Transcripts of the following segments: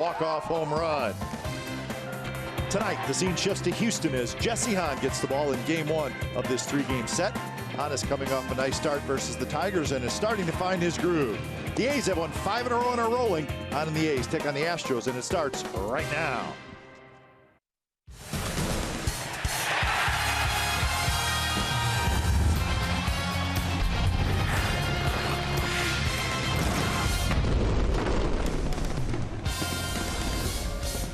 Walk-off home run. Tonight, the scene shifts to Houston as Jesse Hahn gets the ball in game one of this three-game set. Hahn is coming off a nice start versus the Tigers and is starting to find his groove. The A's have won 5 in a row and are rolling. Hahn and the A's take on the Astros, and it starts right now.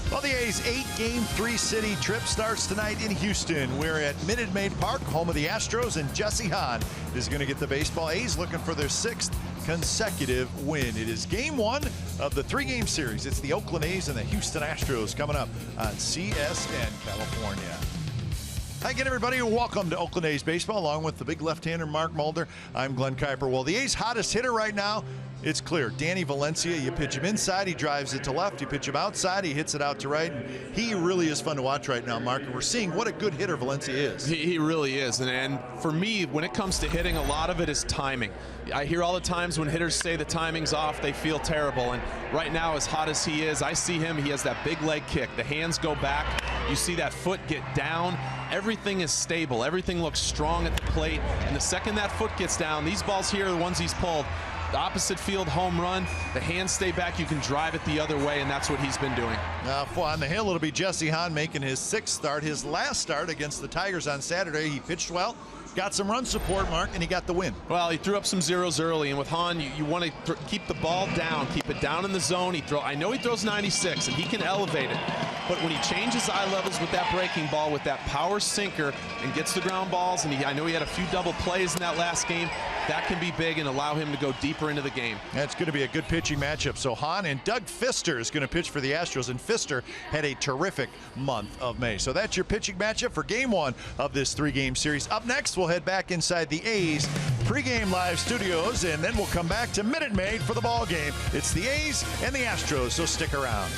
Well, the A's 8-game, 3-city trip starts tonight in Houston. We're at Minute Maid Park, home of the Astros, and Jesse Hahn is going to get the baseball. A's looking for their 6th consecutive win. It is game one of the 3-game series. It's the Oakland A's and the Houston Astros coming up on CSN California. Hi again, everybody, and welcome to Oakland A's baseball, along with the big left-hander Mark Mulder. I'm Glenn Kuiper. Well, the A's hottest hitter right now, it's clear. Danny Valencia, you pitch him inside, he drives it to left. You pitch him outside, he hits it out to right. And he really is fun to watch right now, Mark. And we're seeing what a good hitter Valencia is. He really is. And for me, when it comes to hitting, a lot of it is timing. I hear all the times when hitters say the timing's off, they feel terrible. And right now, as hot as he is, I see him, he has that big leg kick. The hands go back. You see that foot get down. Everything is stable. Everything looks strong at the plate. And the second that foot gets down, these balls here are the ones he's pulled. The opposite field home run, the hands stay back, you can drive it the other way, and that's what he's been doing. On the hill, it'll be Jesse Hahn making his 6th start. His last start against the Tigers on Saturday, he pitched well, got some run support, Mark, and he got the win. Well, he threw up some zeros early, and with Hahn, you want to keep the ball down, keep it down in the zone. I know he throws 96, and he can elevate it, but when he changes eye levels with that breaking ball, with that power sinker, and gets the ground balls, and I know he had a few double plays in that last game, that can be big and allow him to go deeper into the game. That's going to be a good pitching matchup. So Hahn and Doug Fister is going to pitch for the Astros, and Fister had a terrific month of May. So that's your pitching matchup for game one of this 3-game series. Up next, we'll head back inside the A's pregame live studios, and then we'll come back to Minute Maid for the ball game. It's the A's and the Astros, so stick around.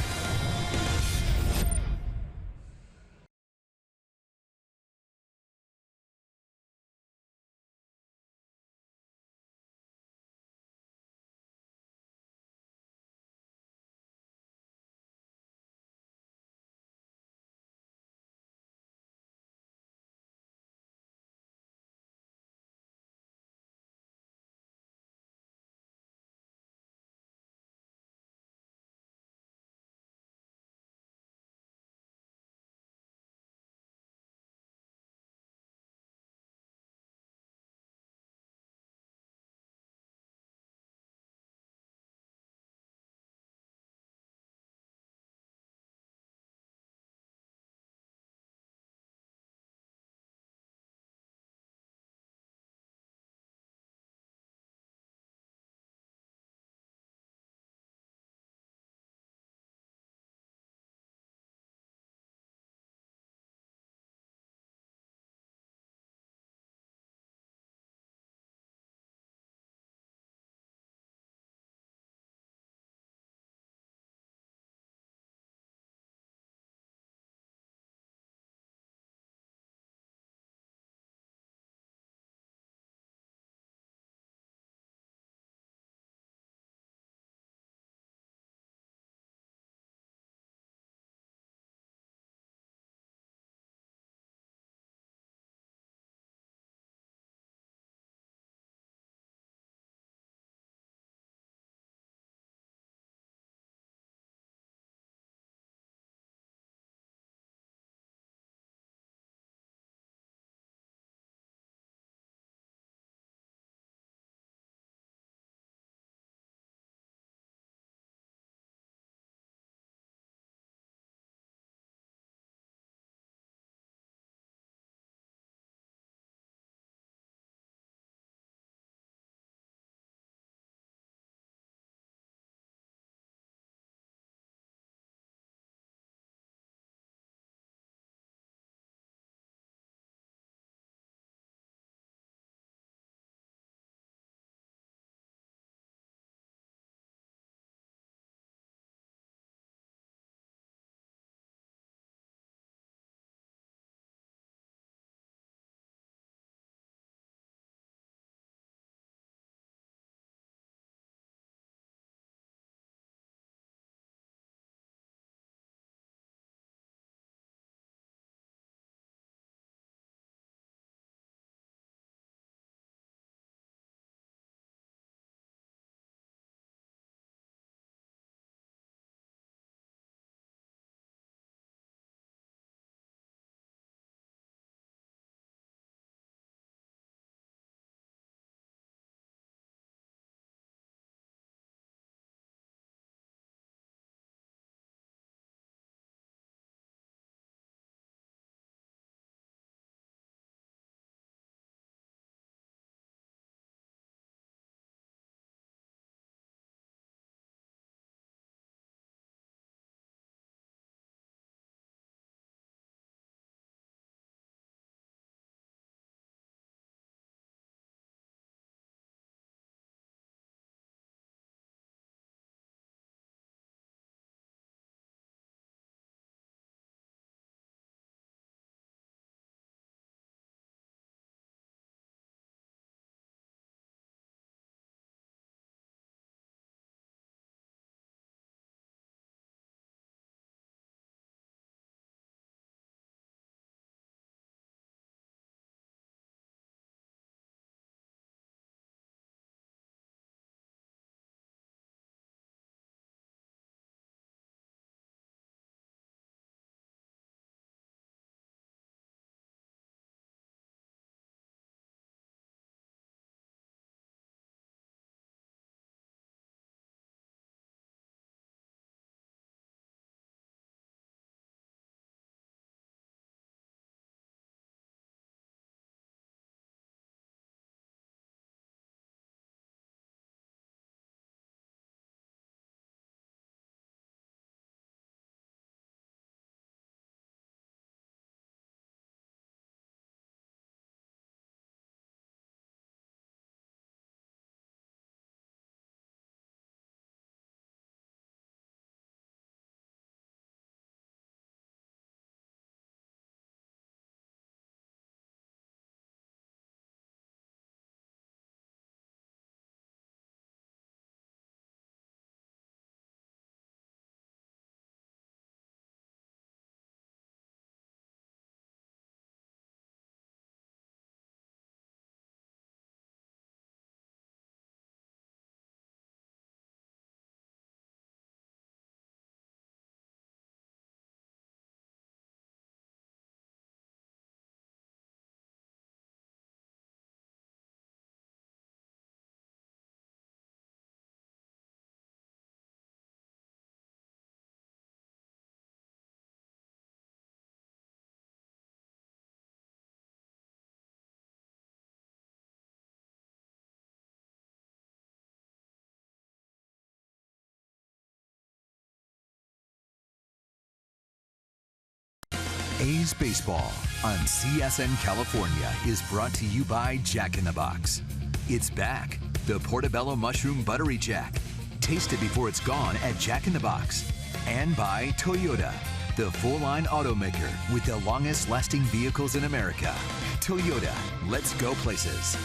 A's Baseball on CSN California is brought to you by Jack in the Box. It's back, the Portobello Mushroom Buttery Jack. Taste it before it's gone at Jack in the Box. And by Toyota, the full-line automaker with the longest-lasting vehicles in America. Toyota, let's go places.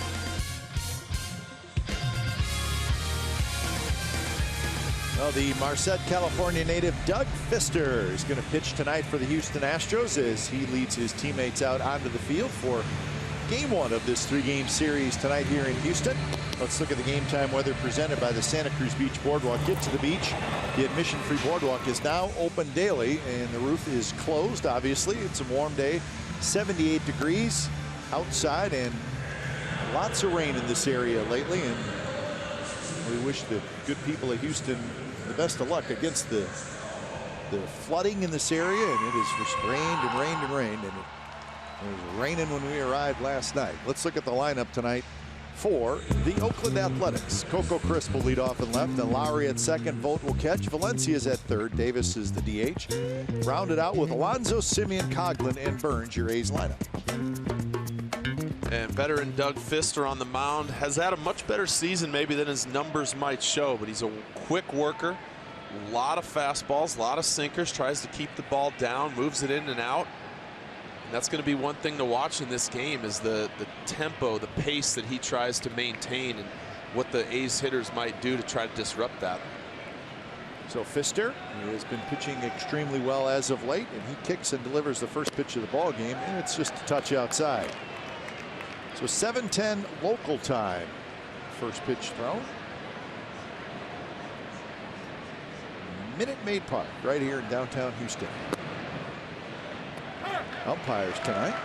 Well, the Marquette, California native Doug Fister is going to pitch tonight for the Houston Astros as he leads his teammates out onto the field for game one of this three-game series tonight here in Houston. Let's look at the game time weather presented by the Santa Cruz Beach Boardwalk. Get to the beach. The admission-free boardwalk is now open daily, and the roof is closed, obviously. It's a warm day, 78 degrees outside, and lots of rain in this area lately, and we wish the good people of Houston the best of luck against the flooding in this area. And it has just rained and rained and rained, and it was raining when we arrived last night. Let's look at the lineup tonight for the Oakland Athletics. Coco Crisp will lead off in left, and Lowry at second. Vogt will catch. Valencia's at third. Davis is the DH. Rounded out with Alonso, Simeon, Coghlan, and Burns, your A's lineup. And veteran Doug Fister on the mound has had a much better season maybe than his numbers might show, but he's a quick worker. A lot of fastballs, a lot of sinkers, tries to keep the ball down, moves it in and out. And that's going to be one thing to watch in this game is the tempo, the pace that he tries to maintain, and what the A's hitters might do to try to disrupt that. So Fister has been pitching extremely well as of late, and he kicks and delivers the first pitch of the ball game, and it's just a touch outside. So 7:10 local time. First pitch thrown. Minute Maid Park right here in downtown Houston. Umpires tonight.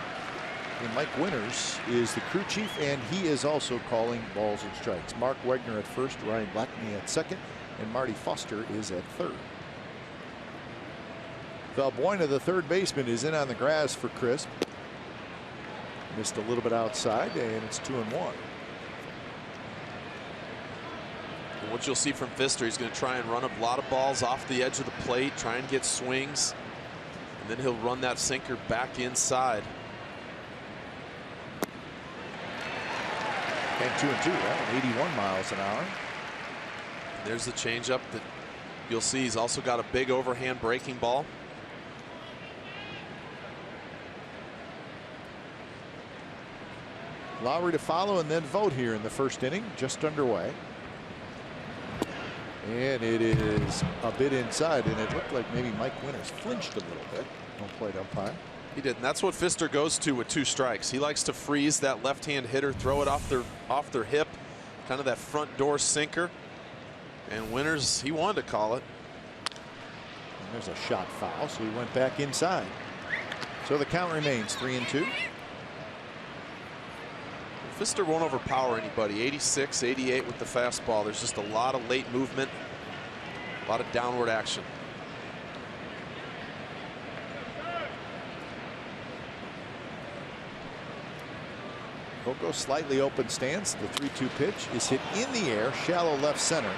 And Mike Winters is the crew chief, and he is also calling balls and strikes. Mark Wegner at first, Ryan Blackney at second, and Marty Foster is at third. Valbuena, the third baseman, is in on the grass for Crisp. Missed a little bit outside, and it's 2-1. And what you'll see from Fister, he's going to try and run a lot of balls off the edge of the plate, try and get swings, and then he'll run that sinker back inside. And 2-2, right? 81 miles an hour. There's the changeup that you'll see. He's also got a big overhand breaking ball. Lowry to follow, and then Vogt here in the first inning, just underway. And it is a bit inside, and it looked like maybe Mike Winters flinched a little bit. Don't play umpire. He did, and that's what Fister goes to with 2 strikes. He likes to freeze that left-hand hitter, throw it off their hip, kind of that front door sinker. And Winters, he wanted to call it. And there's a shot foul, so he went back inside. So the count remains 3-2. Fister won't overpower anybody. 86, 88 with the fastball. There's just a lot of late movement, a lot of downward action. Coco slightly open stance. The 3-2 pitch is hit in the air, shallow left center.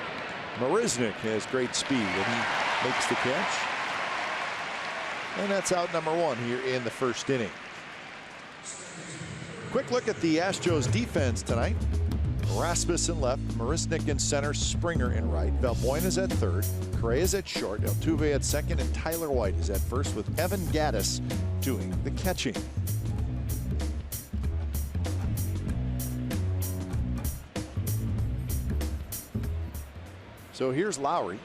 Marisnick has great speed, and he makes the catch. And that's out number 1 here in the first inning. Quick look at the Astros defense tonight. Rasmussen left, Marisnick in center, Springer in right. Valbuena's at third, Correa's at short, Altuve at second, and Tyler White is at first, with Evan Gattis doing the catching. So here's Lowry.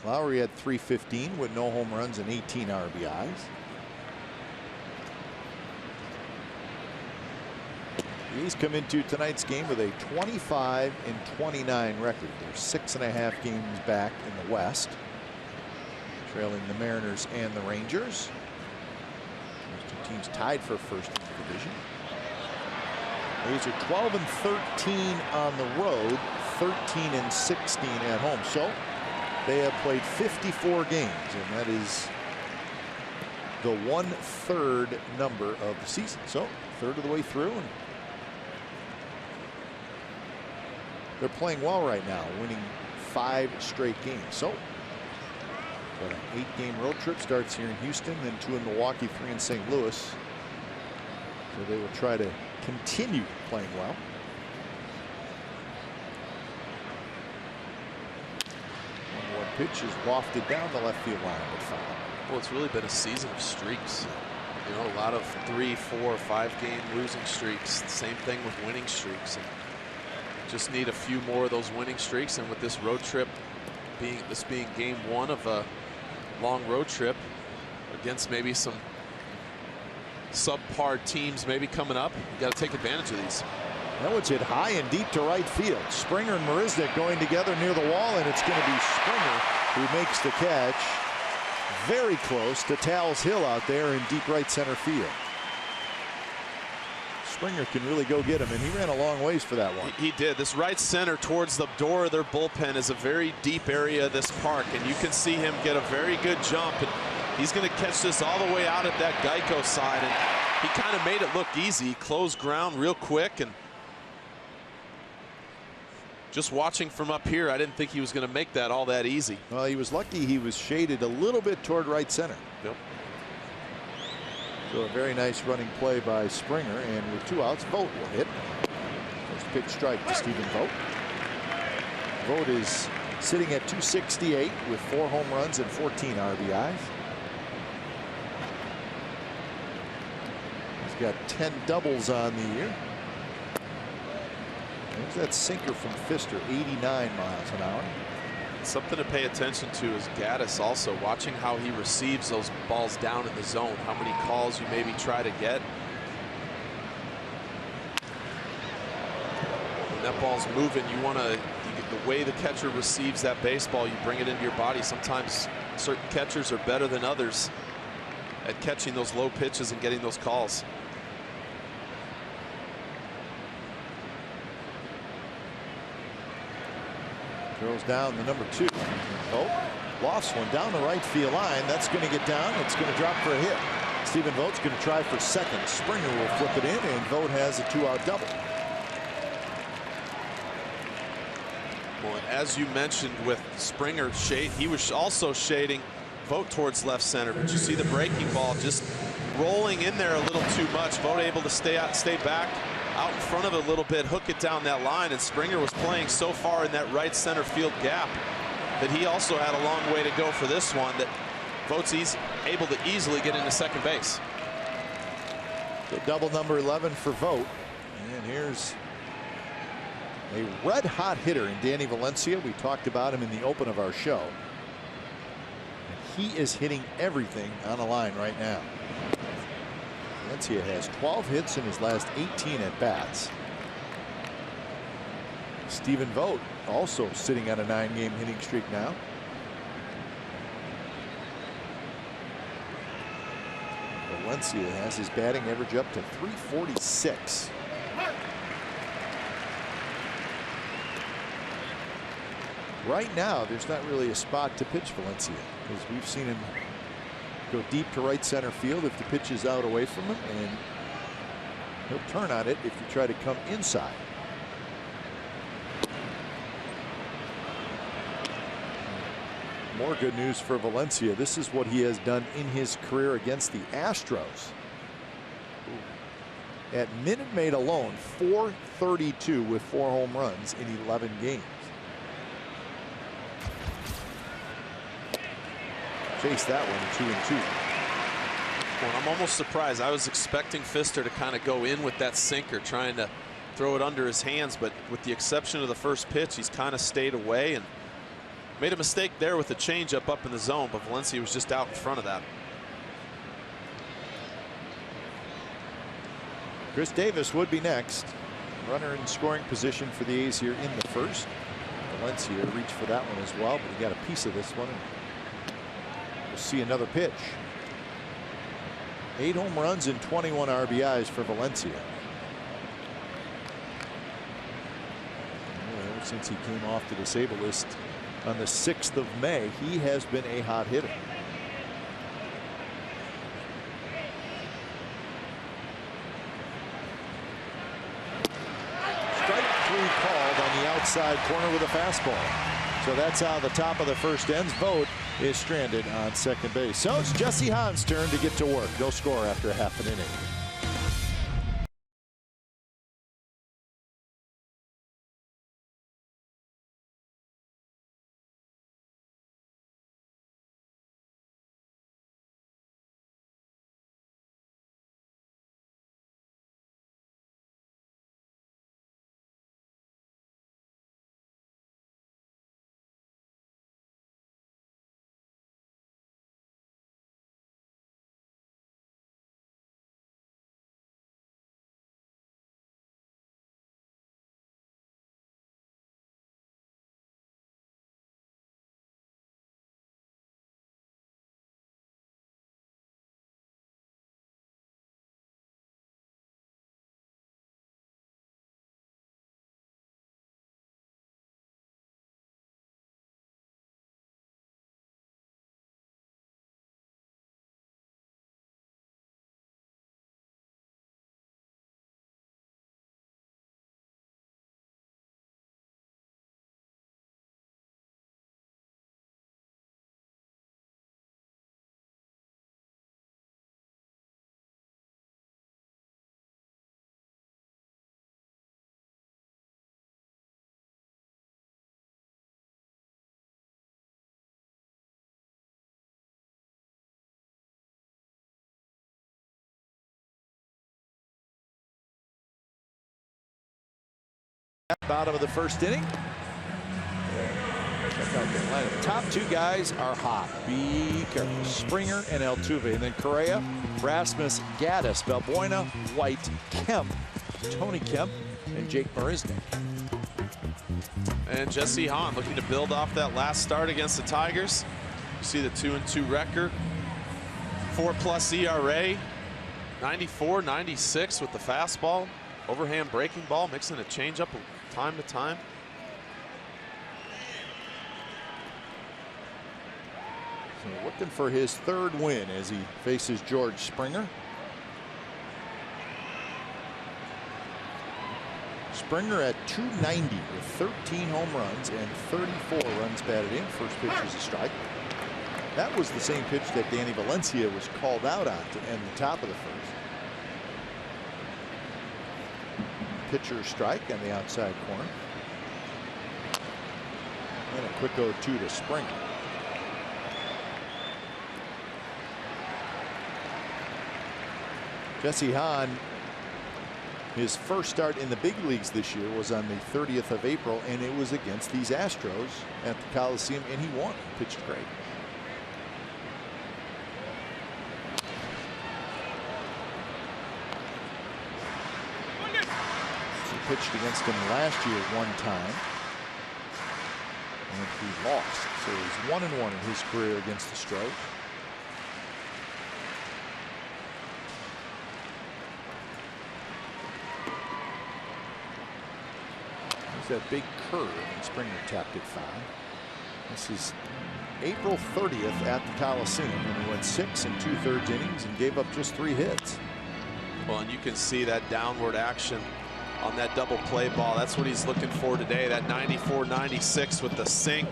Lowry had .315 with no home runs and 18 RBIs. He's come into tonight's game with a 25-29 record. They're 6.5 games back in the West, trailing the Mariners and the Rangers. Those two teams tied for first in the division. These are 12-13 on the road, 13-16 at home. So they have played 54 games, and that is the 1/3 number of the season. So third of the way through, and they're playing well right now, winning 5 straight games. So But an 8-game road trip starts here in Houston, then 2 in Milwaukee, 3 in St. Louis. So they will try to continue playing well. One pitch is wafted down the left field line, but foul. Well, it's really been a season of streaks. You know, a lot of 3, 4, 5-game losing streaks. Same thing with winning streaks. And just need a few more of those winning streaks. And with this road trip being game 1 of a long road trip against maybe some subpar teams maybe coming up, you got to take advantage of these. That one's hit high and deep to right field. Springer and Marisnik going together near the wall, and it's going to be Springer who makes the catch. Very close to Tal's Hill out there in deep right center field. Springer can really go get him, and he ran a long ways for that one. He did. This right center towards the door of their bullpen is a very deep area of this park, and you can see him get a very good jump, and he's going to catch this all the way out at that Geico side, and he kind of made it look easy. He closed ground real quick, and just watching from up here, I didn't think he was going to make that all that easy. Well, he was lucky he was shaded a little bit toward right center. Yep. So a very nice running play by Springer, and with 2 outs, Vogt will hit. First pitch strike to Stephen Vogt. Vogt is sitting at 268 with 4 home runs and 14 RBIs. He's got 10 doubles on the year. There's that sinker from Pfister, 89 miles an hour. Something to pay attention to is Gaddis also, watching how he receives those balls down in the zone, how many calls you maybe try to get. When that ball's moving, you want to, the way the catcher receives that baseball, you bring it into your body. Sometimes certain catchers are better than others at catching those low pitches and getting those calls. Throws down the number 2. Oh, lost one down the right field line. That's going to get down. It's going to drop for a hit. Stephen Vogt's going to try for second. Springer will flip it in, and Vogt has a 2-out double. Well, and as you mentioned with Springer, he was also shading Vogt towards left center, but you see the breaking ball just rolling in there a little too much. Vogt able to stay back out in front of it a little bit, hook it down that line, and Springer was playing so far in that right center field gap that he also had a long way to go for this one, that Vogt's able to easily get into second base. The double number 11 for Vogt. And here's a red hot hitter in Danny Valencia. We talked about him in the open of our show. And he is hitting everything on the line right now. Valencia has 12 hits in his last 18 at bats. Stephen Vogt also sitting on a 9-game hitting streak now. Valencia has his batting average up to 346. Right now, there's not really a spot to pitch Valencia, because we've seen him go deep to right center field if the pitch is out away from him, and he'll turn on it if you try to come inside. More good news for Valencia. This is what he has done in his career against the Astros. At Minute Maid alone, .432 with 4 home runs in 11 games. Chase that one 2-2. Well, I'm almost surprised. I was expecting Pfister to kind of go in with that sinker, trying to throw it under his hands, but with the exception of the first pitch, he's kind of stayed away and made a mistake there with the changeup up in the zone, but Valencia was just out in front of that. Chris Davis would be next. Runner in scoring position for the A's here in the first. Valencia reached for that one as well, but he got a piece of this one. We'll see another pitch. 8 home runs and 21 RBIs for Valencia. Ever since he came off the disabled list on the 6th of May, he has been a hot hitter. Strike 3 called on the outside corner with a fastball. So that's how the top of the first ends. Vogt is stranded on second base. So it's Jesse Hahn's turn to get to work. No score after half an inning. Bottom of the first inning. Check out the lineup. Top two guys are hot. Be careful. Springer and Altuve. And then Correa, Rasmus, Gaddis, Balbuena, White, Kemp, Tony Kemp, and Jake Marisnick. And Jesse Hahn looking to build off that last start against the Tigers. You see the 2-2 record. 4+ ERA. 94, 96 with the fastball. Overhand breaking ball, mixing a changeup time to time. So looking for his third win as he faces George Springer. Springer at .290 with 13 home runs and 34 runs batted in. First pitch was a strike. That was the same pitch that Danny Valencia was called out on to end the top of the first. Pitcher strike on the outside corner. And a quick 0-2 to Springer. Jesse Hahn, his first start in the big leagues this year was on the 30th of April, and it was against these Astros at the Coliseum, and he won. Pitched great. Pitched against him last year one time, and he lost. So he's 1-1 in his career against the Stros. There's that big curve, and Springer tapped it foul. This is April 30th at the Coliseum, and he went 6 2/3 innings and gave up just 3 hits. Well, and you can see that downward action on that double play ball. That's what he's looking for today. That 94, 96 with the sink.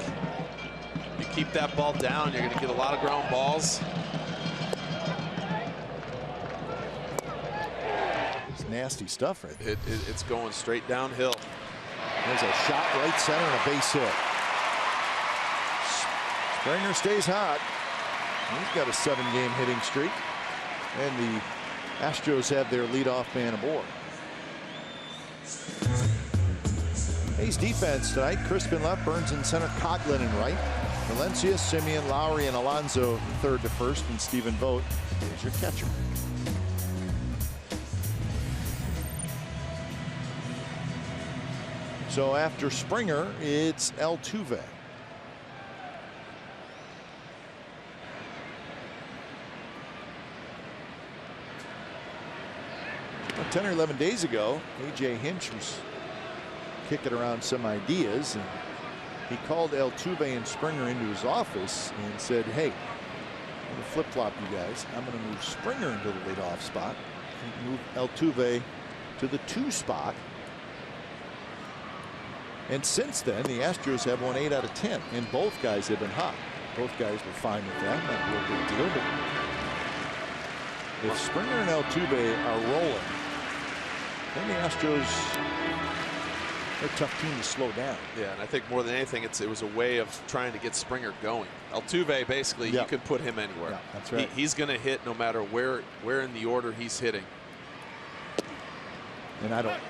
You keep that ball down, you're going to get a lot of ground balls. It's nasty stuff right there. It's going straight downhill. There's a shot right center and a base hit. Springer stays hot. He's got a 7-game hitting streak. And the Astros have their leadoff man aboard. A's defense tonight. Crispin left, Burns in center, Coghlan in right. Valencia, Simeon, Lowry, and Alonso third to first, and Stephen Vogt is your catcher. So after Springer, it's Altuve. 10 or 11 days ago, A.J. Hinch was kicking around some ideas, and he called Altuve and Springer into his office and said, hey, I'm going to flip-flop you guys. I'm going to move Springer into the leadoff spot and move Altuve to the 2 spot. And since then, the Astros have won 8 out of 10, and both guys have been hot. Both guys were fine with that. Not a real big deal. But if Springer and Altuve are rolling, then the Astros are a tough team to slow down. Yeah, and I think more than anything, it was a way of trying to get Springer going. Altuve, basically, you could put him anywhere. Yeah, that's right. He's going to hit no matter where in the order he's hitting. And I don't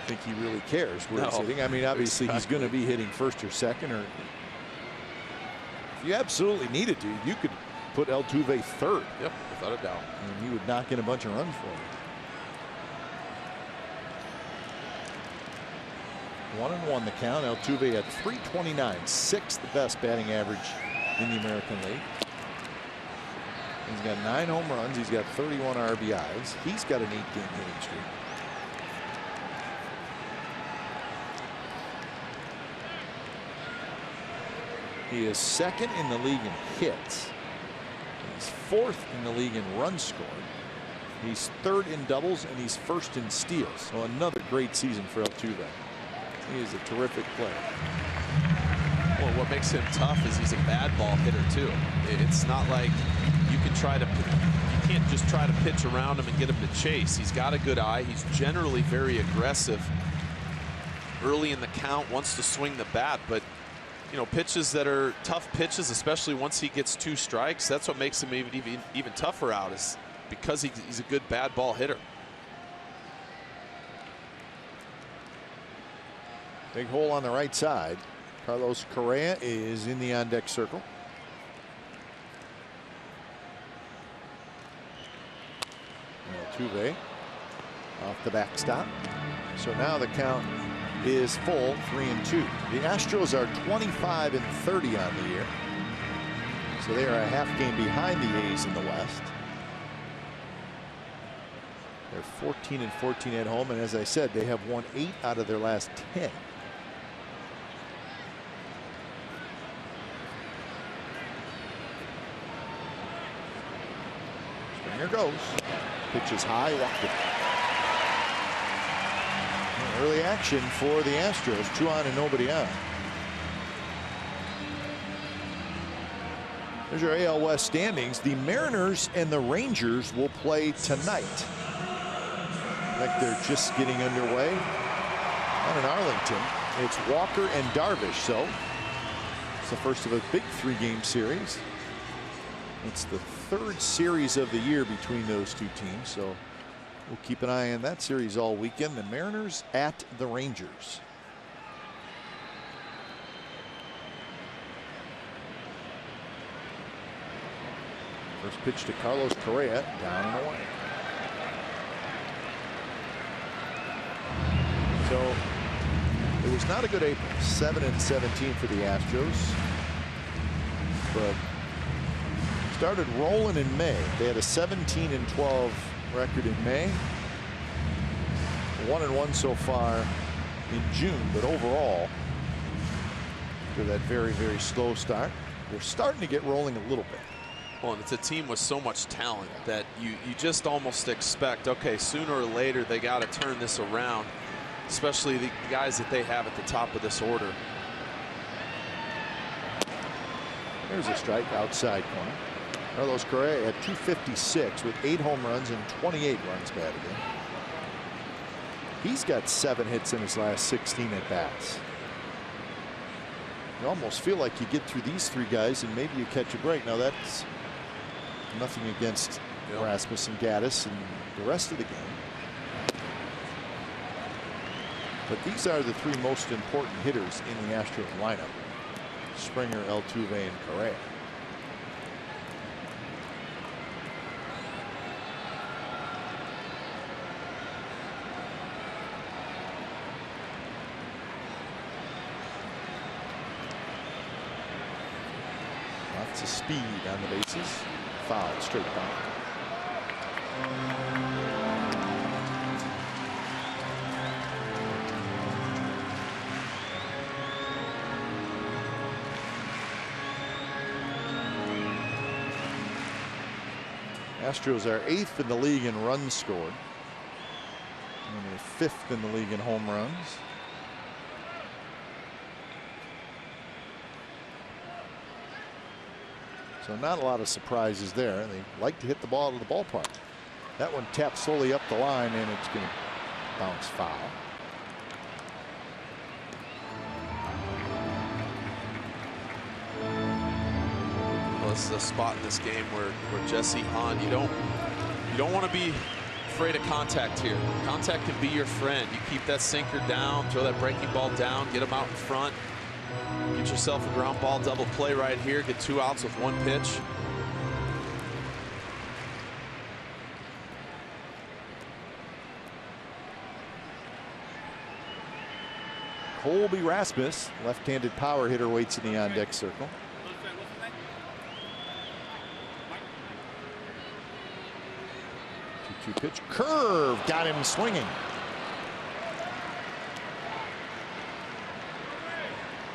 think he really cares where he's hitting. I mean, obviously he's going to be hitting first or second, or if you absolutely needed to, you could put Altuve third. Yep, without a doubt. And he would knock in a bunch of runs for him. 1-1 the count. Altuve at .329, sixth best batting average in the American League. He's got 9 home runs. He's got 31 RBIs. He's got an 8-game hitting streak. He is second in the league in hits. He's fourth in the league in runs scored. He's third in doubles, and he's first in steals. So another great season for Altuve. He is a terrific player. Well, what makes him tough is he's a bad ball hitter too. It's not like you can't just try to pitch around him and get him to chase. He's got a good eye. He's generally very aggressive early in the count, wants to swing the bat, but you know, pitches that are tough pitches, especially once he gets 2 strikes, that's what makes him even tougher out, is because he's a good bad ball hitter. Big hole on the right side. Carlos Correa is in the on-deck circle. Altuve off the backstop. So now the count is full, 3-2. The Astros are 25-30 on the year. So they are a half game behind the A's in the West. They're 14-14 at home, and as I said, they have won 8 out of their last 10. Springer goes. Pitch is high, walked it. Early action for the Astros. 2 on and nobody on. There's your AL West standings. The Mariners and the Rangers will play tonight. In fact, they're just getting underway on in Arlington. It's Walker and Darvish. So it's the first of a big 3-game series. It's the 3rd series of the year between those 2 teams. So we'll keep an eye on that series all weekend. The Mariners at the Rangers. First pitch to Carlos Correa, down and away. So it was not a good April. 7-17 for the Astros, but started rolling in May. They had a 17-12 record in May. 1-1 so far in June, but overall, after that very, very slow start, they're starting to get rolling a little bit. Well, and it's a team with so much talent that you just almost expect, okay, sooner or later they got to turn this around, especially the guys that they have at the top of this order. There's a strike outside corner. Carlos Correa at .256 with 8 home runs and 28 runs batted in. He's got 7 hits in his last 16 at bats. You almost feel like you get through these 3 guys and maybe you catch a break. Now that's nothing against Rasmus and Gaddis and the rest of the game. But these are the 3 most important hitters in the Astros lineup: Springer, Altuve, and Correa. Lots of speed on the bases. Foul straight down. Astros are 8th in the league in runs scored. And they're 5th in the league in home runs. So not a lot of surprises there. They like to hit the ball to the ballpark. That one tapped slowly up the line, and it's going to bounce foul. Well, this is a spot in this game where Jesse Hahn, you don't want to be afraid of contact here. Contact can be your friend. You keep that sinker down, throw that breaking ball down, get him out in front. Get yourself a ground ball double play right here. Get 2 outs with 1 pitch. Colby Rasmus, left-handed power hitter, waits in the on-deck circle. Two pitch curve, got him swinging.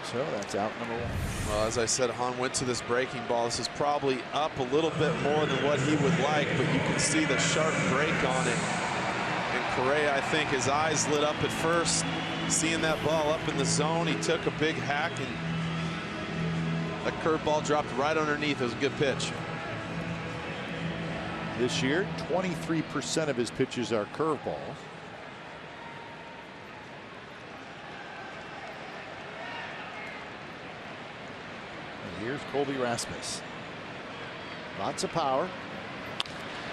So that's out number 1. Well, as I said, Hahn went to this breaking ball. This is probably up a little bit more than what he would like, but you can see the sharp break on it. And Correa, I think his eyes lit up at first, seeing that ball up in the zone. He took a big hack, and that curveball dropped right underneath. It was a good pitch. This year, 23% of his pitches are curveballs. And here's Colby Rasmus. Lots of power.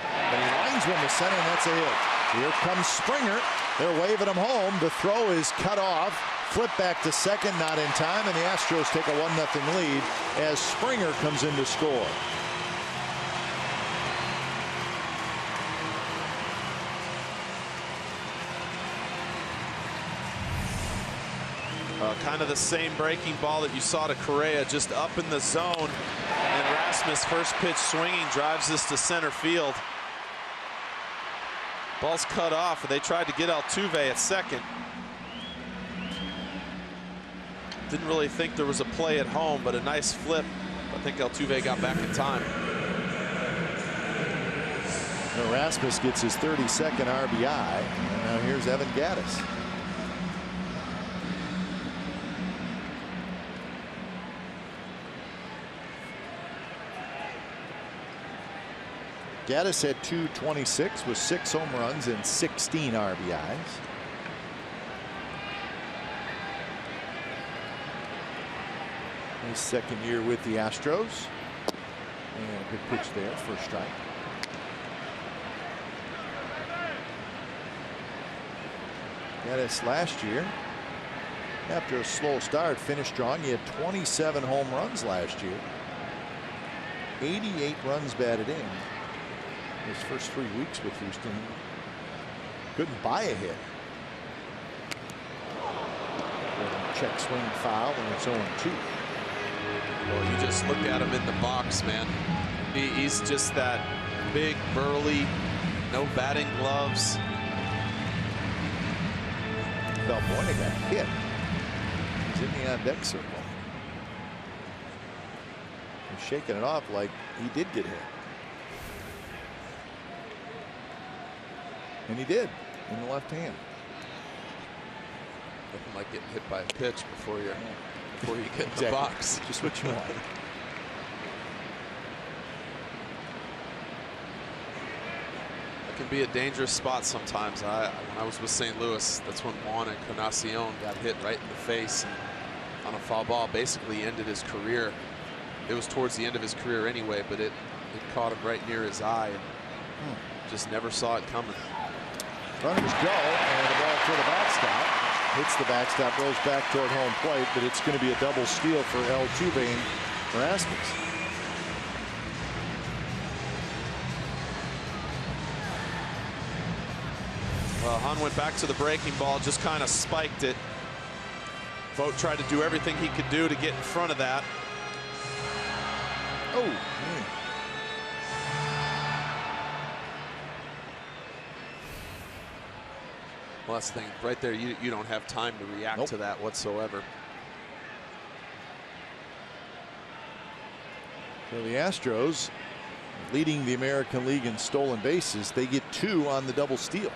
And he lines one to center, and that's a hit. Here comes Springer. They're waving him home. The throw is cut off. Flip back to second, not in time, and the Astros take a 1-0 lead as Springer comes in to score. Kind of the same breaking ball that you saw to Correa, just up in the zone. And Rasmus, first pitch swinging, drives this to center field. Ball's cut off, and they tried to get Altuve at second. Didn't really think there was a play at home, but a nice flip. I think Altuve got back in time. Now Rasmus gets his 32nd RBI. And now here's Evan Gattis. Gattis had .226 with 6 home runs and 16 RBIs. His second year with the Astros. And a good pitch there, first strike. Gattis last year, after a slow start, finished strong. He had 27 home runs last year. 88 runs batted in. His first 3 weeks with Houston, couldn't buy a hit. Check swing foul, and it's 0-2. Well, you just look at him in the box, man. He's just that big, burly, no batting gloves. Baltimore got hit. He's in the on-deck circle. He's shaking it off like he did get hit. And he did, in the left hand. Nothing like getting hit by a pitch before you get in the box. Just what you want. It can be a dangerous spot sometimes. When I was with St. Louis, that's when Juan Encarnacion got hit right in the face and on a foul ball. Basically ended his career. It was towards the end of his career anyway, but it caught him right near his eye, and just never saw it coming. Runners go, and the ball toward the backstop. Hits the backstop, goes back toward home plate, but it's going to be a double steal for Altuve and Rasmus. Well, Hahn went back to the breaking ball, just kind of spiked it. Vogt tried to do everything he could do to get in front of that. Oh, Well, that's the thing right there. You don't have time to react to that whatsoever. So the Astros, leading the American League in stolen bases, they get 2 on the double steal.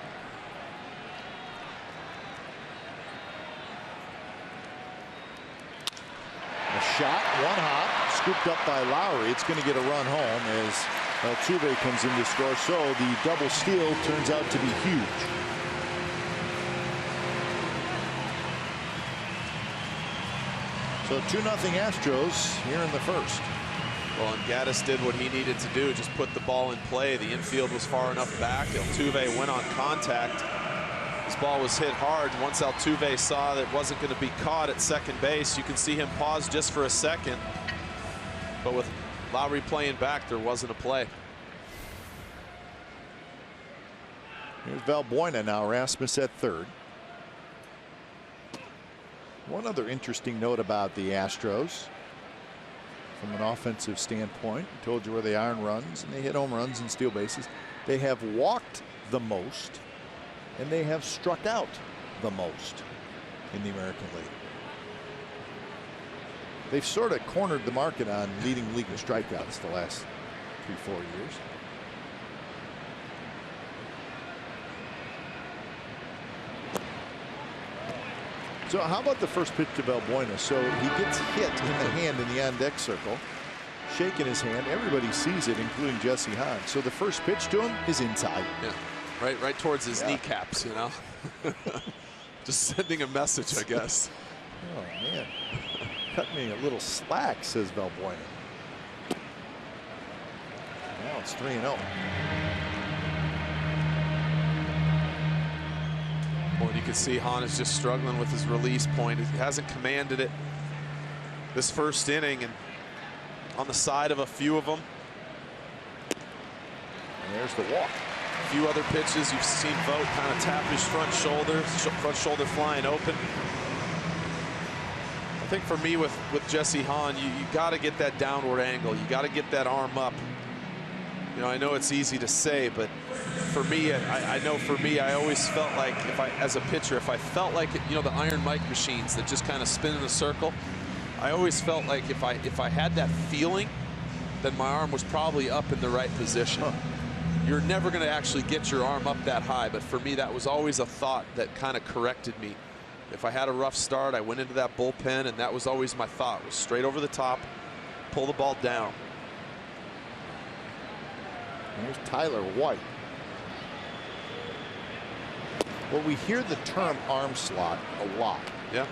A shot, one hop, scooped up by Lowry. It's going to get a run home as Altuve comes in to score. So the double steal turns out to be huge. So 2-0 Astros here in the first. Well, and Gaddis did what he needed to do, just put the ball in play. The infield was far enough back. Altuve went on contact. This ball was hit hard. Once Altuve saw that it wasn't going to be caught at second base, you can see him pause just for a second. But with Lowry playing back, there wasn't a play. Here's Valbuena now. Rasmus at third. One other interesting note about the Astros from an offensive standpoint. I told you where they iron runs and they hit home runs and steal bases. They have walked the most and they have struck out the most in the American League. They've sort of cornered the market on leading the league in strikeouts the last 3-4 years. So how about the first pitch to Valbuena? So he gets hit in the hand in the on-deck circle, shaking his hand. Everybody sees it, including Jesse Hahn. So the first pitch to him is inside. Yeah, right towards his kneecaps, you know. Just sending a message, I guess. Oh, man. Cut me a little slack, says Valbuena. Now it's 3-0. Well, you can see Hahn is just struggling with his release point. He hasn't commanded it this first inning, and on the side of a few of them. And there's the walk. A few other pitches you've seen Vogt kind of tap his front shoulder flying open. I think for me with Jesse Hahn, you got to get that downward angle. You got to get that arm up. You know, I know it's easy to say, but for me, I know for me, I always felt like as a pitcher, if I felt like it, you know, the iron mic machines that just kind of spin in a circle, I always felt like if I had that feeling, then my arm was probably up in the right position. You're never going to actually get your arm up that high, but for me, that was always a thought that kind of corrected me. If I had a rough start, I went into that bullpen, and that was always my thought, was straight over the top, pull the ball down. Here's Tyler White. Well, we hear the term arm slot a lot. Yeah.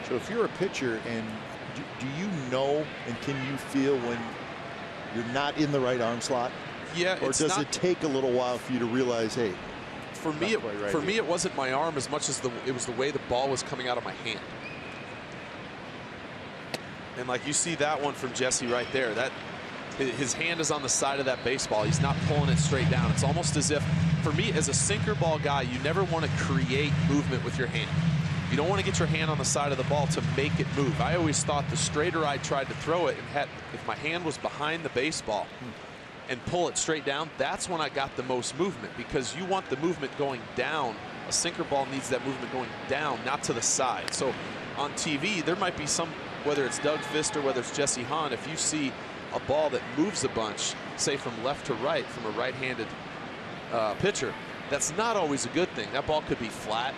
So if you're a pitcher, and do you know and can you feel when you're not in the right arm slot? Yeah. Or does it take a little while for you to realize, hey, for me, it wasn't my arm as much as it was the way the ball was coming out of my hand. And like you see that one from Jesse right there, that his hand is on the side of that baseball. He's not pulling it straight down. It's almost as if, for me, as a sinker ball guy, you never want to create movement with your hand. You don't want to get your hand on the side of the ball to make it move. I always thought the straighter I tried to throw it, and if my hand was behind the baseball and pull it straight down, that's when I got the most movement, because you want the movement going down. A sinker ball needs that movement going down, not to the side. So on TV, there might be some, whether it's Doug Fister, whether it's Jesse Hahn, if you see a ball that moves a bunch, say from left to right, from a right-handed pitcher, that's not always a good thing. That ball could be flat.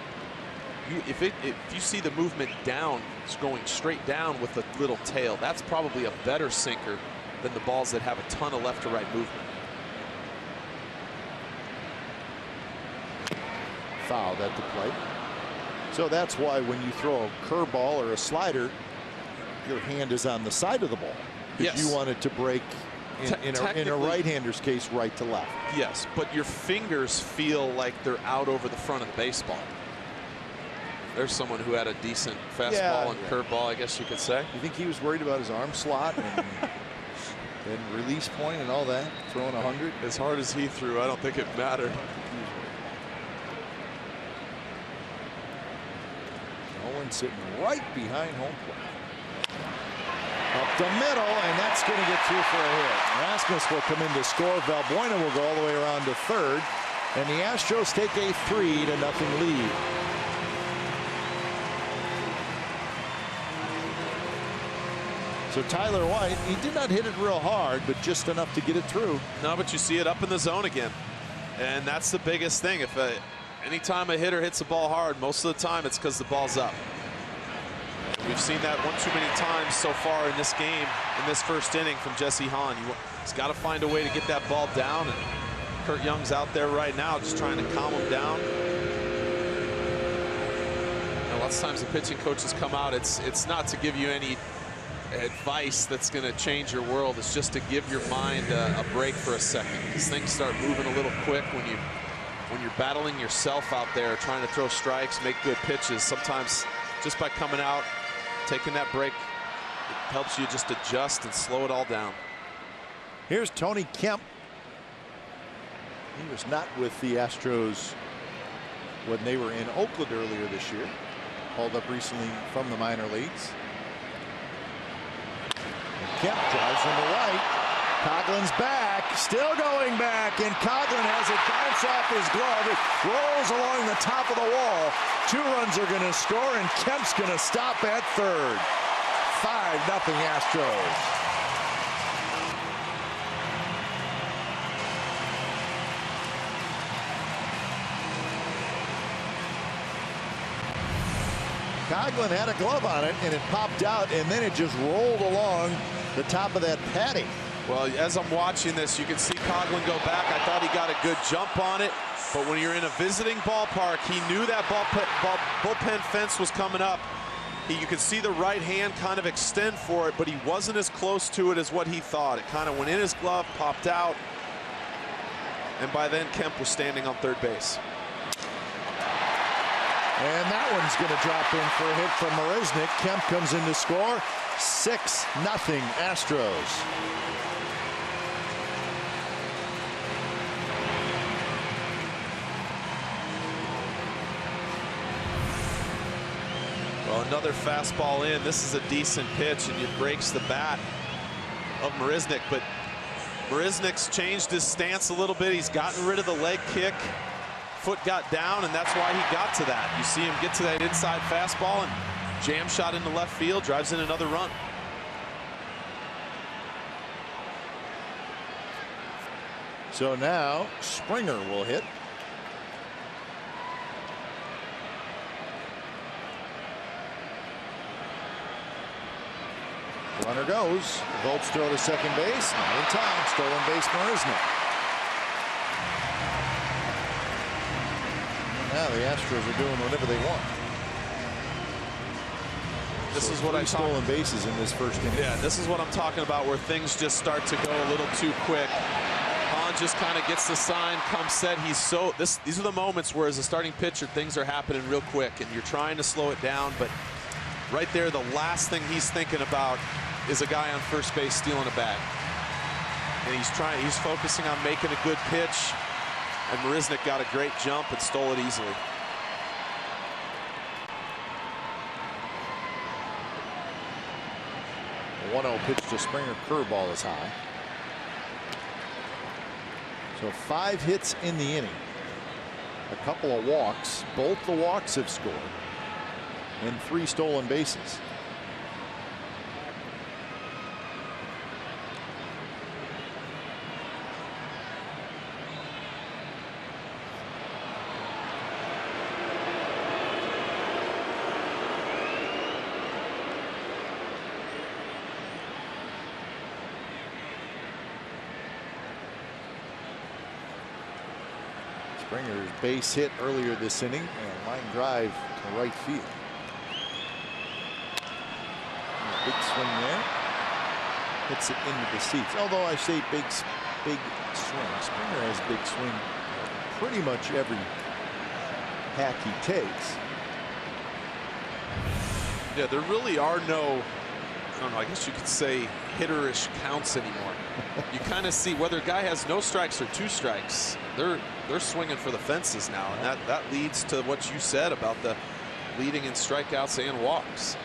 If you see the movement down, it's going straight down with a little tail, that's probably a better sinker than the balls that have a ton of left to right movement. Fouled at the plate. So that's why when you throw a curveball or a slider, your hand is on the side of the ball. Because you want it to break, in a right-hander's case, right to left. Yes, but your fingers feel like they're out over the front of the baseball. There's someone who had a decent fastball and curveball, I guess you could say. You think he was worried about his arm slot and release point and all that, throwing 100? As hard as he threw, I don't think it mattered. Nolan sitting right behind home plate. Up the middle, and that's going to get through for a hit. Rasmus will come in to score. Valbuena will go all the way around to third, and the Astros take a 3-0 lead. So Tyler White, he did not hit it real hard, but just enough to get it through. No, but you see it up in the zone again, and that's the biggest thing. If anytime a hitter hits the ball hard, most of the time it's because the ball's up. We've seen that one too many times so far in this game, in this first inning from Jesse Hahn. He's got to find a way to get that ball down, and Kurt Young's out there right now just trying to calm him down. And lots of times the pitching coaches come out, it's not to give you any advice that's going to change your world. It's just to give your mind a break for a second, because things start moving a little quick when you're battling yourself out there trying to throw strikes, make good pitches. Sometimes just by coming out, taking that break, it helps you just adjust and slow it all down. Here's Tony Kemp. He was not with the Astros when they were in Oakland earlier this year. Called up recently from the minor leagues. And Kemp drives from the right. Coughlin's back, still going back, and Coughlin has it bounce off his glove. It rolls along the top of the wall. 2 runs are going to score, and Kemp's going to stop at third. 5-0 Astros. Coughlin had a glove on it, and it popped out, and then it just rolled along the top of that patty. Well, as I'm watching this, you can see Coughlin go back. I thought he got a good jump on it, but when you're in a visiting ballpark, he knew that bullpen fence was coming up. You could see the right hand kind of extend for it, but he wasn't as close to it as what he thought. It kind of went in his glove, popped out, and by then Kemp was standing on third base. And that one's going to drop in for a hit from Marisnick. Kemp comes in to score. 6-0 Astros. Well, another fastball in. This is a decent pitch, and it breaks the bat of Marisnick. But Marisnick's changed his stance a little bit. He's gotten rid of the leg kick. Foot got down, and that's why he got to that. You see him get to that inside fastball and jam shot into left field, drives in another run. So now Springer will hit. Runner goes. Volts throw to second base. Not in time. Stolen base Marisnick. Now the Astros are doing whatever they want. This is what I stolen bases in this first inning. Yeah, this is what I'm talking about, where things just start to go a little too quick. Hahn just kind of gets the sign, comes set. These are the moments where, as a starting pitcher, things are happening real quick, and you're trying to slow it down. But right there, the last thing he's thinking about is a guy on first base stealing a bag, and he's focusing on making a good pitch. And Marisnick got a great jump and stole it easily. A 1-0 pitch to Springer. Curveball is high. So 5 hits in the inning. A couple of walks. Both the walks have scored. And 3 stolen bases. Springer's base hit earlier this inning, and line drive to right field. Big swing there. Hits it into the seats. Although I say big swing. Springer has big swing pretty much every hack he takes. Yeah, there really are no, I don't know, I guess you could say hitterish counts anymore. You kind of see whether a guy has no strikes or 2 strikes. They're swinging for the fences now, and that leads to what you said about the leading in strikeouts and walks.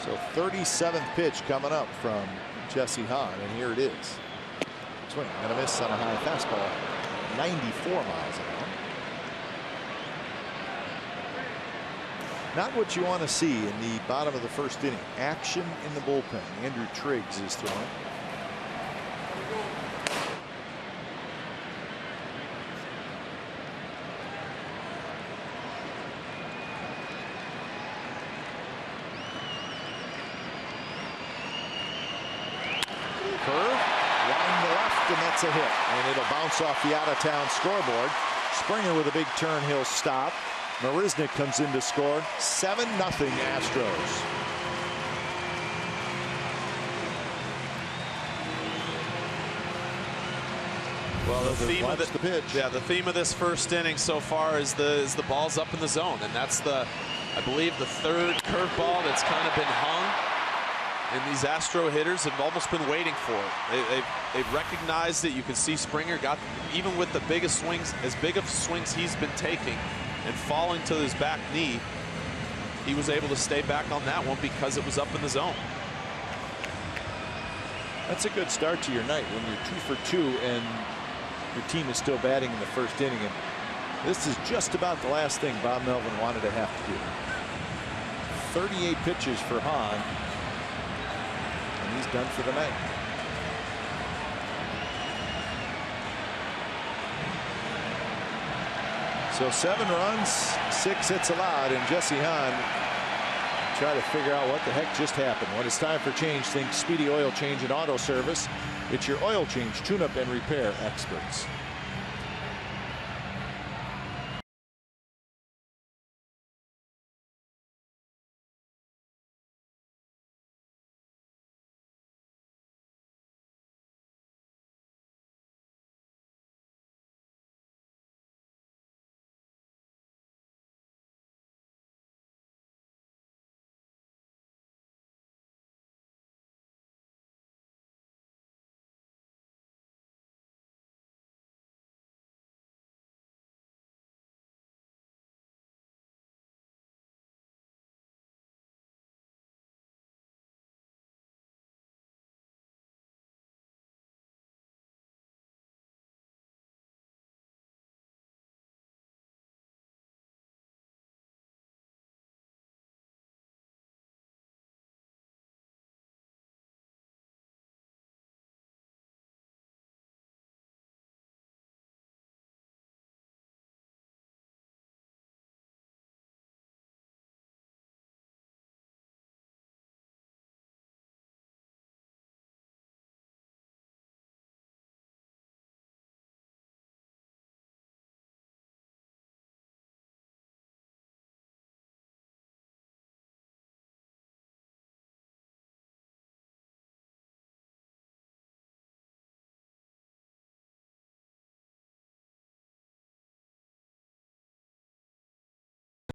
So 37th pitch coming up from Jesse Hahn, and here it is. Swing and a miss on a high fastball. 94 miles an hour. Not what you want to see in the bottom of the first inning. Action in the bullpen. Andrew Triggs is throwing. That's a hit, and it'll bounce off the out-of-town scoreboard. Springer with a big turn, he'll stop. Marisnick comes in to score. 7-0 Astros. Well, the theme of the pitch. Yeah, the theme of this first inning so far is the ball's up in the zone, and that's I believe the third curveball that's kind of been hung. And these Astro hitters have almost been waiting for it. They've recognized it. You can see Springer got, even with the biggest swings, as big of swings he's been taking and falling to his back knee, he was able to stay back on that one because it was up in the zone. That's a good start to your night when you're 2 for 2 and your team is still batting in the first inning. And this is just about the last thing Bob Melvin wanted to have to do. 38 pitches for Hahn. He's done for the night. So 7 runs, 6 hits allowed, and Jesse Hahn try to figure out what the heck just happened. When it's time for change, think Speedy Oil Change and Auto Service. It's your oil change, tune-up, and repair experts.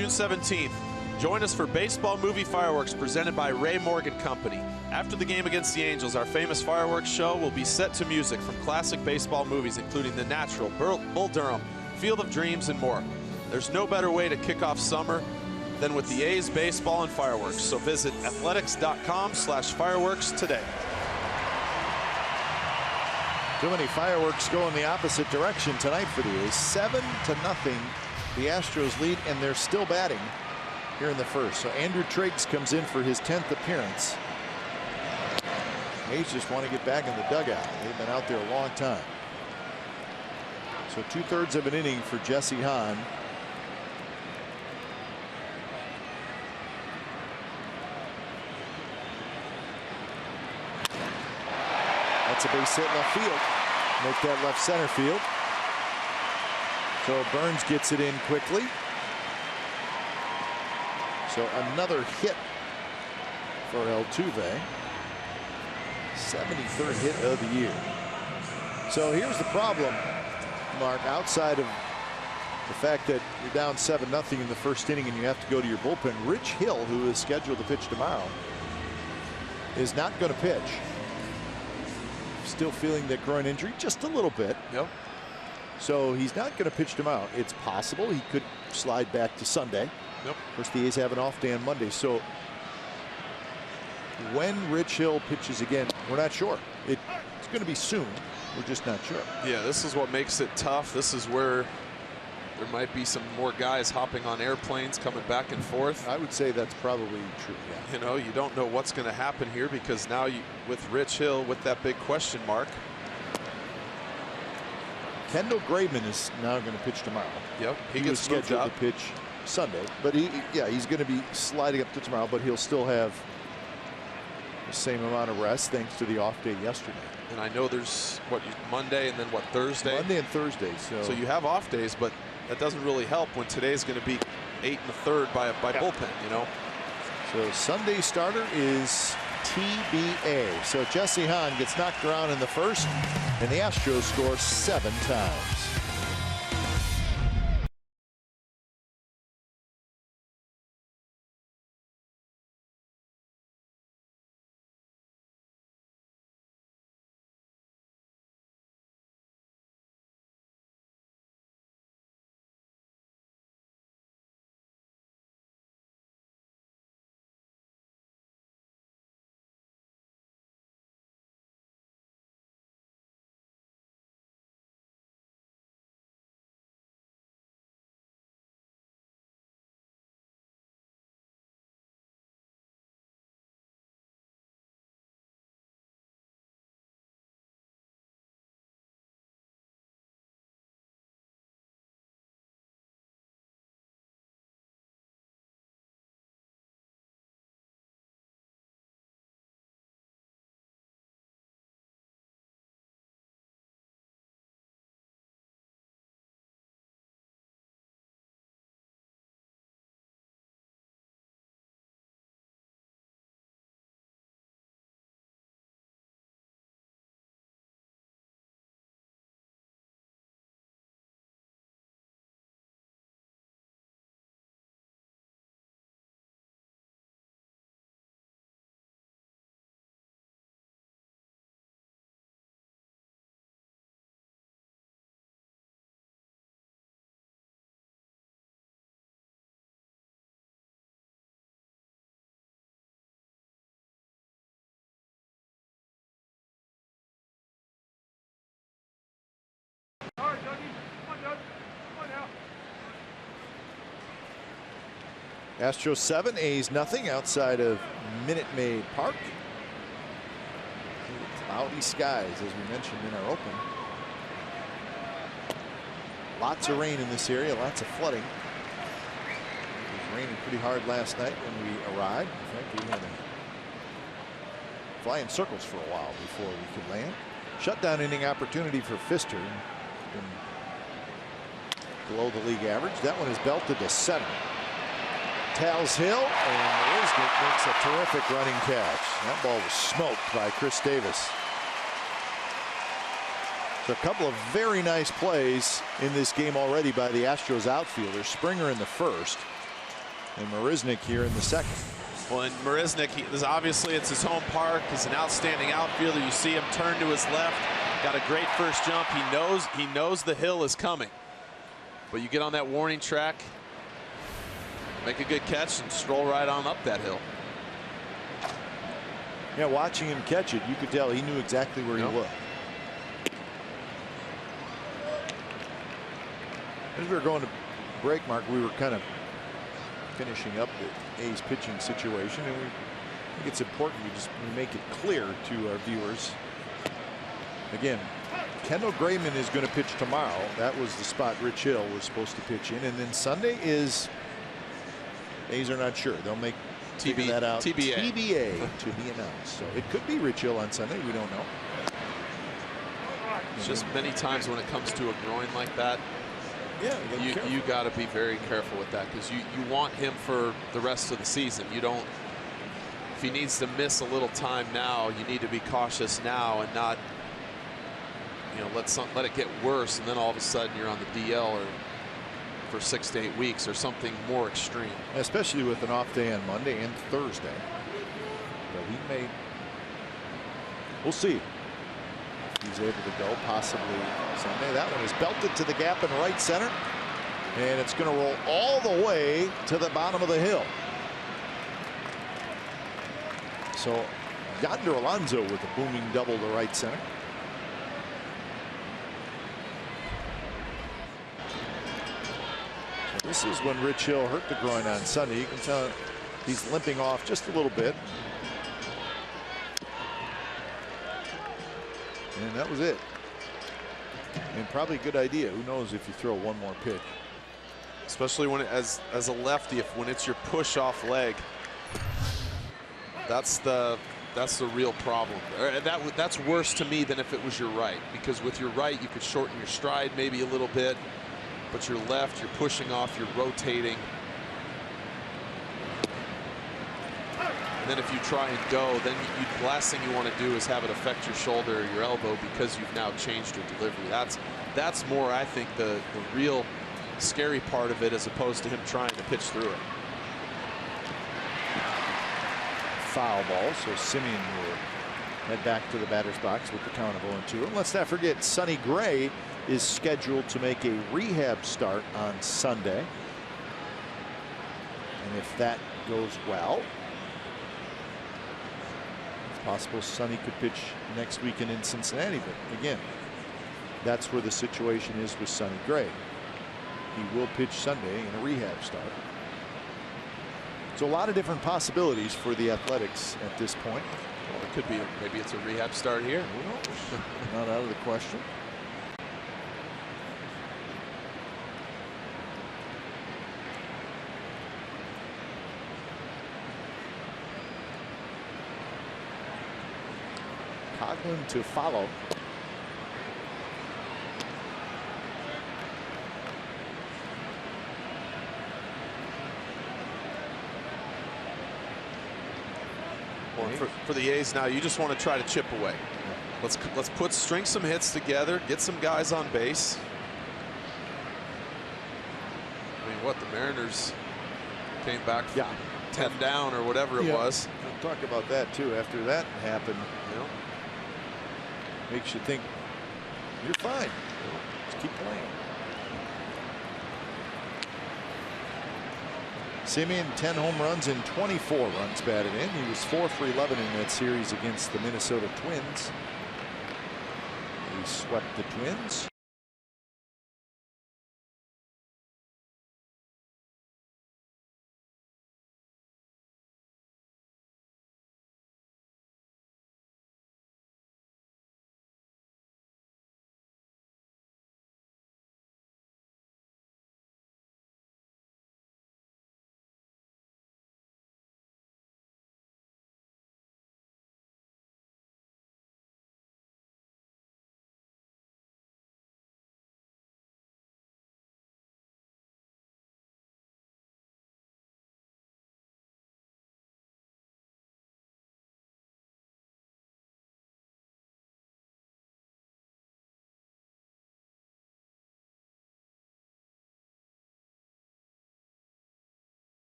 June 17th, join us for Baseball Movie Fireworks presented by Ray Morgan Company. After the game against the Angels, our famous fireworks show will be set to music from classic baseball movies, including The Natural, Bull Durham, Field of Dreams, and more. There's no better way to kick off summer than with the A's baseball and fireworks. So visit athletics.com/fireworks today. Too many fireworks go in the opposite direction tonight for the A's. 7-0. The Astros lead, and they're still batting here in the first. So Andrew Triggs comes in for his 10th appearance. A's just want to get back in the dugout. They've been out there a long time. So 2/3 of an inning for Jesse Hahn. That's a base hit left field. Make that left center field. So Burns gets it in quickly. So another hit for Altuve. 73rd hit of the year. So here's the problem, Mark, outside of the fact that you're down 7-0 in the first inning and you have to go to your bullpen. Rich Hill, who is scheduled to pitch tomorrow, is not going to pitch. Still feeling that groin injury just a little bit. Yep. So he's not going to pitch tomorrow. It's possible he could slide back to Sunday. Yep. Of course, the A's have an off day on Monday. So when Rich Hill pitches again, we're not sure. It's going to be soon. We're just not sure. Yeah, this is what makes it tough. This is where there might be some more guys hopping on airplanes coming back and forth. I would say that's probably true. Yeah. You know, you don't know what's going to happen here because now with Rich Hill with that big question mark. Kendall Graveman is now going to pitch tomorrow. Yep, he gets scheduled to pitch Sunday, but he's going to be sliding up to tomorrow, but he'll still have the same amount of rest thanks to the off day yesterday. And I know there's Monday and then Thursday. Monday and Thursday. So you have off days, but that doesn't really help when today's going to be 8 1/3 by bullpen. You know. So Sunday starter is TBA. So Jesse Hahn gets knocked around in the first, and the Astros score 7 times. Astros 7, A's nothing outside of Minute Maid Park. Cloudy skies, as we mentioned in our open. Lots of rain in this area, lots of flooding. It was raining pretty hard last night when we arrived. In fact, we had to fly in circles for a while before we could land. Shutdown inning opportunity for Pfister. Below the league average. That one is belted to center. Tal's Hill, and Risnick makes a terrific running catch. That ball was smoked by Chris Davis. So a couple of very nice plays in this game already by the Astros outfielders. Springer in the first, and Marisnick here in the second. Well, and Marisnick, obviously it's his home park. He's an outstanding outfielder. You see him turn to his left. Got a great first jump. He knows the hill is coming. But you get on that warning track, make a good catch, and stroll right on up that hill. Yeah, watching him catch it, you could tell he knew exactly where he was. As we were going to break, Mark, we were kind of finishing up the A's pitching situation, and I think it's important we make it clear to our viewers. Again, Kendall Graveman is going to pitch tomorrow. That was the spot Rich Hill was supposed to pitch in, and then Sunday is, A's are not sure. They'll figure that out. TBA to be announced. So it could be Rich Hill on Sunday. We don't know. It's just many times when it comes to a groin like that, yeah, you got to be very careful with that, because you want him for the rest of the season. You don't. If he needs to miss a little time now, you need to be cautious now and not, let it get worse, and then all of a sudden you're on the DL or for 6 to 8 weeks or something more extreme. Especially with an off day on Monday and Thursday. But he may. We'll see. He's able to go possibly Sunday. That one is belted to the gap in right center, and it's going to roll all the way to the bottom of the hill. So Yonder Alonso with a booming double to right center. So this is when Rich Hill hurt the groin on Sunday. You can tell he's limping off just a little bit. And that was it. And probably a good idea. Who knows if you throw one more pitch. Especially when as a lefty, when it's your push off leg. That's the That's the real problem. That's worse to me than if it was your right, because with your right you could shorten your stride maybe a little bit, but your left, you're pushing off, you're rotating. And then if you try and go, then the last thing you want to do is have it affect your shoulder or your elbow because you've now changed your delivery. That's more, I think, the real scary part of it, as opposed to him trying to pitch through it. Foul ball, so Simeon will head back to the batter's box with the count of 0-2. And let's not forget, Sonny Gray is scheduled to make a rehab start on Sunday. And if that goes well, it's possible Sonny could pitch next weekend in Cincinnati. But again, that's where the situation is with Sonny Gray. He will pitch Sunday in a rehab start. So a lot of different possibilities for the Athletics at this point. Well, it could be, maybe it's a rehab start here. Not out of the question. Coughlin to follow. For the A's now, you just want to try to chip away. Let's string some hits together, get some guys on base. I mean, what, the Mariners came back from 10 down or whatever it was. We'll talk about that too. After that happened, makes you think you're fine. Just keep playing. Simeon, 10 home runs and 24 runs batted in. He was 4 for 11 in that series against the Minnesota Twins. He swept the Twins.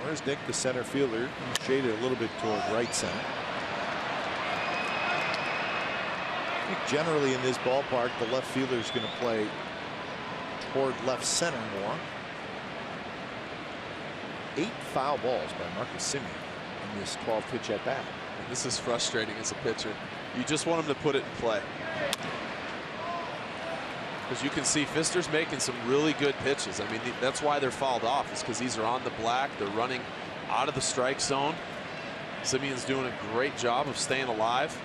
There's Nick, the center fielder, shaded a little bit toward right center. I think generally in this ballpark, the left fielder is going to play toward left center more. 8 foul balls by Marcus Semien in this 12-pitch at bat. This is frustrating as a pitcher. You just want him to put it in play. Because you can see Fister's making some really good pitches. I mean, that's why they're fouled off, is because these are on the black. They're running out of the strike zone. Simeon's doing a great job of staying alive.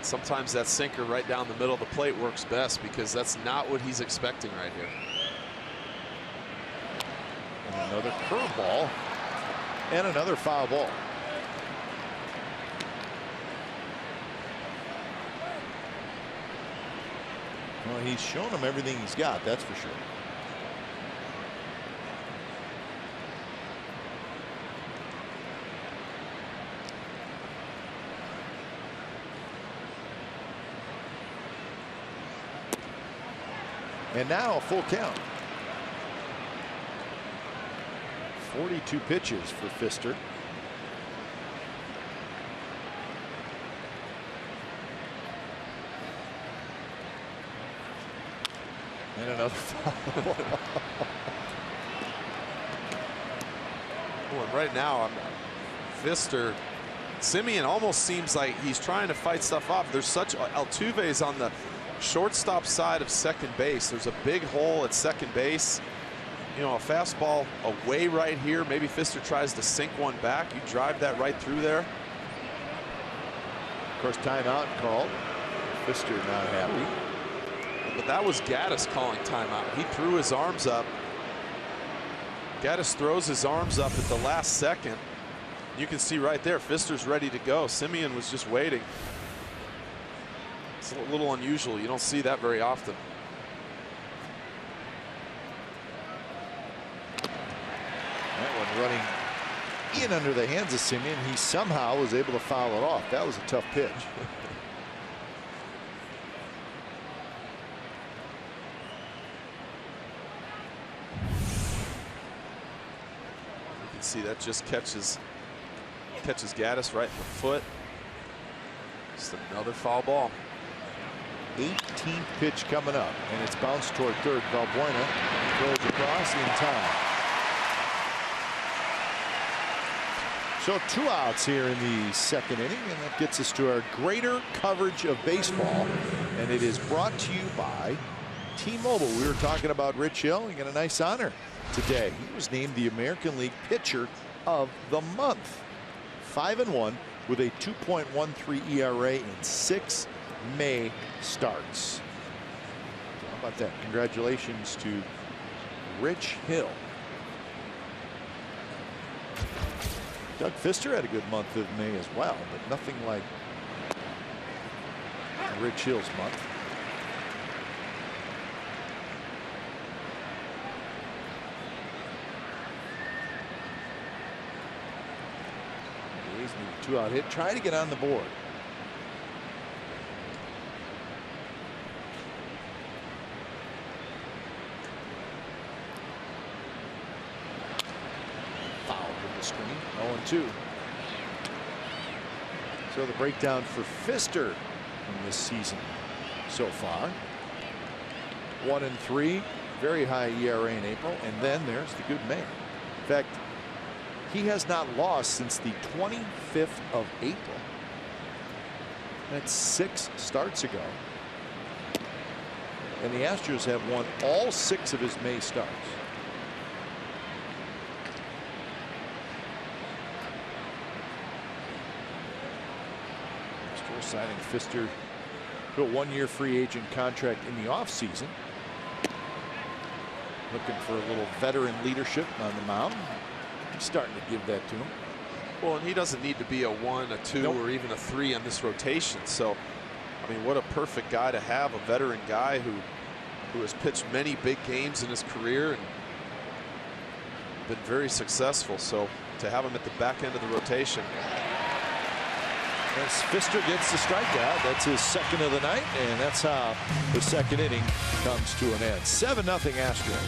Sometimes that sinker right down the middle of the plate works best, because that's not what he's expecting right here. And another curveball and another foul ball. Well, he's shown him everything he's got, that's for sure. And now a full count. 42 pitches for Fister. And another foul. Well, right now, Fister, Semien almost seems like he's trying to fight stuff off. There's such Altuve's on the shortstop side of second base. There's a big hole at second base. You know, a fastball away right here. Maybe Fister tries to sink one back. You drive that right through there. Of course, timeout called. Fister not happy. But that was Gaddis calling timeout. He threw his arms up. Gaddis throws his arms up at the last second. You can see right there, Fister's ready to go. Semien was just waiting. It's a little unusual. You don't see that very often. That one running in under the hands of Semien. He somehow was able to foul it off. That was a tough pitch. You can see that just catches Gaddis right in the foot. Just another foul ball. 18th pitch coming up, and it's bounced toward third. Valbuena throws across in time. So 2 outs here in the second inning, and that gets us to our greater coverage of baseball, and it is brought to you by T-Mobile. We were talking about Rich Hill. He got a nice honor today. He was named the American League Pitcher of the Month. 5-1 with a 2.13 ERA in 6 May starts. How about that? Congratulations to Rich Hill. Doug Fister had a good month of May as well, but nothing like Rich Hill's month. A's need a 2-out hit. Try to get on the board. Screen 0-2. So the breakdown for Fister in this season so far: 1-3, very high ERA in April, and then there's the good May. In fact, he has not lost since the 25th of April. That's 6 starts ago. And the Astros have won all 6 of his May starts. Signing Fister to a 1-year free agent contract in the offseason. Looking for a little veteran leadership on the mound. He's starting to give that to him. Well, and he doesn't need to be a 1, a 2, or even a 3 on this rotation. So, I mean, what a perfect guy to have, a veteran guy who has pitched many big games in his career and been very successful. So to have him at the back end of the rotation. As Fister gets the strikeout, that's his second of the night, and that's how the second inning comes to an end. 7-0 Astros.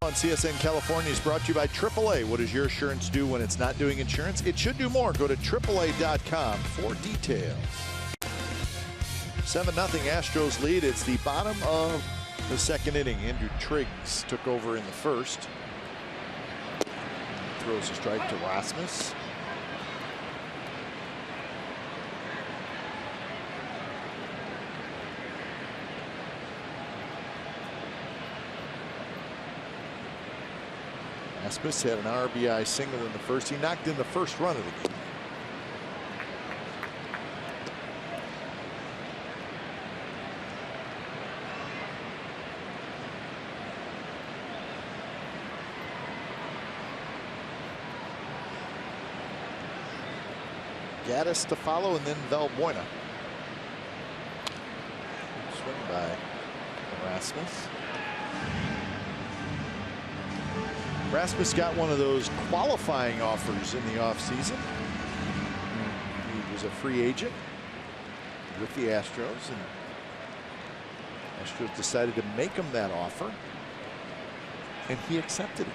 On CSN California is brought to you by AAA. What does your assurance do when it's not doing insurance? It should do more. Go to AAA.com for details. 7-0 Astros lead. It's the bottom of the second inning. Andrew Triggs took over in the first. Throws a strike to Rasmus. Rasmus had an RBI single in the first. He knocked in the first run of the game. Gaddis to follow, and then Valbuena. Swing by Rasmus. Rasmus got one of those qualifying offers in the offseason. He was a free agent with the Astros, and Astros decided to make him that offer, and he accepted it.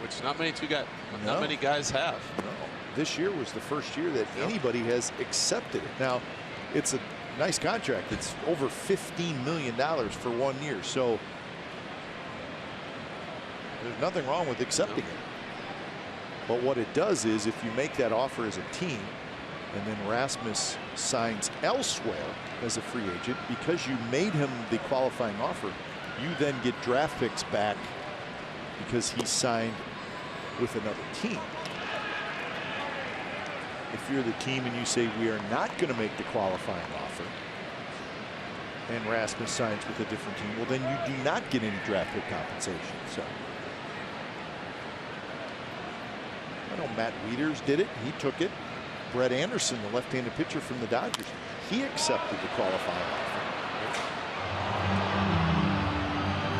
Which not many guys have. No. This year was the first year that anybody has accepted it. Now, it's a nice contract. It's over $15 million for 1 year. So there's nothing wrong with accepting it. But what it does is, if you make that offer as a team and then Rasmus signs elsewhere as a free agent, because you made him the qualifying offer, you then get draft picks back because he signed with another team. If you're the team and you say we are not going to make the qualifying offer, and Rasmus signs with a different team, well, then you do not get any draft pick compensation. So I know Matt Wieters did it. He took it. Brett Anderson, the left-handed pitcher from the Dodgers, he accepted the qualifying offer.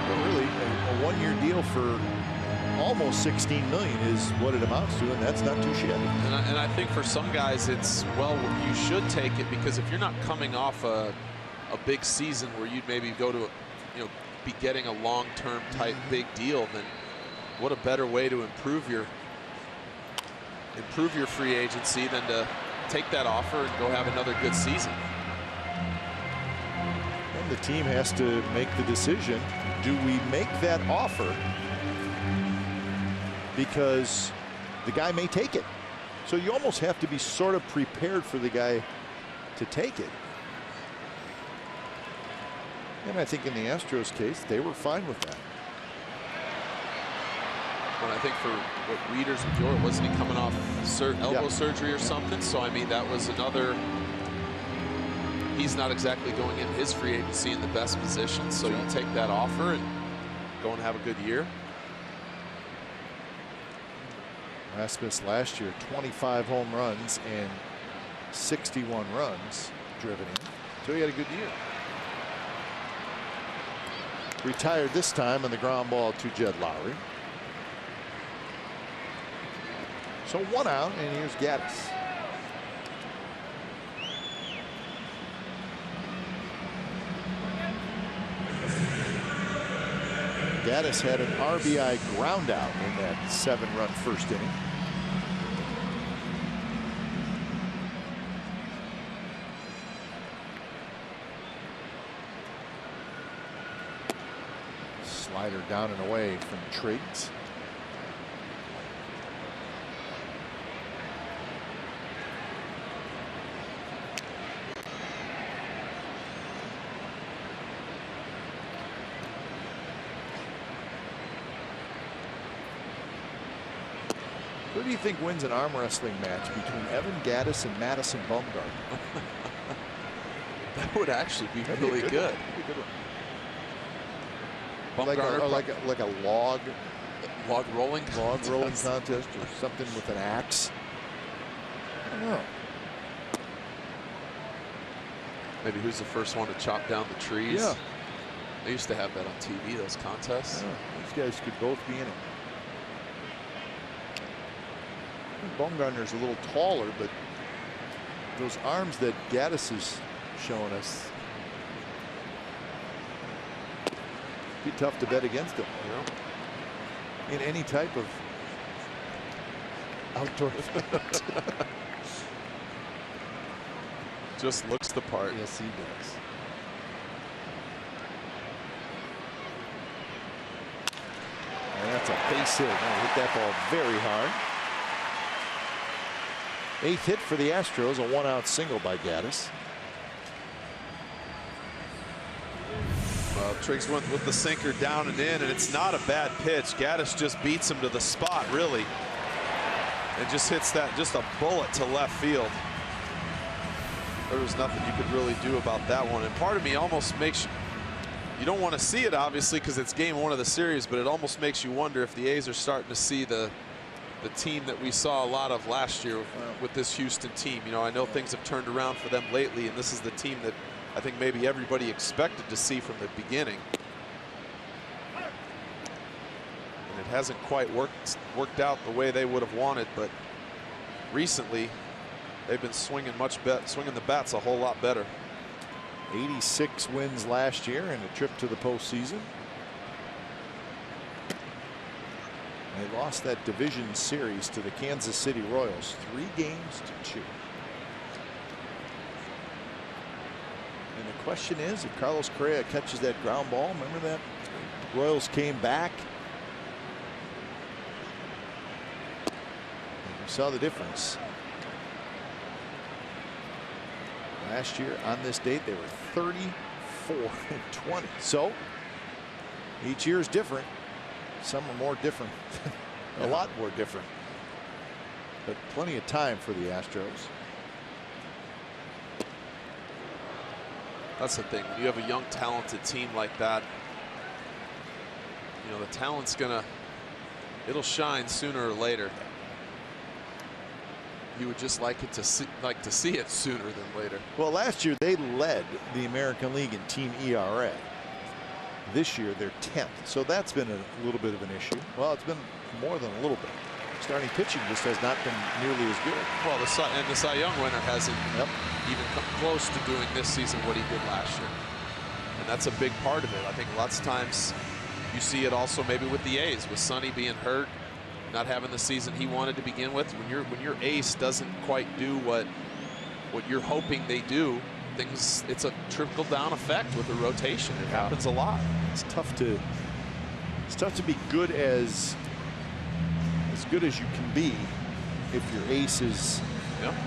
But really, a one-year deal for almost $16 million is what it amounts to, and that's not too shabby. And I think for some guys, it's, well, you should take it, because if you're not coming off a big season where you'd maybe go to, be getting a long-term type big deal, then what a better way to improve your free agency than to take that offer and go have another good season. And the team has to make the decision: do we make that offer because the guy may take it? So you almost have to be sort of prepared for the guy to take it. And I think in the Astros case, they were fine with that. But I think for what Wieters and Jordan, wasn't he coming off elbow surgery or something? So I mean, that was another. He's not exactly going in his free agency in the best position. So you take that offer and go and have a good year. Rasmus last year, 25 home runs and 61 runs driven in. So he had a good year. Retired this time on the ground ball to Jed Lowry. So 1 out, and here's Gaddis. Gaddis had an RBI ground out in that 7-run first inning. Slider down and away from Triggs. Who do you think wins an arm wrestling match between Evan Gaddis and Madison Bumgarner? That would actually be really good. Like a log rolling contest or something with an axe. I don't know. Maybe who's the first one to chop down the trees? Yeah. They used to have that on TV, those contests. Yeah, these guys could both be in it. Bumgarner's a little taller, but those arms that Gaddis is showing us. Be tough to bet against him. Yeah. In any type of outdoor event. Just looks the part. Yes, he does. And that's a base hit. Hit that ball very hard. 8th hit for the Astros, a 1-out single by Gaddis. Triggs went with the sinker down and in, and it's not a bad pitch. Gaddis just beats him to the spot, really, and just hits that, just a bullet to left field. There was nothing you could really do about that one. And part of me almost makes you don't want to see it, obviously, because it's game 1 of the series, but it almost makes you wonder if the A's are starting to see the team that we saw a lot of last year with this Houston team. You know, I know things have turned around for them lately, and this is the team that I think maybe everybody expected to see from the beginning. And it hasn't quite worked out the way they would have wanted, but recently they've been swinging the bats a whole lot better. 86 wins last year and a trip to the postseason. They lost that division series to the Kansas City Royals 3-2. And the question is, if Carlos Correa catches that ground ball, remember that Royals came back. And we saw the difference. Last year on this date, they were 34-20. So each year is different. Some are more different, a lot more different, but plenty of time for the Astros. That's the thing. When you have a young, talented team like that, you know, the talent's it'll shine sooner or later. You would just like to see it sooner than later. Well, last year they led the American League in team ERA. This year they're 10th, so that's been a little bit of an issue. Well, it's been more than a little bit. Starting pitching just has not been nearly as good. Well, the Cy Young winner hasn't even come close to doing this season what he did last year, and that's a big part of it. I think lots of times you see it also maybe with the A's, with Sonny being hurt, not having the season he wanted to begin with. When your ace doesn't quite do what you're hoping they do, it's a trickle down effect with the rotation. It happens a lot. It's tough to be good as good as you can be if your ace is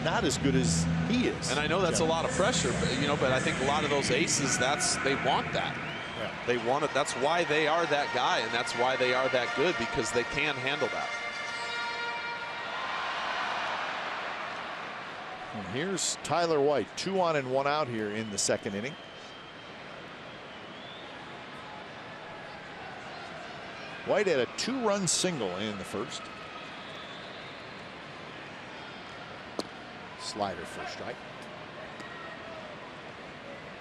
not as good as he is. And I know that's a lot of pressure, but I think a lot of those aces, they want that. Yeah. They want it. That's why they are that guy, and that's why they are that good, because they can handle that. And here's Tyler White, 2 on and 1 out here in the 2nd inning. White had a 2-run single in the 1st. Slider for a strike.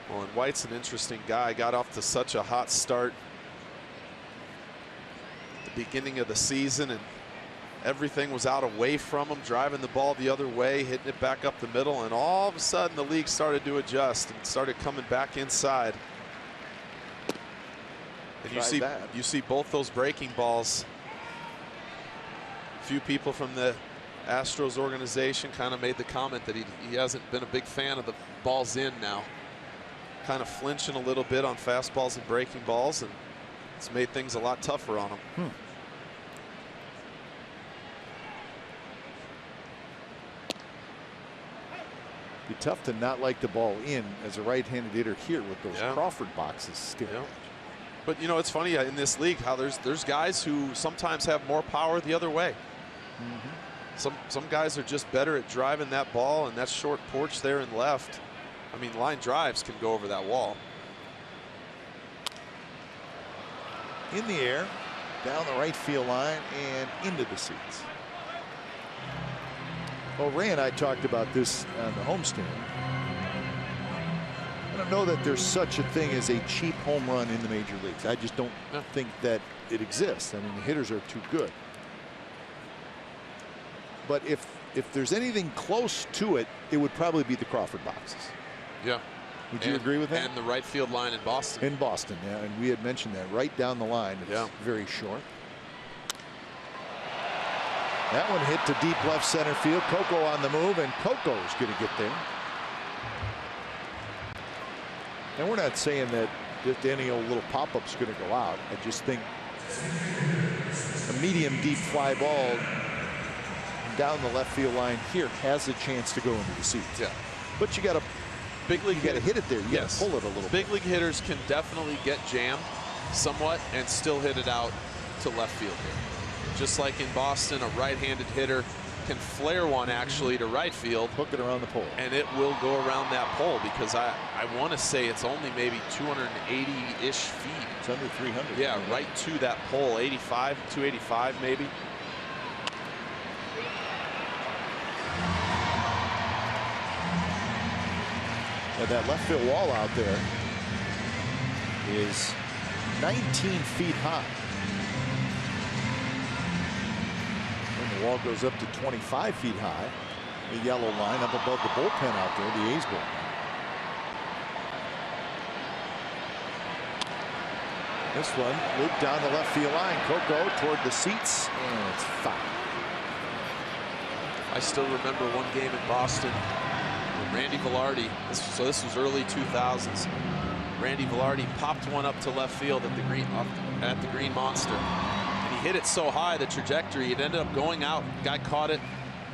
Well, and White's an interesting guy. Got off to such a hot start at the beginning of the season, and everything was out away from him, driving the ball the other way, hitting it back up the middle, and all of a sudden the league started to adjust and started coming back inside. And you see both those breaking balls. A few people from the Astros organization kind of made the comment that he hasn't been a big fan of the balls in now. Kind of flinching a little bit on fastballs and breaking balls, and it's made things a lot tougher on him. Be tough to not like the ball in as a right-handed hitter here with those Crawford boxes still. Yeah. But it's funny in this league how there's guys who sometimes have more power the other way. Some guys are just better at driving that ball, and that short porch there in left. I mean, line drives can go over that wall. In the air, down the right field line, and into the seats. Well, Ray and I talked about this on the homestand. I don't know that there's such a thing as a cheap home run in the major leagues. I just don't think that it exists. I mean, the hitters are too good. But if there's anything close to it, it would probably be the Crawford boxes. Yeah. Would you agree with that? And the right field line in Boston. In Boston, yeah, and we had mentioned that right down the line. It's very short. That one hit to deep left center field. Coco on the move, and Coco's going to get there. And we're not saying that just any old little pop-up's going to go out. I just think a medium deep fly ball down the left field line here has a chance to go into the seats. Yeah. But you got to hit it there. You got to pull it a little bit. Big league hitters can definitely get jammed somewhat and still hit it out to left field here. Just like in Boston, a right-handed hitter can flare one actually to right field. Hook it around the pole. And it will go around that pole because I want to say it's only maybe 280-ish feet. It's under 300. Yeah, right to that pole, 85, 285 maybe. Yeah, that left field wall out there is 19 feet high. And the wall goes up to 25 feet high. The yellow line up above the bullpen out there, the A's bullpen. This one looped down the left field line. Coco toward the seats, and it's foul. I still remember one game in Boston. Randy Velarde, so this was early 2000s. Randy Velarde popped one up to left field at the Green Monster, and he hit it so high, the trajectory, it ended up going out. Guy caught it,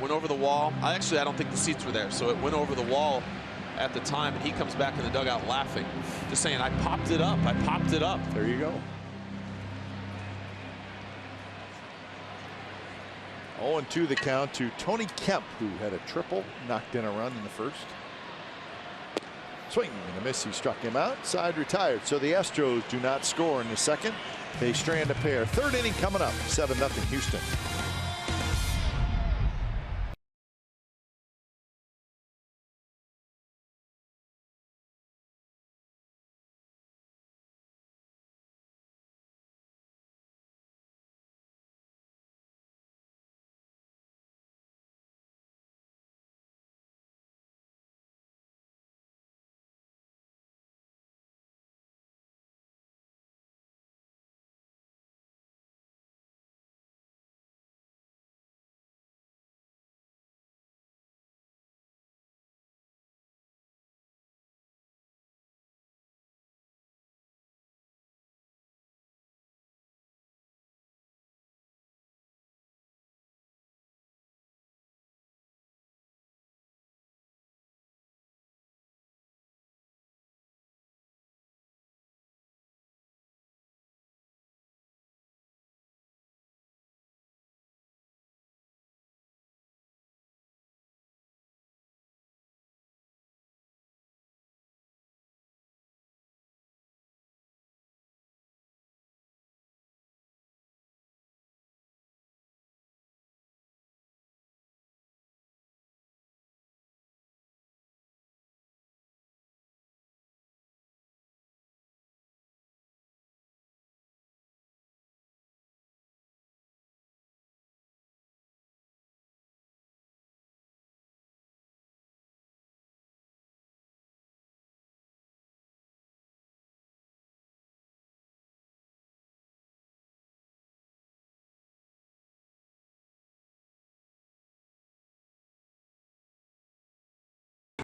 went over the wall. I don't think the seats were there, so it went over the wall at the time, and he comes back in the dugout laughing, just saying, "I popped it up. I popped it up." There you go. 0-2 the count to Tony Kemp, who had a triple, knocked in a run in the first. Swing and a miss. He struck him out. Side retired. So the Astros do not score in the second. They strand a pair. Third inning coming up. 7-0 Houston.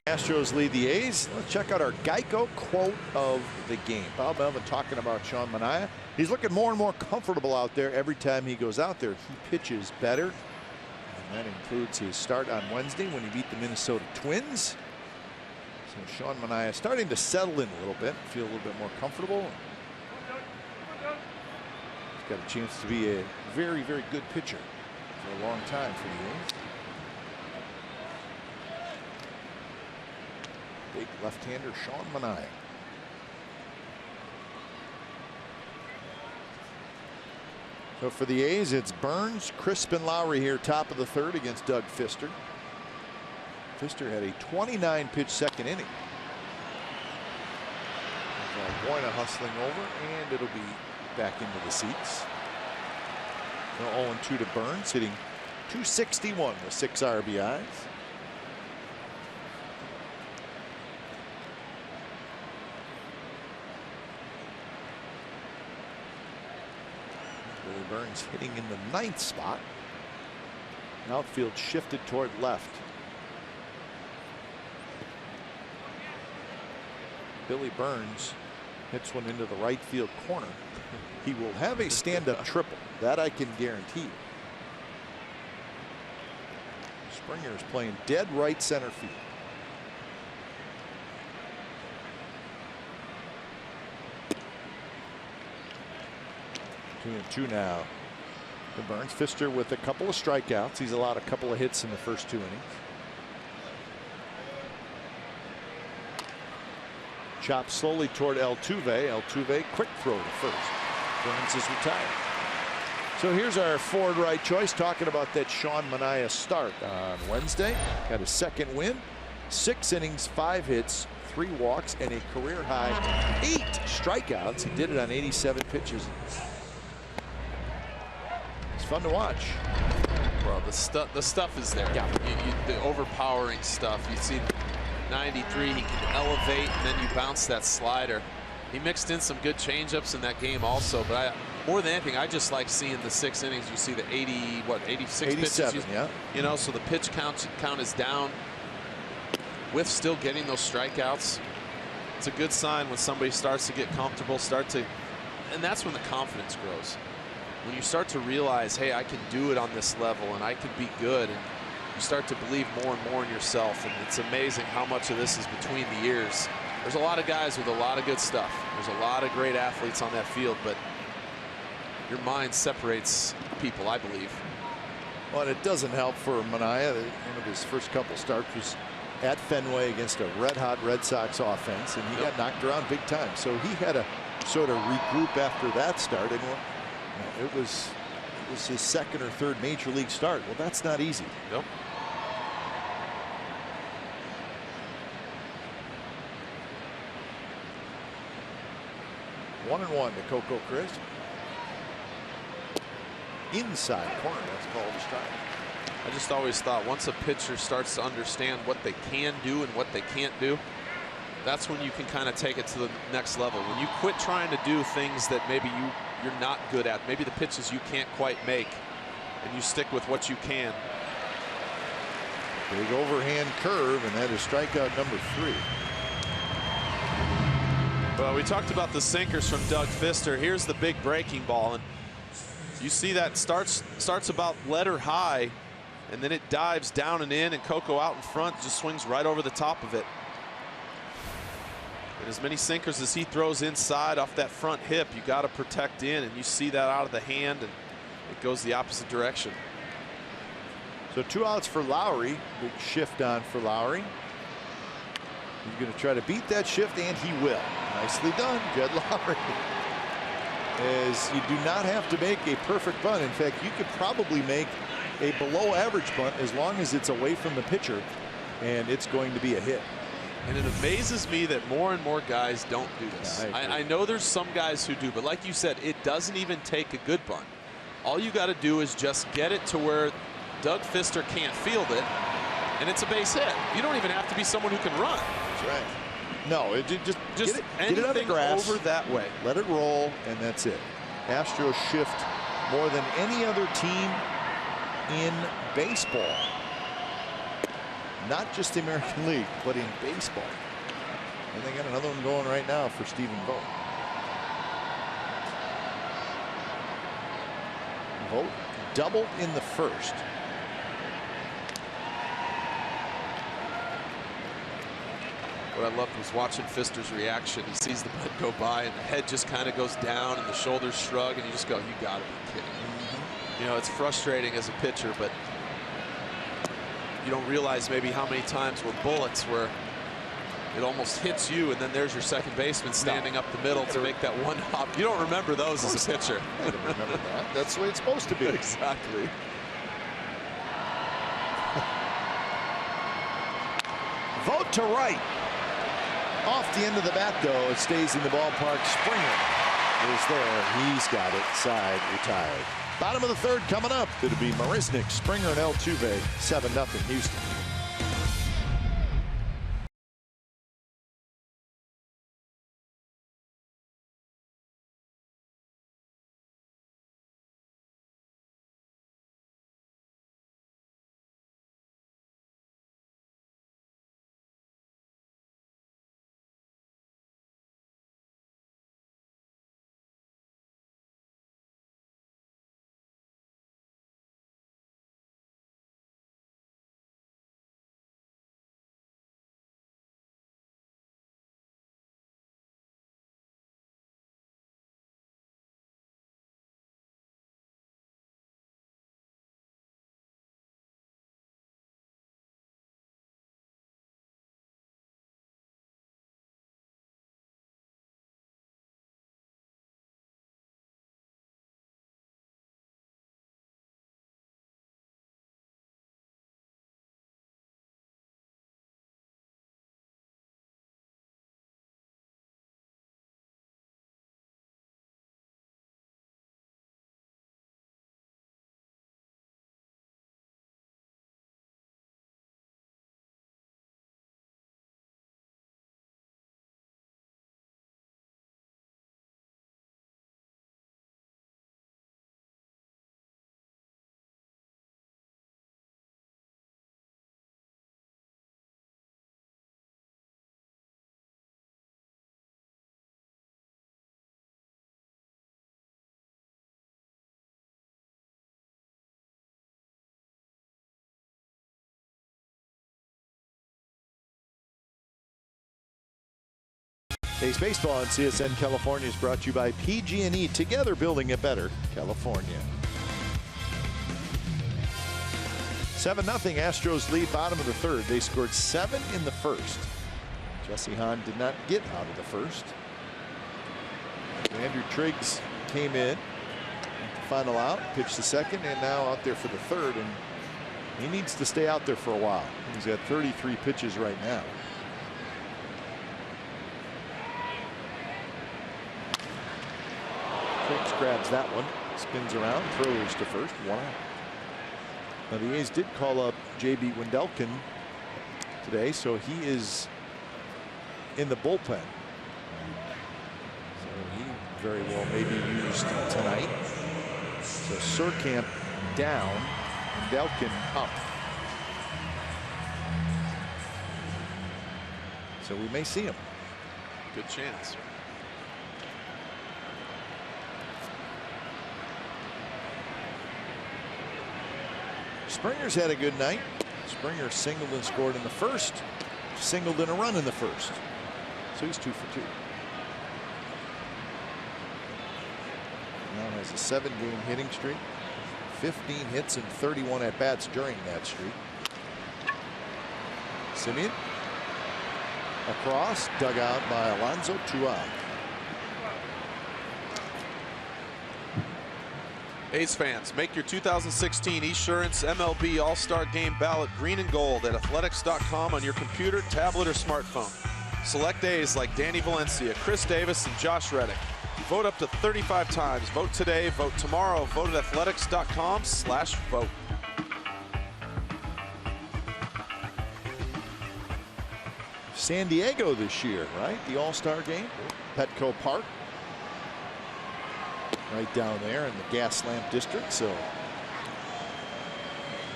Astros lead the A's. Let's check out our Geico quote of the game. Bob Melvin talking about Sean Manaea. He's looking more and more comfortable out there every time he goes out there. He pitches better. And that includes his start on Wednesday when he beat the Minnesota Twins. So Sean Manaea starting to settle in a little bit, feel a little bit more comfortable. He's got a chance to be a very, very good pitcher for a long time for the A's. Big left-hander Sean Manaea. So for the A's, it's Burns, Crisp, and Lowry here, top of the third against Doug Fister. Fister had a 29-pitch second inning. Valbuena hustling over, and it'll be back into the seats. So 0-2 to Burns, hitting .261 with 6 RBIs. Billy Burns hitting in the 9th spot. Outfield shifted toward left. Billy Burns hits one into the right field corner. He will have a stand-up triple. That I can guarantee. Springer is playing dead right center field. 2-2 now. The Burns. Pfister with a couple of strikeouts. He's allowed a couple of hits in the first 2 innings. Chop slowly toward Altuve. Altuve, quick throw to first. Burns is retired. So here's our forward right choice, talking about that Sean Manaea start on Wednesday. Got a second win. 6 innings, 5 hits, 3 walks, and a career high 8 strikeouts. He did it on 87 pitches. It's fun to watch. Well, the stuff is there. Yeah. The overpowering stuff. You see 93, he can elevate, and then you bounce that slider. He mixed in some good changeups in that game also, but more than anything, I just like seeing the 6 innings. You see the 86 pitches. Yeah. You know, so the pitch count is down with still getting those strikeouts. It's a good sign when somebody starts to get comfortable, and that's when the confidence grows. When you start to realize, hey, I can do it on this level, and I can be good, and you start to believe more and more in yourself, and it's amazing how much of this is between the ears. There's a lot of guys with a lot of good stuff. There's a lot of great athletes on that field, but your mind separates people, I believe. Well, it doesn't help for Manaea. One of his first couple starts was at Fenway against a red-hot Red Sox offense, and he got knocked around big time. So he had to sort of regroup after that start, and it was his second or third major league start. Well, that's not easy. Nope. One and one to Coco Chris. Inside corner, that's called a strike. I just always thought once a pitcher starts to understand what they can do and what they can't do, that's when you can kind of take it to the next level. When you quit trying to do things that maybe you're not good at, maybe the pitches you can't quite make, and you stick with what you can. Big overhand curve, and that is strikeout number 3. Well, we talked about the sinkers from Doug Pfister. Here's the big breaking ball, and you see that starts about letter high, and then it dives down and in, and Coco out in front just swings right over the top of it. And as many sinkers as he throws inside off that front hip, you got to protect in, and you see that out of the hand, and it goes the opposite direction. So 2 outs for Lowry. Big shift on for Lowry. He's going to try to beat that shift, and he will. Nicely done, Jed Lowry. As you do not have to make a perfect bunt. In fact, you could probably make a below average bunt as long as it's away from the pitcher, and it's going to be a hit. And it amazes me that more and more guys don't do this. Yeah, I know there's some guys who do, but like you said, it doesn't even take a good bunt. All you got to do is just get it to where Doug Pfister can't field it, and it's a base hit. You don't even have to be someone who can run. That's right. No, just get it on the grass, over that way. let it roll, and that's it. Astros shift more than any other team in baseball. Not just the American League, but in baseball. And they got another one going right now for Stephen Vogt. Vogt doubled in the first. What I loved was watching Pfister's reaction. He sees the bunt go by, and the head just kind of goes down, and the shoulders shrug, and you just go, you got to be kidding me. You know, it's frustrating as a pitcher, but you don't realize maybe how many times were bullets where it almost hits you, and then there's your second baseman standing up the middle to make that one hop. You don't remember those as a pitcher. I don't remember that. That's the way it's supposed to be. Exactly. Vogt to right. Off the end of the bat, though, it stays in the ballpark. Springer is there. He's got it. Side retired. Bottom of the third coming up. It'll be Marisnick, Springer, and Altuve. 7-0 Houston. Ace Baseball on CSN California is brought to you by PG&E, together building a better California. 7-0 Astros lead bottom of the third. They scored 7 in the first. Jesse Hahn did not get out of the first. Andrew Triggs came in, final out, pitched the second, and now out there for the third, and he needs to stay out there for a while. He's got 33 pitches right now. Triggs grabs that one, spins around, throws to first, 1 out. Now the A's did call up J.B. Wendelken today, so he is in the bullpen. So he very well may be used tonight. So Surkamp down, Wendelken up. So we may see him. Good chance. Springer's had a good night. Springer singled and scored in the first, singled in a run in the first. So he's 2 for 2. Now has a 7-game hitting streak, 15 hits and 31 at-bats during that streak. Simeon across, dug out by Alonso, 2 out. A's fans, make your 2016 Esurance MLB All-Star Game ballot green and gold at athletics.com on your computer, tablet, or smartphone. Select A's like Danny Valencia, Chris Davis, and Josh Reddick. Vote up to 35 times. Vote today, vote tomorrow. Vote at athletics.com/vote. San Diego this year, right? The All-Star Game, Petco Park. Right down there in the gas lamp district, so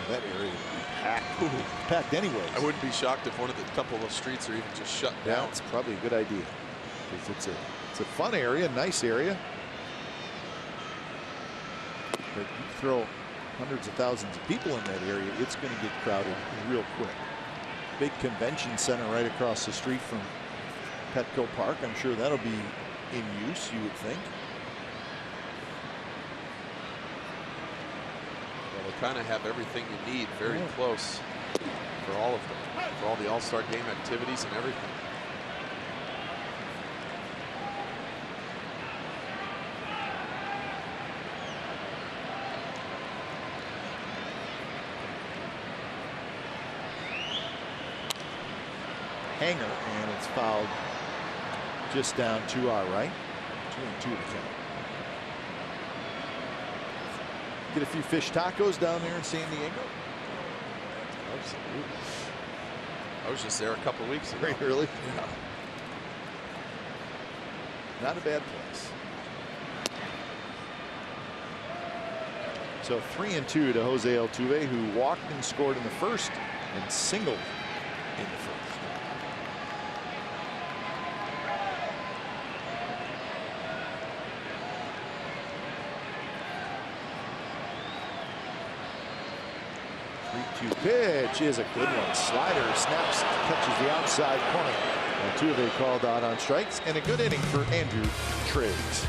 that area would be packed. Packed anyways. I wouldn't be shocked if one of the couple of streets are even just shut down. It's probably a good idea, because it's a fun area, nice area. But you throw hundreds of thousands of people in that area, it's going to get crowded real quick. Big convention center right across the street from Petco Park. I'm sure that'll be in use, you would think. Kind of have everything you need very close for all of them, for all the All-Star Game activities and everything. Hanger, and it's fouled just down to our right. 2-2 to count. Get a few fish tacos down there in San Diego. Absolutely. I was just there a couple of weeks ago. Very early. Yeah. Not a bad place. So 3-2 to Jose Altuve, who walked and scored in the first and singled in the first. Pitch is a good one. Slider snaps, catches the outside corner. Altuve called out on strikes, and a good inning for Andrew Triggs.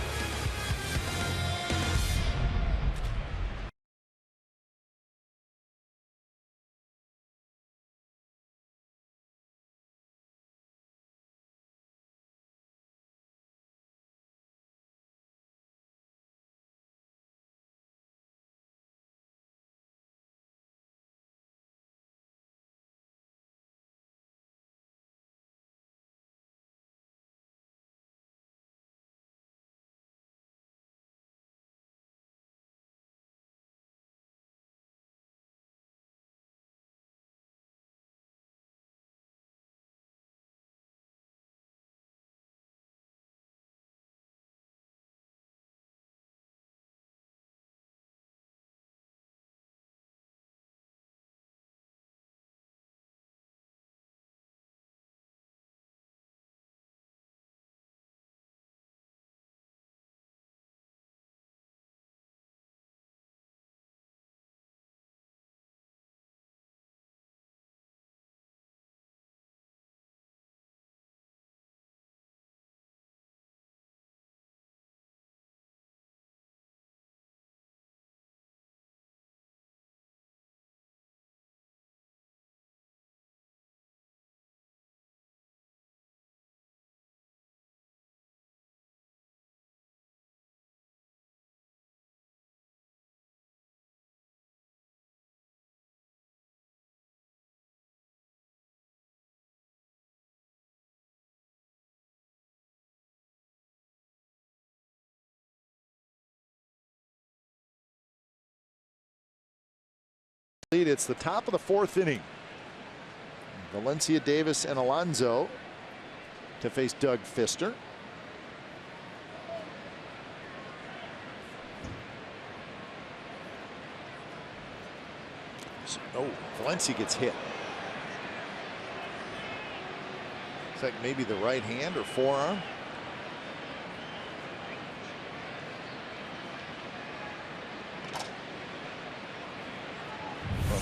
It's the top of the 4th inning. Valencia, Davis, and Alonso to face Doug Fister. Oh, Valencia gets hit. It's like maybe the right hand or forearm.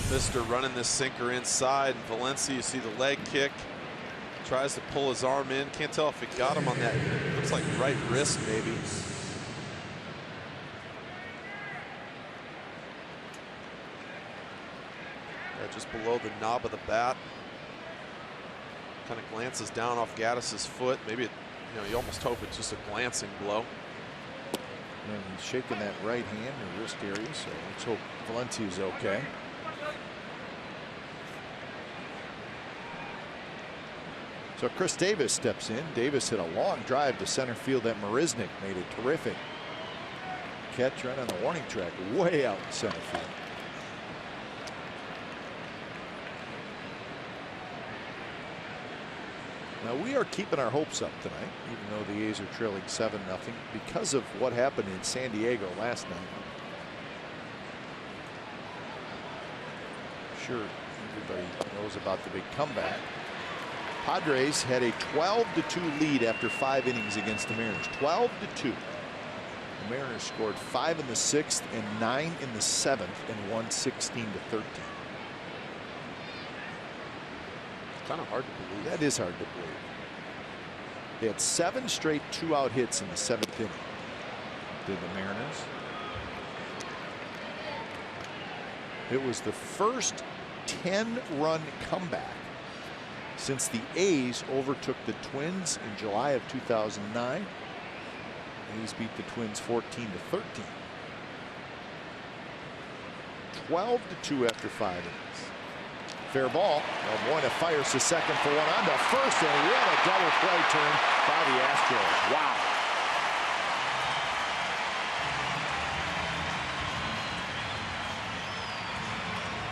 Fister running this sinker inside. Valencia, you see the leg kick. Tries to pull his arm in. Can't tell if it got him on that. Looks like right wrist, maybe. Yeah, just below the knob of the bat. Kind of glances down off Gaddis's foot. Maybe it, you almost hope it's just a glancing blow. And he's shaking that right hand or wrist area, so let's hope Valencia's okay. So Chris Davis steps in. Davis hit a long drive to center field that Marisnik made a terrific catch right on the warning track, way out in center field. Now we are keeping our hopes up tonight, even though the A's are trailing 7-0 because of what happened in San Diego last night. I'm sure everybody knows about the big comeback. Padres had a 12-2 lead after 5 innings against the Mariners. 12-2. The Mariners scored 5 in the 6th and 9 in the 7th and won 16-13. Kind of hard to believe. That is hard to believe. They had 7 straight 2-out hits in the 7th inning. Did the Mariners? It was the first 10-run comeback since the A's overtook the Twins in July of 2009. A's beat the Twins 14-13. 12-2 after 5 innings. Fair ball. Moina fires to second for one on to first, and what a double play turn by the Astros. Wow.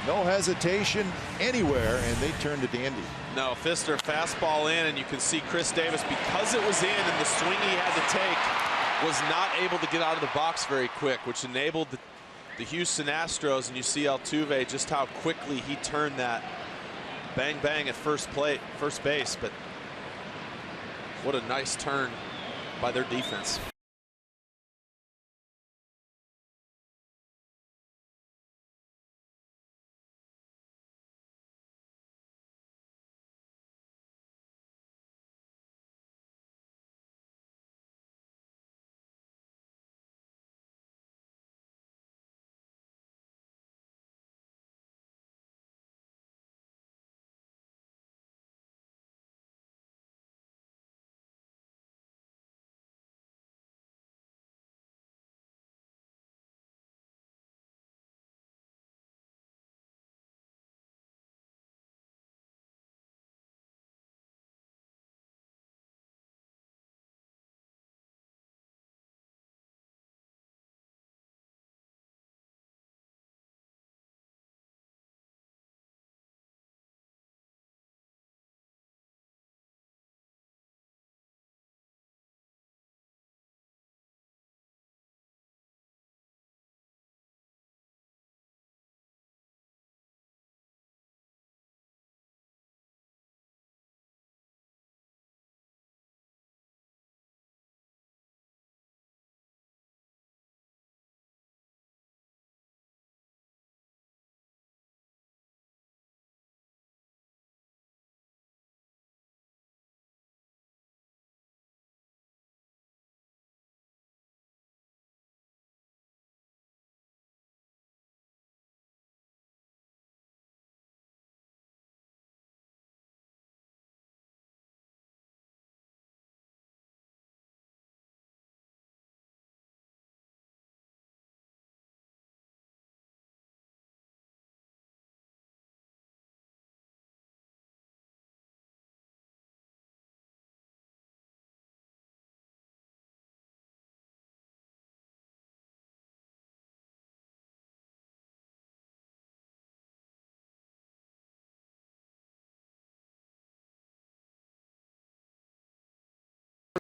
No hesitation anywhere, and they turned it dandy. No, Fister fastball in, and you can see Chris Davis, because it was in and the swing he had to take, was not able to get out of the box very quick, which enabled the Houston Astros, and you see Altuve just how quickly he turned that. Bang bang at first base, but what a nice turn by their defense.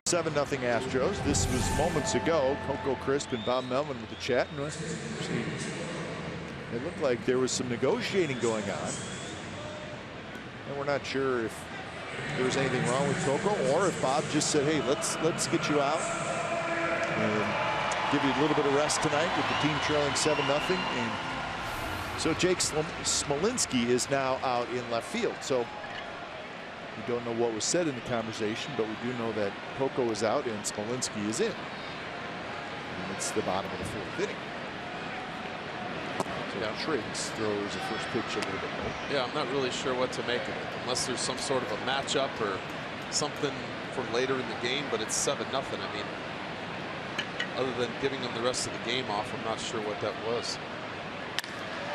7-0 Astros. This was moments ago. Coco Crisp and Bob Melvin with the chat. And it looked like there was some negotiating going on. And we're not sure if there was anything wrong with Coco or if Bob just said, hey, let's get you out and give you a little bit of rest tonight with the team trailing 7-0. And so Jake Smolinski is now out in left field. So we don't know what was said in the conversation, but we do know that Coco is out and Smolinski is in. And it's the bottom of the 4th inning. So Triggs throws the first pitch a little bit low. Yeah, I'm not really sure what to make of it, unless there's some sort of a matchup or something for later in the game, but it's 7-0. I mean, other than giving them the rest of the game off, I'm not sure what that was.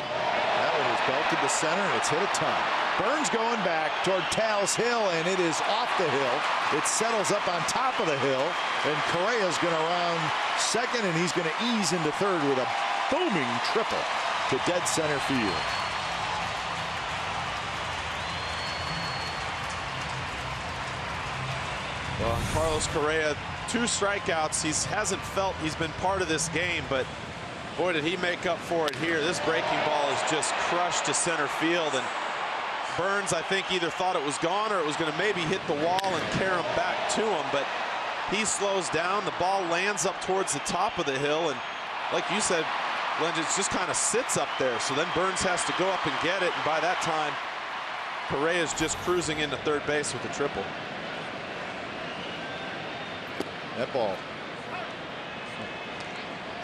That one was belted to center, and it's hit a ton. Burns going back toward Tal's Hill, and it is off the hill. It settles up on top of the hill, and Correa's going to round second, and he's going to ease into third with a booming triple to dead center field. Well, Carlos Correa, 2 strikeouts. He hasn't felt he's been part of this game, but boy, did he make up for it here. This breaking ball is just crushed to center field, and Burns, I think, either thought it was gone or it was going to maybe hit the wall and carry him back to him, but he slows down. The ball lands up towards the top of the hill, and like you said, Glenn, it just kind of sits up there. So then Burns has to go up and get it, and by that time, Correa's just cruising into third base with a triple. That ball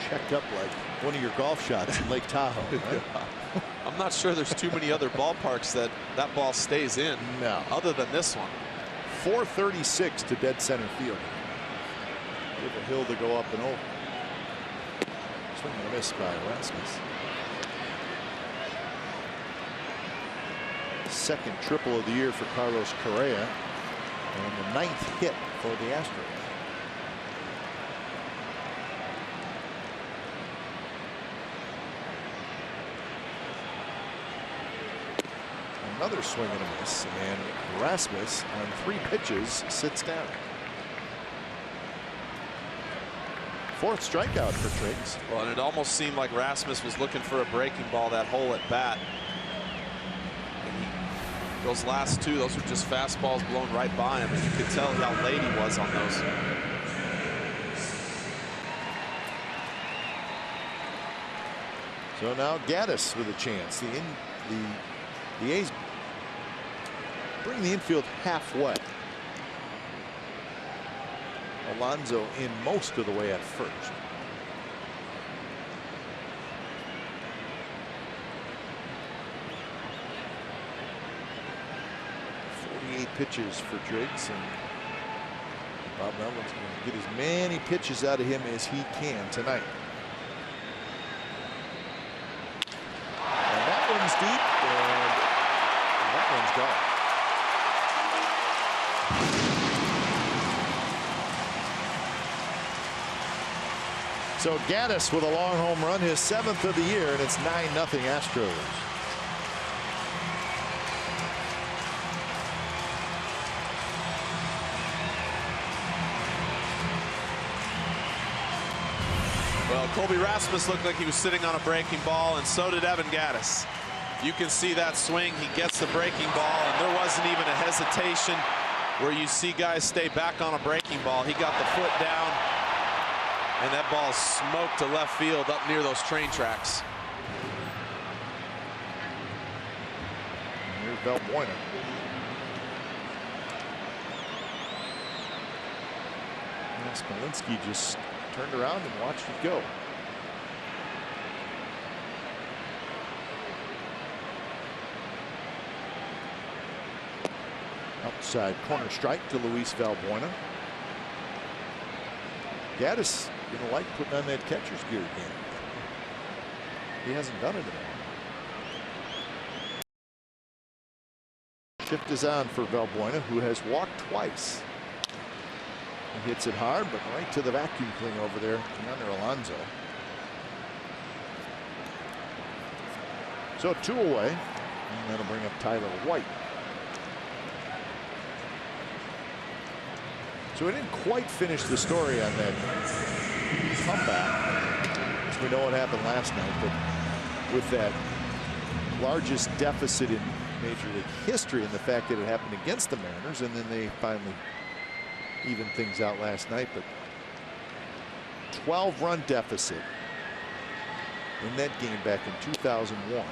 checked up like one of your golf shots in Lake Tahoe. Right? I'm not sure there's too many other ballparks that ball stays in. No. Other than this one. 436 to dead center field. Give a hill to go up and over. Swing and a miss by Rasmus. Second triple of the year for Carlos Correa, and the 9th hit for the Astros. Another swing and a miss, and Rasmus on 3 pitches sits down. 4th strikeout for Triggs. Well, and it almost seemed like Rasmus was looking for a breaking ball that hole at bat. And those last 2, those were just fastballs blown right by him, and you could tell how late he was on those. So now Gaddis with a chance. The A's bring the infield halfway. Alonso in most of the way at first. Pitches for Triggs, and Bob Melvin's going to get as many pitches out of him as he can tonight. And that one's deep, and that one's gone. So Gaddis with a long home run, his 7th of the year, and it's 9-0 Astros. Well, Colby Rasmus looked like he was sitting on a breaking ball, and so did Evan Gaddis. You can see that swing. He gets the breaking ball, and there wasn't even a hesitation where you see guys stay back on a breaking ball. He got the foot down, and that ball smoked to left field up near those train tracks. Here's Valbuena. Smolinski just turned around and watched it go. Outside corner strike to Luis Valbuena. Gaddis gonna like putting on that catcher's gear again. He hasn't done it at all. Shift is on for Valbuena, who has walked twice. He hits it hard, but right to the vacuum cleaner over there under Alonso. So 2 away, and that'll bring up Tyler White. So we didn't quite finish the story on that comeback, because we know what happened last night, but with that largest deficit in Major League history, and the fact that it happened against the Mariners, and then they finally evened things out last night. But 12-run deficit in that game back in 2001.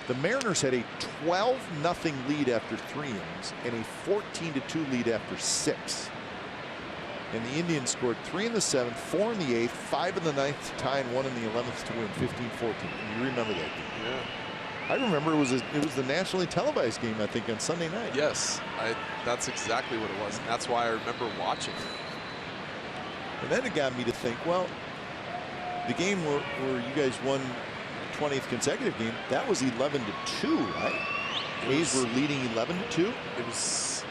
The Mariners had a 12-0 lead after 3 innings and a 14-2 lead after 6. And the Indians scored 3 in the 7th, 4 in the 8th, 5 in the 9th to tie, and 1 in the 11th to win 15-14. You remember that game? Yeah. I remember it was the nationally televised game, I think, on Sunday night. Yes, that's exactly what it was, and that's why I remember watching it. And then it got me to think, well, the game where you guys won the 20th consecutive game, that was 11-2, right? A's were leading 11-2. It was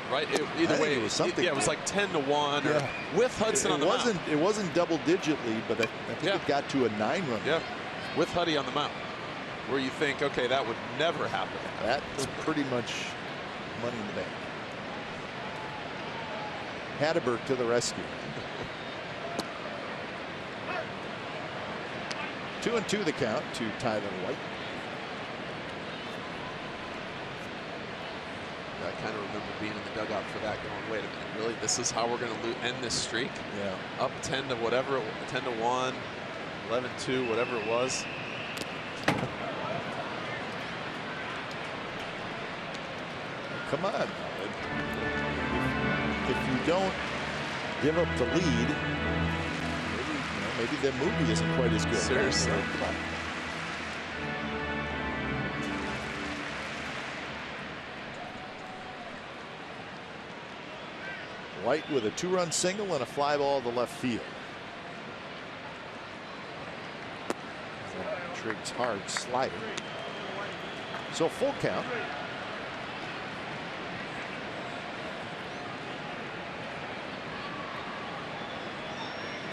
right. Either way, it was something. Yeah, it was like 10-1 or with Hudson on the mound. It wasn't double-digit lead, but I think it got to a 9-run. Yeah, with Huddy on the mound, where you think, okay, that would never happen. That's pretty much money in the bank. Hatteberg to the rescue. 2-2 the count to Tyler White. I kind of remember being in the dugout for that, going, wait a minute, really? This is how we're going to end this streak? Yeah. Up 10 to whatever, 10-1, 11-2, whatever it was. Come on. If you don't give up the lead, maybe the movie isn't quite as good. Seriously. Come on. White with a 2-run single and a fly ball to left field. Triggs hard slider. So full count.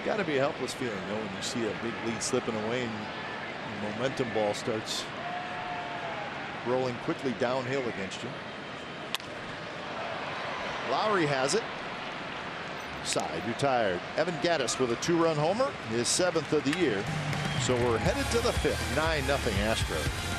Got to be a helpless feeling, though, when you see a big lead slipping away and the momentum ball starts rolling quickly downhill against you. Lowry has it. Side retired. Evan Gattis with a 2-run homer, his 7th of the year. So we're headed to the 5th. 9-0 Astros.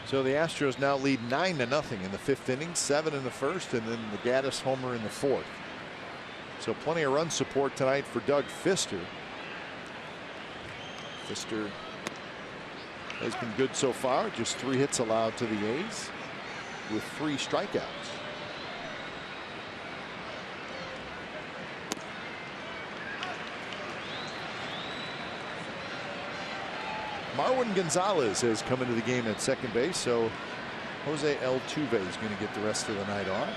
So the Astros now lead 9-0 in the 5th inning, 7 in the 1st, and then the Gattis homer in the 4th. So plenty of run support tonight for Doug Fister. Fister has been good so far, just 3 hits allowed to the A's with 3 strikeouts. Marwin Gonzalez has come into the game at second base, so Jose Altuve is going to get the rest of the night off.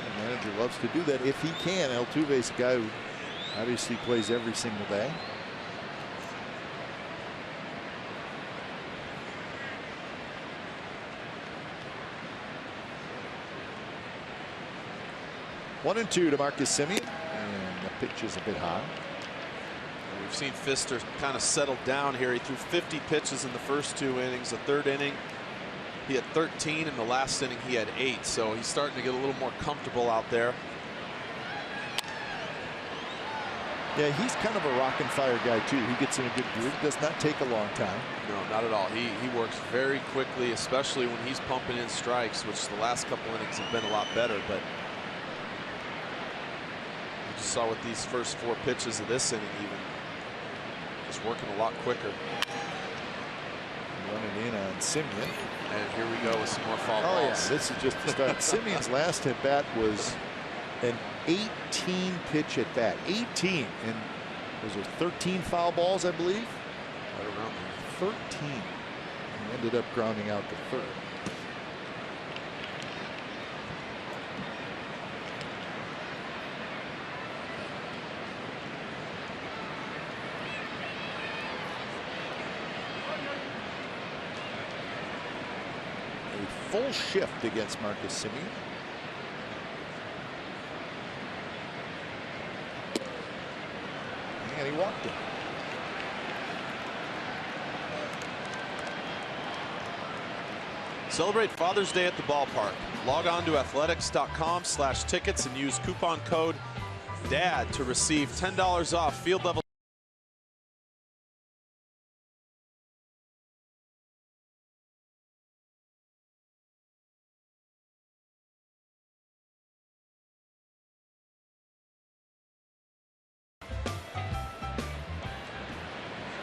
The manager loves to do that if he can. Altuve's a guy who obviously plays every single day. One and two to Marcus Semien, and the pitch is a bit high. We've seen Fister kind of settle down here. He threw 50 pitches in the first 2 innings. The third inning, he had 13. In the last inning, he had 8. So he's starting to get a little more comfortable out there. Yeah, he's kind of a rock and fire guy too. He gets in a good groove. It does not take a long time. No, not at all. He works very quickly, especially when he's pumping in strikes, which the last couple innings have been a lot better. But you just saw with these first 4 pitches of this inning, even just working a lot quicker. Running in on Semien. And here we go with some more foul balls. Oh yeah, this is just the start. Semien's last at bat was an 18 pitch at bat. 18, and those are 13 foul balls, I believe. Right around there. 13. And ended up grounding out the third. A full shift against Marcus Semien. And he walked him. Celebrate Father's Day at the ballpark. Log on to athletics.com/tickets and use coupon code DAD to receive $10 off field level.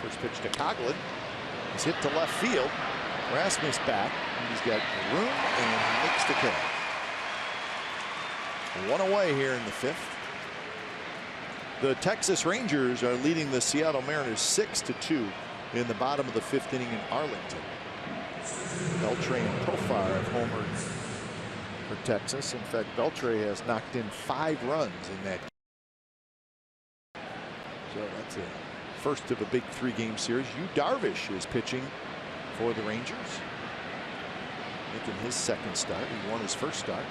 First pitch to Coughlin. He's hit to left field. Rasmus back. He's got room and makes the catch. One away here in the 5th. The Texas Rangers are leading the Seattle Mariners 6-2 in the bottom of the 5th inning in Arlington. Beltre and Profar have homered for Texas. In fact, Beltre has knocked in 5 runs in that game. So that's it. First of a big 3-game series. Yu Darvish is pitching for the Rangers. Making his second start. He won his first start.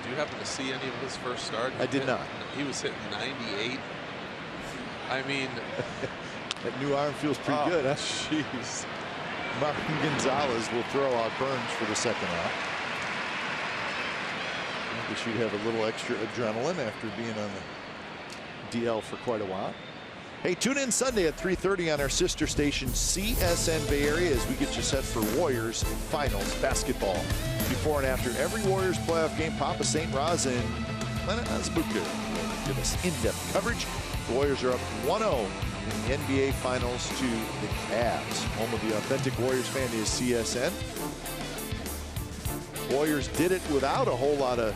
Do you happen to see any of his first start? I did not. He was hitting 98. I mean, that new arm feels pretty good. Huh? Jeez. Martin Gonzalez will throw out Burns for the second out. I guess you'd have a little extra adrenaline after being on the DL for quite a while. Hey, tune in Sunday at 3:30 on our sister station CSN Bay Area as we get you set for Warriors Finals basketball. Before and after every Warriors playoff game, Papa St. Roz and Lena Osbuker will give us in-depth coverage. The Warriors are up 1-0 in the NBA Finals to the Cavs. Home of the authentic Warriors fan is CSN. Warriors did it without a whole lot of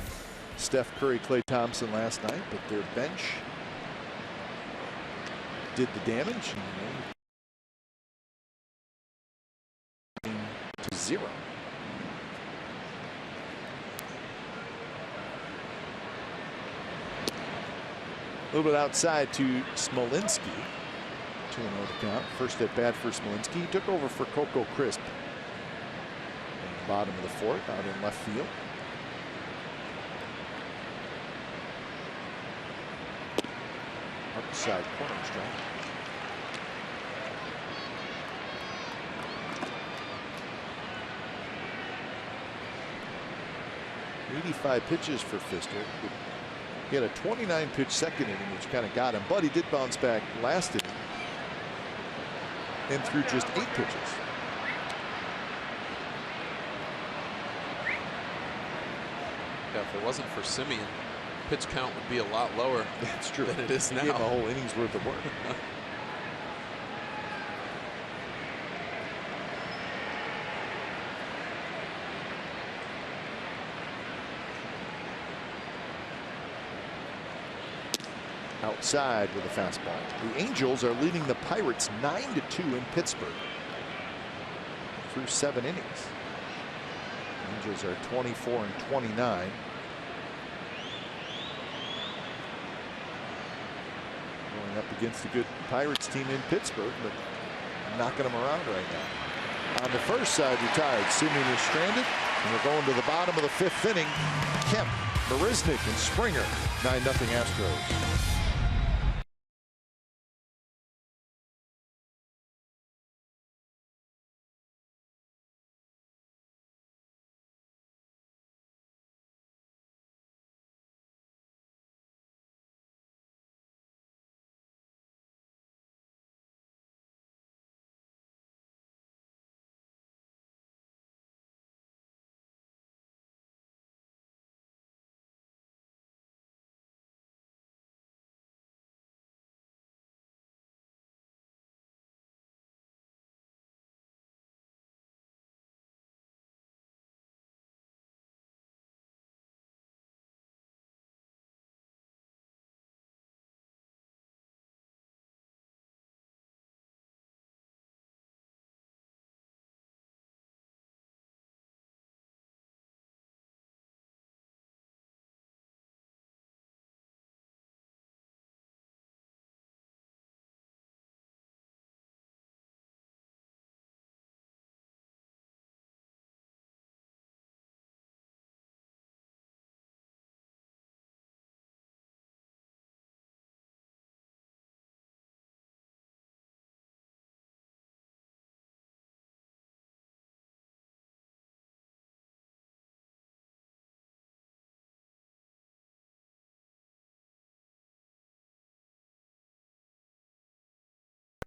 Steph Curry, Klay Thompson last night, but their bench did the damage. To 0. A little bit outside to Smolinski. 2-0 to count. First at bat for Smolinski. He took over for Coco Crisp. Bottom of the 4th, out in left field. Upside corner strike. .85 pitches for Fister. He had a 29-pitch second inning, which kind of got him, but he did bounce back last inning and threw just 8 pitches. Yeah, if it wasn't for Semien, pitch count would be a lot lower. That's true. Than it is now. He gave him a whole inning's worth of work. outside with a fastball. The Angels are leading the Pirates 9-2 in Pittsburgh through 7 innings. Angels are 24-29. Going up against a good Pirates team in Pittsburgh, but knocking them around right now. On the first side, retired. Simeon is stranded, and we're going to the bottom of the 5th inning. Kemp, Marisnik, and Springer. 9-0 Astros.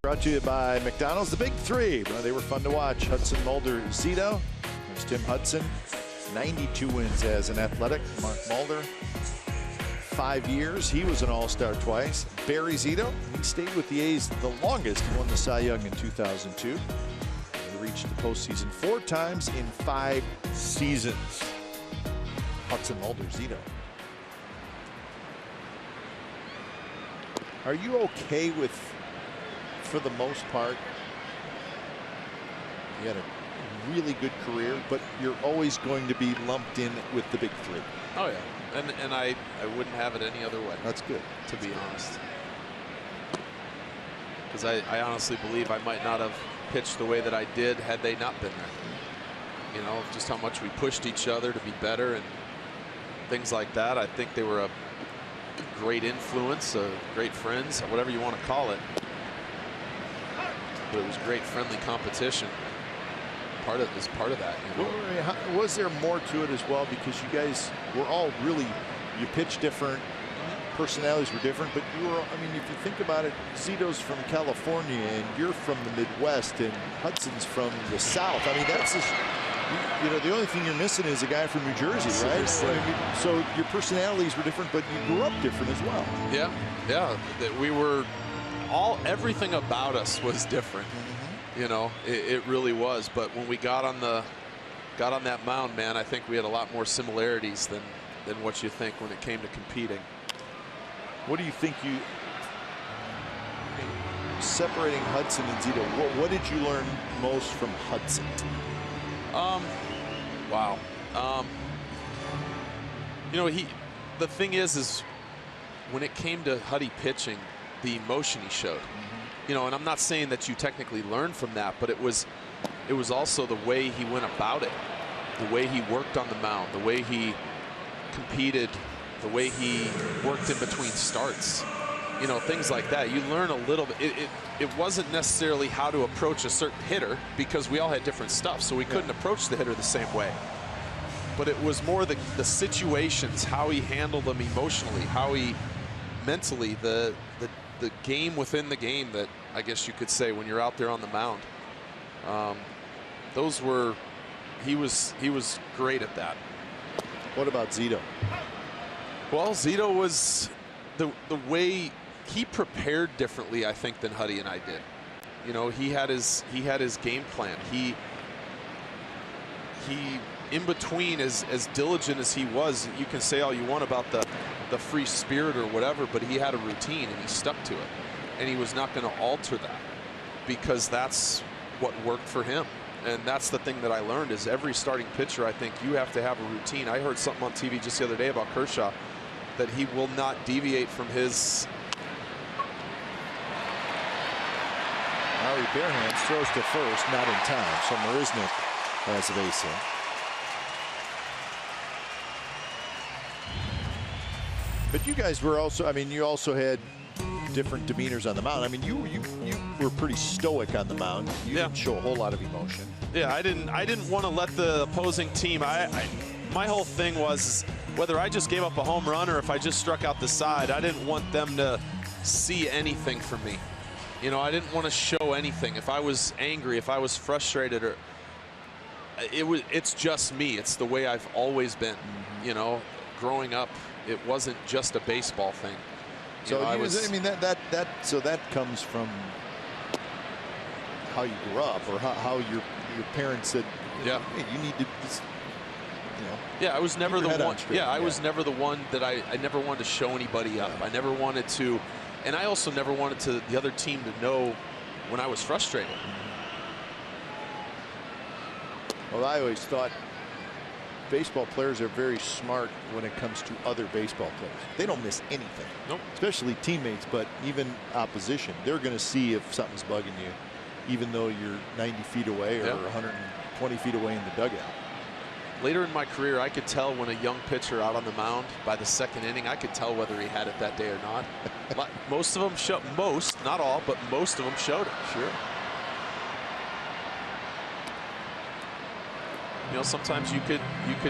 Brought to you by McDonald's. The Big Three. Well, they were fun to watch. Hudson, Mulder, Zito. There's Tim Hudson. 92 wins as an Athletic. Mark Mulder, 5 years. He was an All-Star twice. Barry Zito, he stayed with the A's the longest. He won the Cy Young in 2002. He reached the postseason 4 times in 5 seasons. Hudson, Mulder, Zito. Are you okay with, for the most part, you had a really good career, but you're always going to be lumped in with the Big Three? Oh yeah, and I wouldn't have it any other way. That's good, to be honest, because I honestly believe I might not have pitched the way that I did had they not been there. You know, just how much we pushed each other to be better and things like that. I think they were a great influence, great friends, whatever you want to call it. But it was great friendly competition. Part of that. You know? Was there more to it as well? Because you guys were all really, you pitched different, personalities were different, but you were, I mean, if you think about it, Zito's from California and you're from the Midwest and Hudson's from the South. I mean, that's just, you know, the only thing you're missing is a guy from New Jersey, right? So your personalities were different, but you grew up different as well. Yeah, yeah. We were everything about us was different. You know, it really was. But when we got on that mound, man, I think we had a lot more similarities than what you think when it came to competing. What do you think separating Hudson and Zito, what did you learn most from Hudson? Wow. You know, the thing is when it came to Huddy pitching, the emotion he showed. You know, and I'm not saying that you technically learned from that, but it was also the way he went about it, the way he worked on the mound, the way he competed, the way he worked in between starts. You know, things like that. You learn a little bit. It wasn't necessarily how to approach a certain hitter, because we all had different stuff, so we couldn't approach the hitter the same way. But it was more the situations, how he handled them emotionally, how he mentally, the game within the game, that I guess you could say when you're out there on the mound. Those were, he was great at that. What about Zito? Well, Zito was the way he prepared differently, I think, than Huddy and I did. You know, he had his game plan. He in between, as diligent as he was, you can say all you want about the free spirit or whatever, but he had a routine and he stuck to it. And he was not going to alter that because that's what worked for him. And that's the thing that I learned is every starting pitcher, I think you have to have a routine. I heard something on TV just the other day about Kershaw that he will not deviate from his. Ari Barehand throws to first, not in time. So Marisnick has a base hit. But you guys were also, I mean, you also had different demeanors on the mound. I mean, you were pretty stoic on the mound. You didn't show a whole lot of emotion. Yeah, I didn't want to let the opposing team. My whole thing was whether I just gave up a home run or if I just struck out the side, I didn't want them to see anything from me. You know, I didn't want to show anything. If I was angry, if I was frustrated, or it's just me. It's the way I've always been. You know, growing up, it wasn't just a baseball thing. So I mean that comes from how you grew up, or how your parents said, hey, you need to, you know. Yeah, I was never the one. I was never the one that I never wanted to show anybody up. I never wanted to, and I also never wanted the other team to know when I was frustrated. Well, I always thought baseball players are very smart when it comes to other baseball players. They don't miss anything. Nope. Especially teammates, but even opposition. They're going to see if something's bugging you, even though you're 90 feet away or 120 feet away in the dugout. Later in my career, I could tell when a young pitcher out on the mound by the second inning, I could tell whether he had it that day or not. Most of them showed, not all, but most of them showed it. Sure. You know, sometimes you could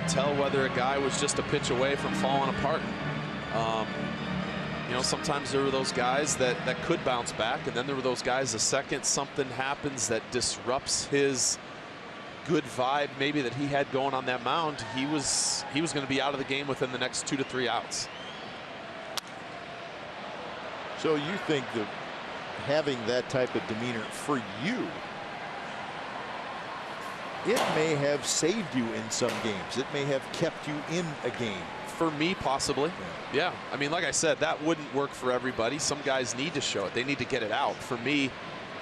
tell whether a guy was just a pitch away from falling apart. You know, sometimes there were those guys that could bounce back, and then there were those guys the second something happens that disrupts his good vibe maybe that he had going on that mound, he was going to be out of the game within the next 2 to 3 outs. So you think that having that type of demeanor for you, it may have saved you in some games. It may have kept you in a game. For me, possibly. Yeah. I mean, like I said, that wouldn't work for everybody. Some guys need to show it. They need to get it out. For me,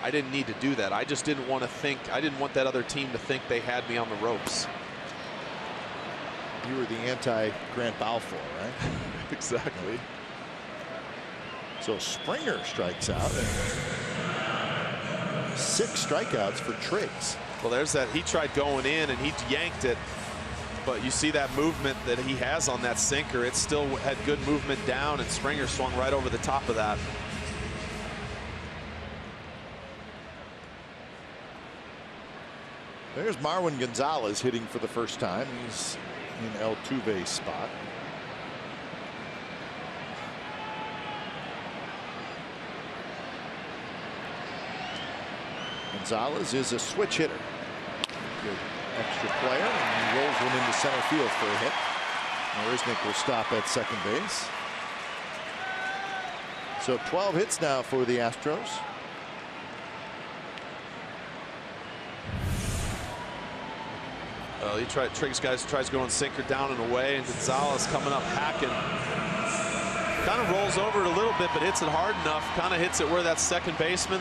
I didn't need to do that. I just didn't want to think. I didn't want that other team to think they had me on the ropes. You were the anti-Grant Balfour, right? Exactly. So Springer strikes out. 6 strikeouts for Triggs. Well, there's that. He tried going in and he yanked it, but you see that movement that he has on that sinker. It still had good movement down, and Springer swung right over the top of that. There's Marwin Gonzalez hitting for the first time. He's in Altuve's spot. Gonzalez is a switch hitter. Good extra player, and he rolls one into center field for a hit. Marisnick will stop at second base. So 12 hits now for the Astros. He Triggs tries going sinker down and away, and Gonzalez coming up hacking. Kind of rolls over it a little bit, but hits it hard enough. Kind of hits it where that second baseman,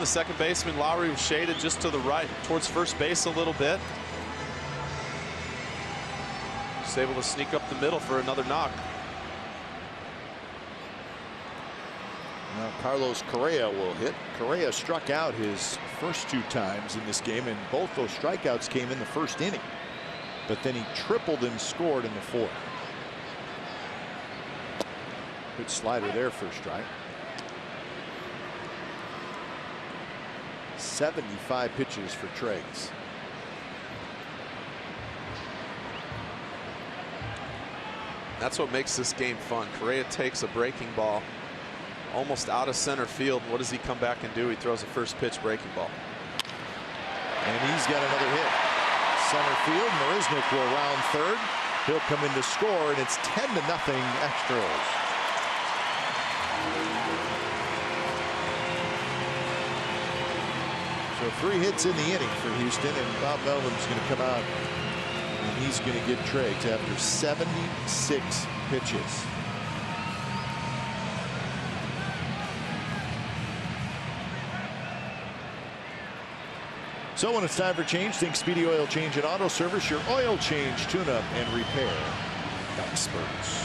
Lowry, was shaded just to the right, towards first base a little bit. Just able to sneak up the middle for another knock. Now Carlos Correa will hit. Correa struck out his first 2 times in this game, and both those strikeouts came in the first inning. But then he tripled and scored in the 4th. Good slider there for a strike. 75 pitches for Triggs. That's what makes this game fun. Correa takes a breaking ball almost out of center field. What does he come back and do? He throws a first pitch breaking ball. And he's got another hit. Center field. Marisnick will round third. He'll come in to score, and it's 10-0 Astros. So 3 hits in the inning for Houston, and Bob Melvin's going to come out And he's going to get Triggs after 76 pitches. So when it's time for change, think Speedy Oil Change and Auto Service, your oil change, tune-up, and repair experts.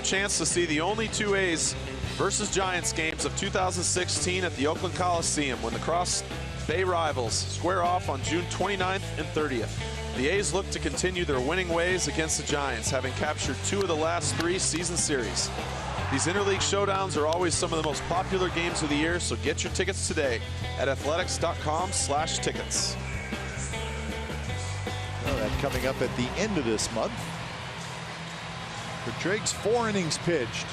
Chance to see the only two A's versus Giants games of 2016 at the Oakland Coliseum when the Cross Bay rivals square off on June 29th and 30th. The A's look to continue their winning ways against the Giants, having captured 2 of the last 3 season series. These interleague showdowns are always some of the most popular games of the year, so get your tickets today at athletics.com/tickets. Well, that coming up at the end of this month. For Triggs, 4 innings pitched.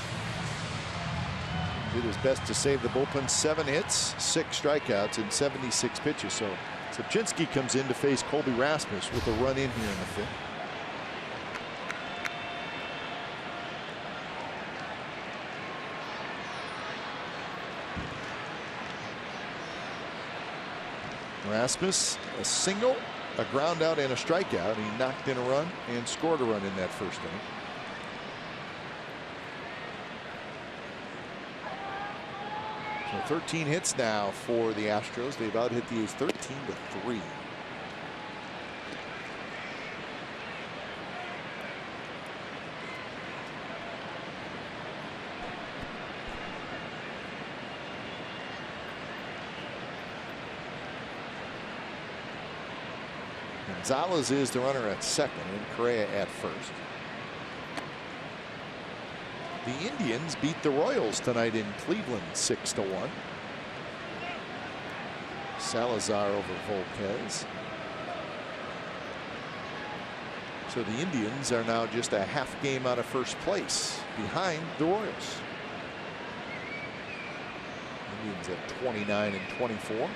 Did his best to save the bullpen. 7 hits, 6 strikeouts, and 76 pitches. So Sapchinski comes in to face Colby Rasmus with a run in here in the 5th. Rasmus, a single, a ground out, and a strikeout. He knocked in a run and scored a run in that first inning. So 13 hits now for the Astros. They've out hit the A's 13-3. Gonzalez is the runner at second and Correa at first. The Indians beat the Royals tonight in Cleveland 6-1. Salazar over Volquez. So the Indians are now just a half game out of first place behind the Royals. Indians at 29-24.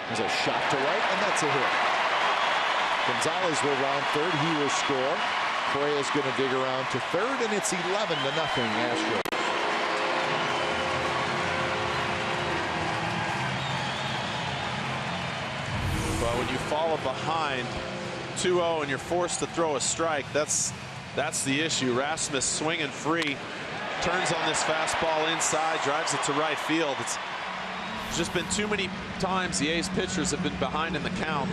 There's a shot to right, and that's a hit. Gonzalez will round third. He will score. Correa's going to dig around to third, and it's 11-0 Astros. But when you fall behind 2-0 and you're forced to throw a strike, that's the issue. Rasmus swinging free, turns on this fastball inside, drives it to right field. It's just been too many times the A's pitchers have been behind in the count.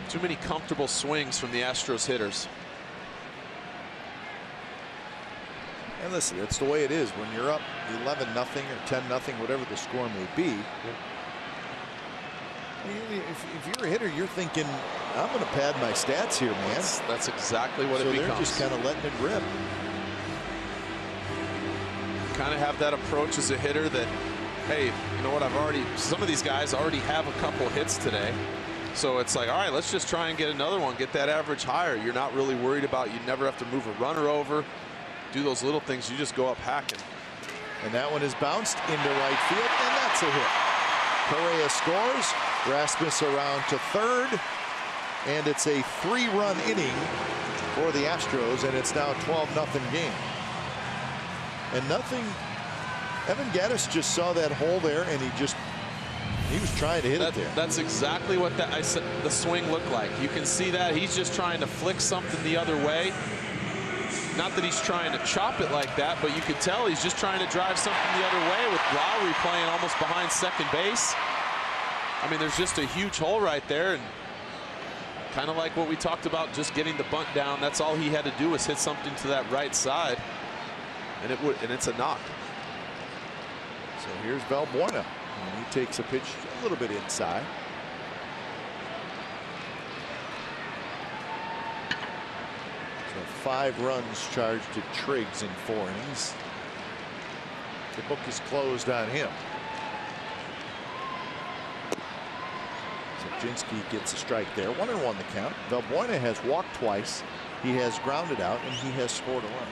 Too many comfortable swings from the Astros hitters. And listen, it's the way it is when you're up 11-0 or 10-0, whatever the score may be. If you're a hitter, you're thinking, I'm going to pad my stats here, man. That's exactly what it becomes. So they're just kind of letting it rip. Kind of have that approach as a hitter that, hey, you know what, some of these guys already have a couple hits today. So it's like, all right, let's just try and get another one, get that average higher. You're not really worried about, you never have to move a runner over, do those little things. You just go up hacking. And that one is bounced into right field, and that's a hit. Correa scores. Rasmus around to third, and it's a 3-run inning for the Astros, and it's now a 12-0 game. And nothing. Evan Gattis just saw that hole there, and he was trying to hit it there. That's exactly what the swing looked like. You can see that he's just trying to flick something the other way. Not that he's trying to chop it like that, but you could tell he's just trying to drive something the other way, with Lowry playing almost behind second base. I mean, there's just a huge hole right there, and kind of like what we talked about, just getting the bunt down. That's all he had to do was hit something to that right side, and it's a knock. So here's Valbuena, and he takes a pitch a little bit inside. So 5 runs charged to Triggs in 4 innings. The book is closed on him. Zabzinski gets a strike there. 1-1 the count. Valbuena has walked twice. He has grounded out, and he has scored a run.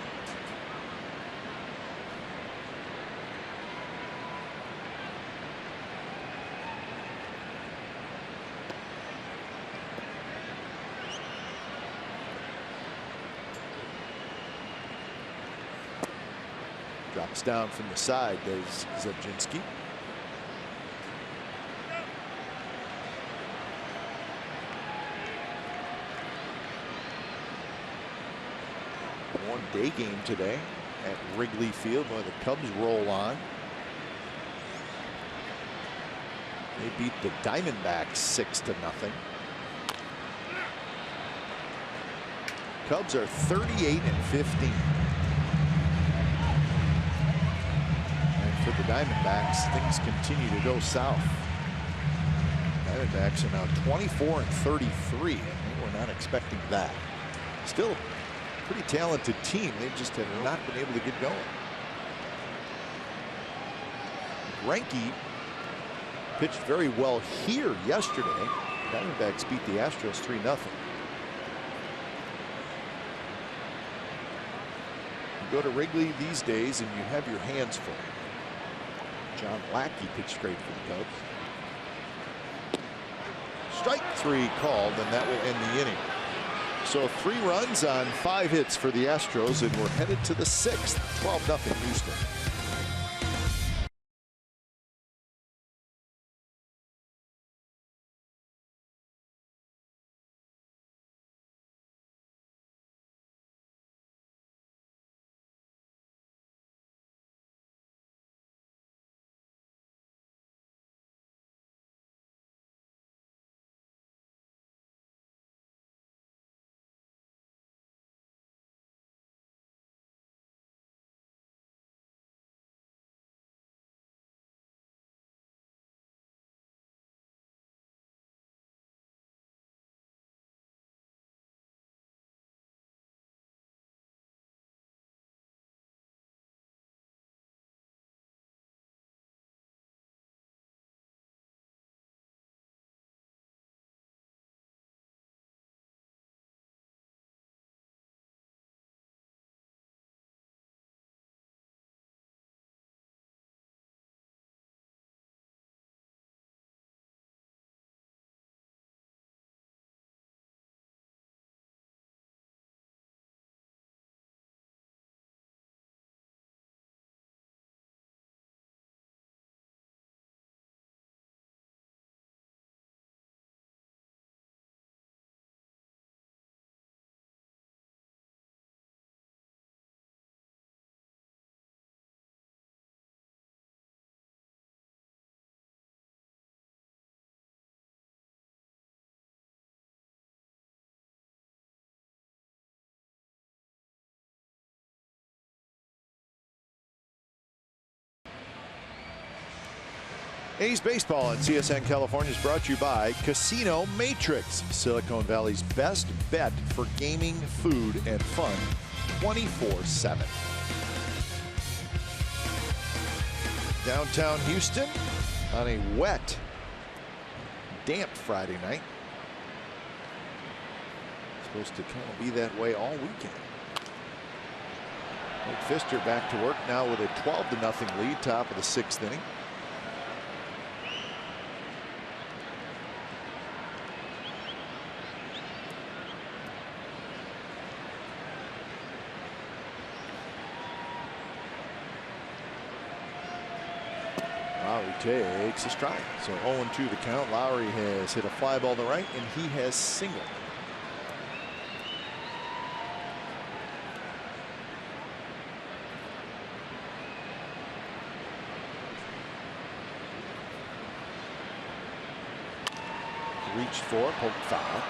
Drops down from the side, does Zabzinski. One-day game today at Wrigley Field, where the Cubs roll on. They beat the Diamondbacks 6-0. Cubs are 38-15. For the Diamondbacks, things continue to go south. Diamondbacks are now 24-33. We were not expecting that. Still a pretty talented team. They just have not been able to get going. Greinke pitched very well here yesterday. Diamondbacks beat the Astros 3-0. You go to Wrigley these days and you have your hands full. John Lackey pitched great for the Cubs. Strike 3 called, and that will end the inning. So 3 runs on 5 hits for the Astros, and we're headed to the 6th. 12-0 Houston. A's baseball on CSN California is brought to you by Casino Matrix, Silicon Valley's best bet for gaming, food, and fun 24/7. Downtown Houston on a wet, damp Friday night. Supposed to kind of be that way all weekend. Pfister back to work now with a 12-0 lead, top of the 6th inning. Lowry takes a strike. So 0-2 the count. Lowry has hit a fly ball to right, and he has singled. Reached for, poked foul.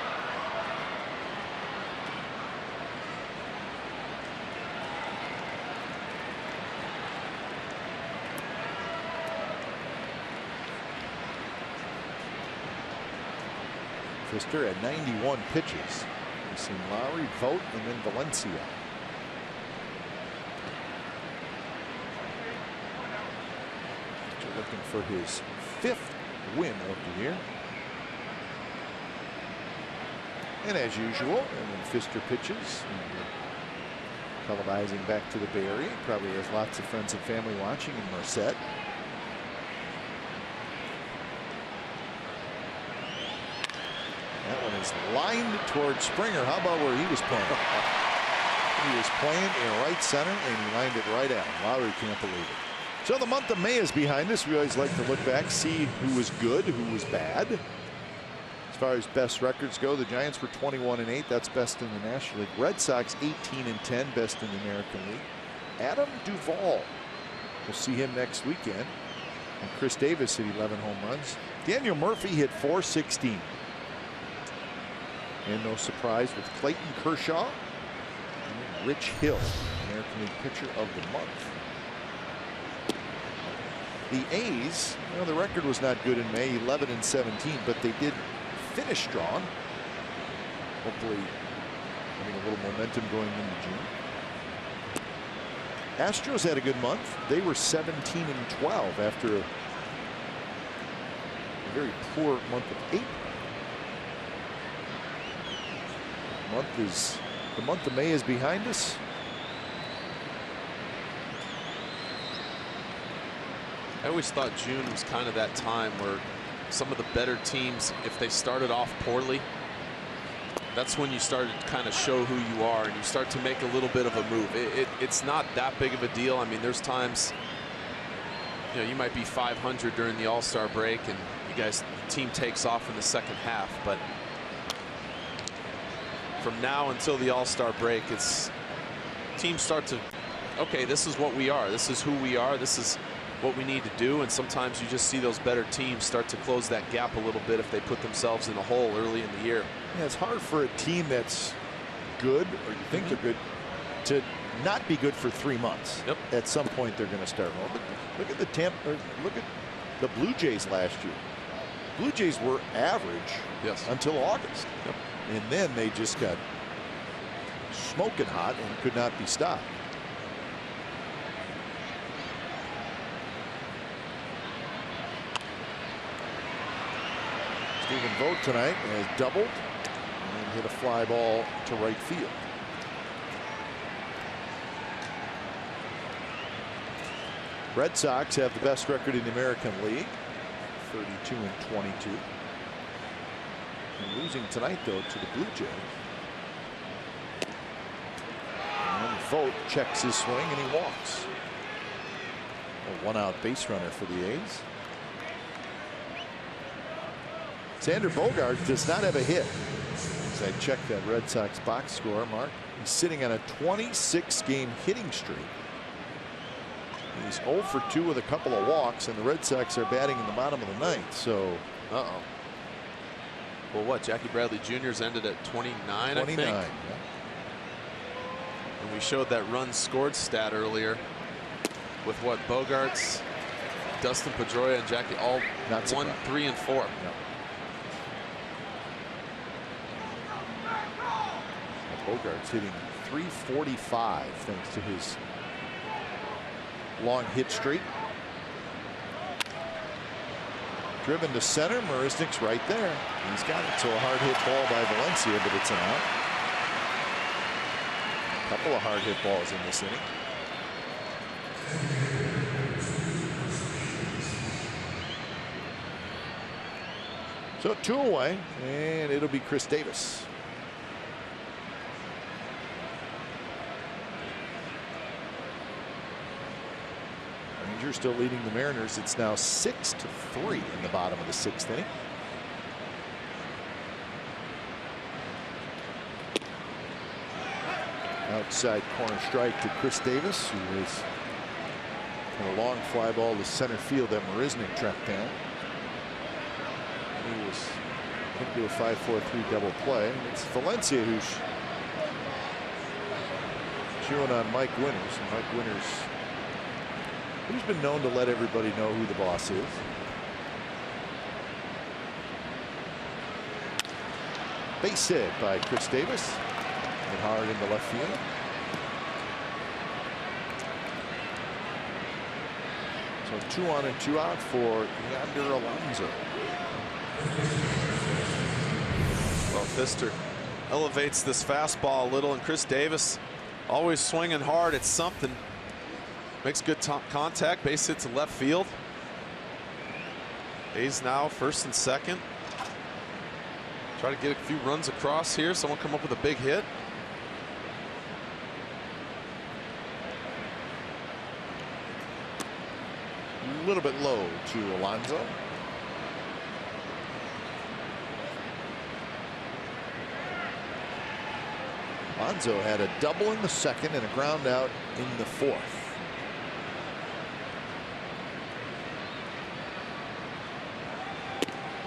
Pfister at 91 pitches. We've seen Lowry, Vogt, and then Valencia. Pfister looking for his 5th win of the year. And as usual, and when Pfister pitches, televising back to the Bay Area, probably has lots of friends and family watching in Merced. That one is lined towards Springer. How about where he was playing? He was playing in right center, and he lined it right out. Lowry can't believe it. So the month of May is behind us. We always like to look back, see who was good, who was bad. As far as best records go, the Giants were 21-8. That's best in the National League. Red Sox 18-10, best in the American League. Adam Duvall, we'll see him next weekend. And Chris Davis hit 11 home runs. Daniel Murphy hit .416. And no surprise with Clayton Kershaw and Rich Hill, American League Pitcher of the Month. The A's, well, the record was not good in May, 11-17, but they did finish strong. Hopefully having a little momentum going into June. Astros had a good month. They were 17-12 after a very poor month of April. The month of May is behind us. I always thought June was kind of that time where some of the better teams, if they started off poorly, that's when you start to kind of show who you are and you start to make a little bit of a move. It's not that big of a deal. I mean, there's times, you know, you might be 500 during the All-Star break and the team takes off in the second half, but from now until the All-Star break, teams start to, okay, this is what we are. This is who we are. This is what we need to do. And sometimes you just see those better teams start to close that gap a little bit if they put themselves in a hole early in the year. Yeah, it's hard for a team that's good, or you think they're good, to not be good for 3 months. Yep. At some point, they're going to start rolling. Look at the Tampa. Look at the Blue Jays last year. Blue Jays were average until August. Yep. And then they just got smoking hot and could not be stopped. Stephen Vogt tonight has doubled and hit a fly ball to right field. Red Sox have the best record in the American League, 32-22. And losing tonight, though, to the Blue Jays. And Vogt checks his swing and he walks. A one-out base runner for the A's. Xander Bogaerts does not have a hit. As I check that Red Sox box score, Mark, he's sitting on a 26-game hitting streak. He's 0 for 2 with a couple of walks, and the Red Sox are batting in the bottom of the ninth. So, well, what, Jackie Bradley Jr.'s ended at 29, I think. Yeah. And we showed that runs scored stat earlier with what, Bogaerts, Dustin Pedroia, and Jackie all 1, 3, and 4. Yep. Bogaerts hitting .345 thanks to his long hit streak. Driven to center. Marisnik's right there. He's got it. So a hard hit ball by Valencia, but it's an out. A couple of hard hit balls in this inning. So 2 away, and it'll be Chris Davis. Rangers still leading the Mariners. It's now 6-3 in the bottom of the 6th inning. Outside corner strike to Chris Davis, who was a long fly ball to center field that Marisnik tracked down. He was into a 5-4-3 double play. It's Valencia who's chewing on Mike Winters. And Mike Winters, who's been known to let everybody know who the boss is. Base hit by Chris Davis. And hard into left field. So 2 on and 2 out for Yonder Alonso. Well, Pfister elevates this fastball a little, and Chris Davis always swinging hard at something. Makes good contact. Base hit to left field. A's now 1st and 2nd. Try to get a few runs across here. Someone come up with a big hit. A little bit low to Alonso. Alonso had a double in the 2nd and a ground out in the 4th.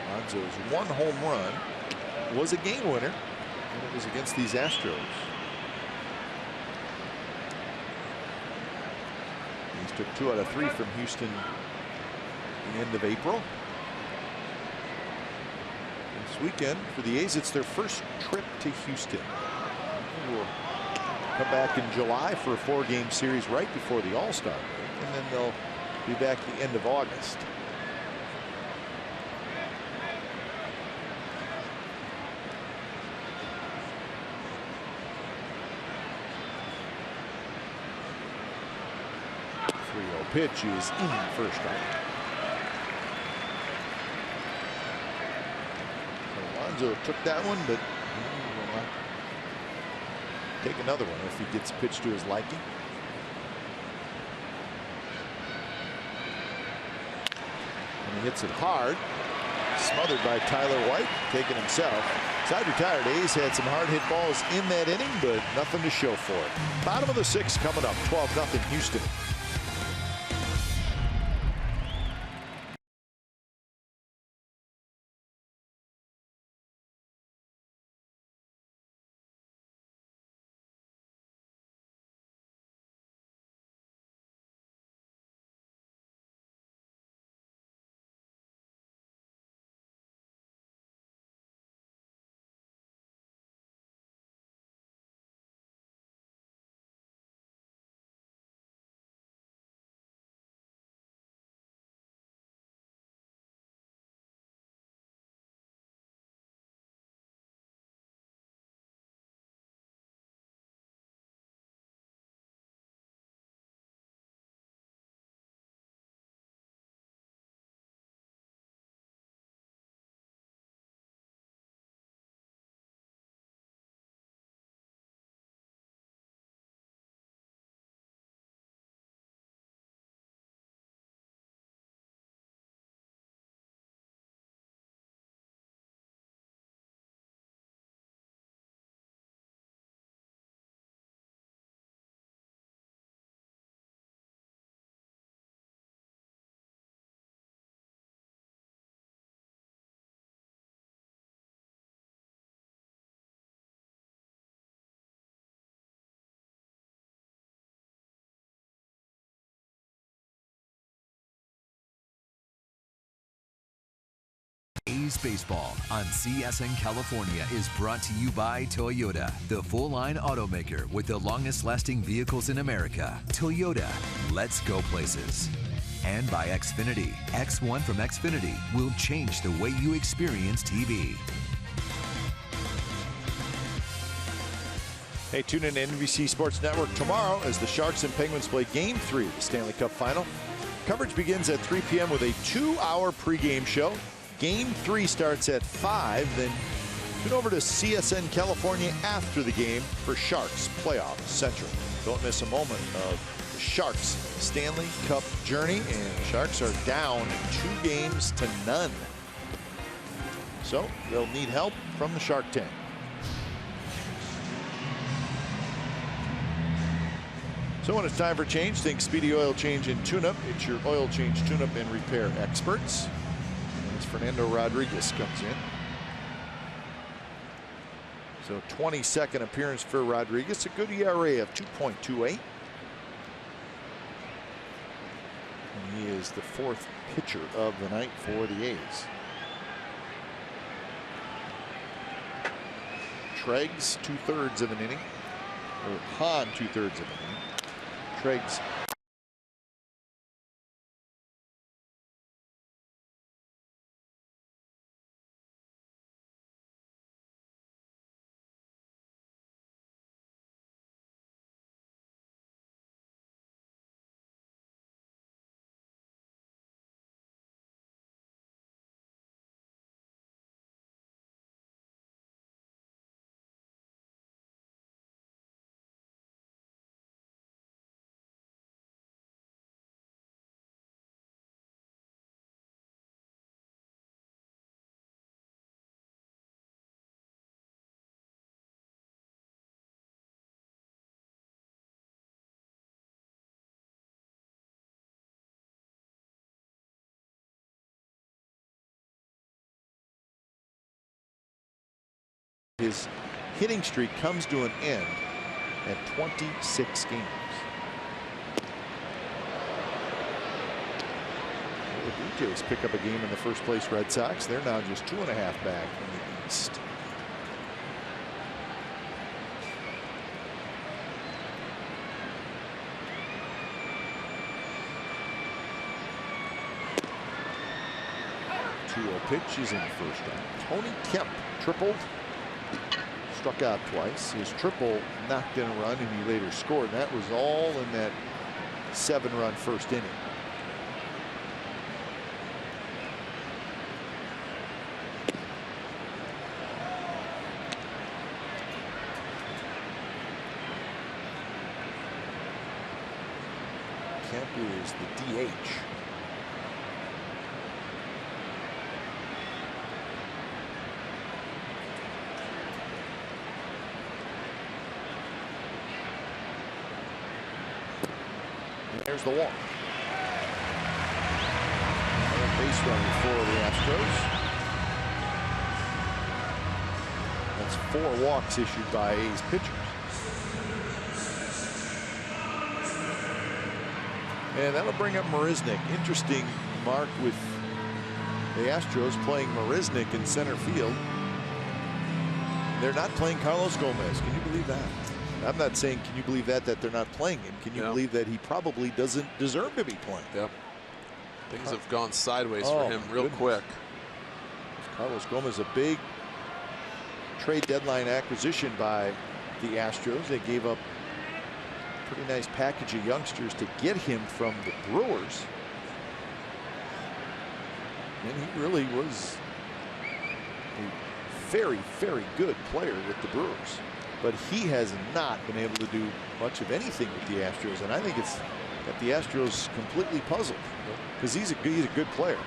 Alonso's 1 home run was a game winner, and it was against these Astros. He's took 2 out of 3 from Houston at the end of April. This weekend for the A's, it's their first trip to Houston. We'll come back in July for a 4-game series right before the All-Star break, and then they'll be back at the end of August. Pitch is in first strike. Alonso took that one, but he will not take another one if he gets pitched to his liking. And he hits it hard, smothered by Tyler White, taking himself. Side retired. A's had some hard hit balls in that inning, but nothing to show for it. Bottom of the 6th coming up, 12-0 Houston. A's Baseball on CSN California is brought to you by Toyota, the full-line automaker with the longest-lasting vehicles in America. Toyota, let's go places. And by Xfinity. X1 from Xfinity will change the way you experience TV. Hey, tune in to NBC Sports Network tomorrow as the Sharks and Penguins play Game 3 of the Stanley Cup Final. Coverage begins at 3 p.m. with a 2-hour pregame show. Game 3 starts at 5. Then tune over to CSN California after the game for Sharks Playoff Central. Don't miss a moment of the Sharks Stanley Cup journey. And the Sharks are down 2-0. So they'll need help from the Shark Tank. So when it's time for change, think Speedy Oil Change and Tune-Up. It's your oil change, tune-up, and repair experts. As Fernando Rodriguez comes in. So 22nd appearance for Rodriguez. A good ERA of 2.28. And he is the 4th pitcher of the night for the A's. Treggs, 2/3 of an inning. Or Hahn, 2/3 of an inning. Treggs. His hitting streak comes to an end at 26 games. The Blue Jays pick up a game in the first place Red Sox. They're now just 2.5 back in the East. Pitch is in the first round. Tony Kemp tripled, struck out twice. His triple knocked in a run, and he later scored. That was all in that 7-run first inning. Kemp is the DH. There's the walk. Base runner for the Astros. That's 4 walks issued by A's pitchers. And that'll bring up Marisnick. Interesting, Mark, with the Astros playing Marisnick in center field. They're not playing Carlos Gomez. Can you believe that? I'm not saying can you believe that they're not playing him. Can you believe that he probably doesn't deserve to be playing? Yep. Things have gone sideways for him real quick. Carlos Gomez, a big trade deadline acquisition by the Astros. They gave up a pretty nice package of youngsters to get him from the Brewers. And he really was a very, very good player with the Brewers. But he has not been able to do much of anything with the Astros, and I think it's got the Astros completely puzzled because he's a good player.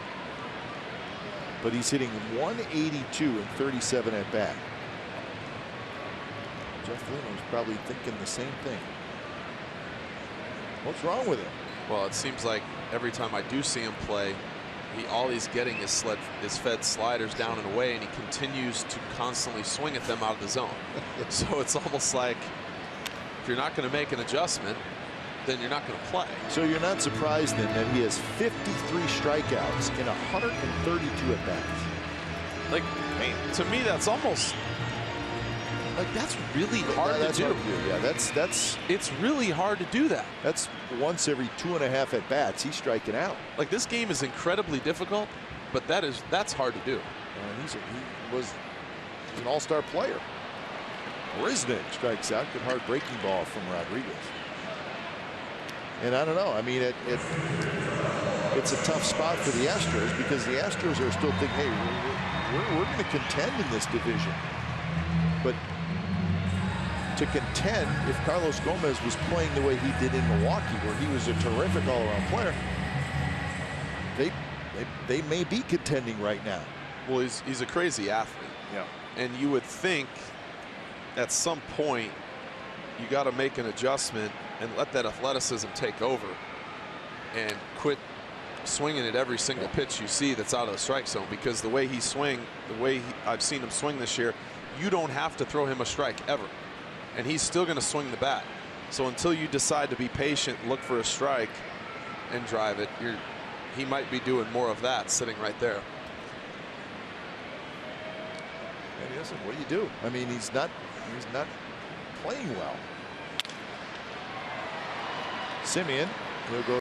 But he's hitting 182 and 37 at bat. Jeff Lynn was probably thinking the same thing. What's wrong with him? Well, it seems like every time I do see him play, all he's getting is fed sliders down and away, and he continues to constantly swing at them out of the zone. So it's almost like if you're not going to make an adjustment, then you're not going to play. So you're not surprised then that he has 53 strikeouts in 132 at bats. Like, man, to me, that's almost like that's really hard to do. Yeah, it's really hard to do that. That's once every 2.5 at bats he's striking out. Like, this game is incredibly difficult, but that's hard to do. He was an all-star player. Brisnick strikes out. Good hard breaking ball from Rodriguez. And I don't know. I mean, it's a tough spot for the Astros because the Astros are still thinking, hey, we're going to contend in this division. But to contend, if Carlos Gomez was playing the way he did in Milwaukee, where he was a terrific all-around player, they may be contending right now. Well, he's a crazy athlete. Yeah. And you would think at some point you got to make an adjustment and let that athleticism take over and quit swinging at every single pitch you see that's out of the strike zone, because the way he swing, the way I've seen him swing this year, you don't have to throw him a strike ever, and he's still going to swing the bat. So until you decide to be patient, look for a strike and drive it, he might be doing more of that sitting right there. And listen, what do you do? I mean, he's not playing well. Simeon will go.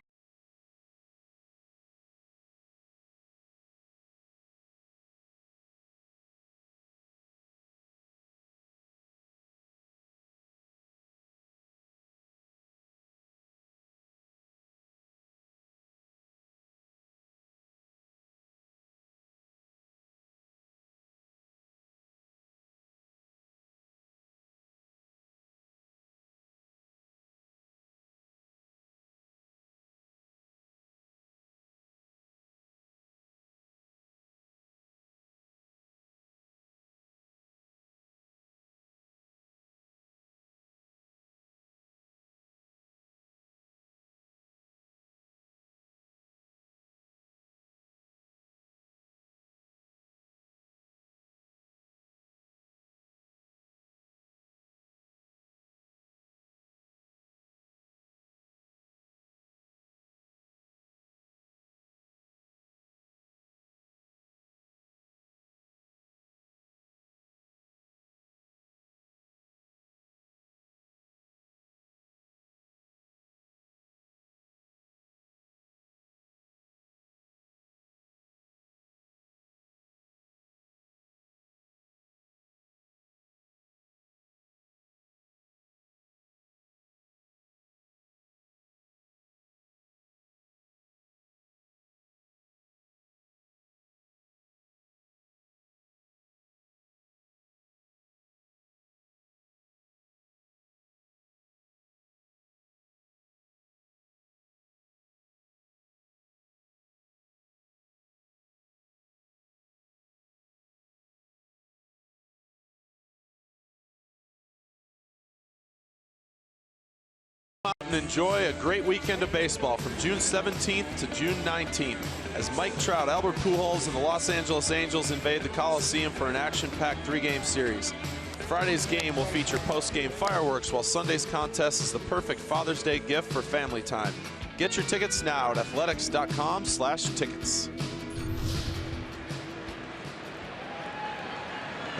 And enjoy a great weekend of baseball from June 17th to June 19th as Mike Trout, Albert Pujols, and the Los Angeles Angels invade the Coliseum for an action-packed 3-game series. Friday's game will feature post-game fireworks, while Sunday's contest is the perfect Father's Day gift for family time. Get your tickets now at athletics.com/tickets.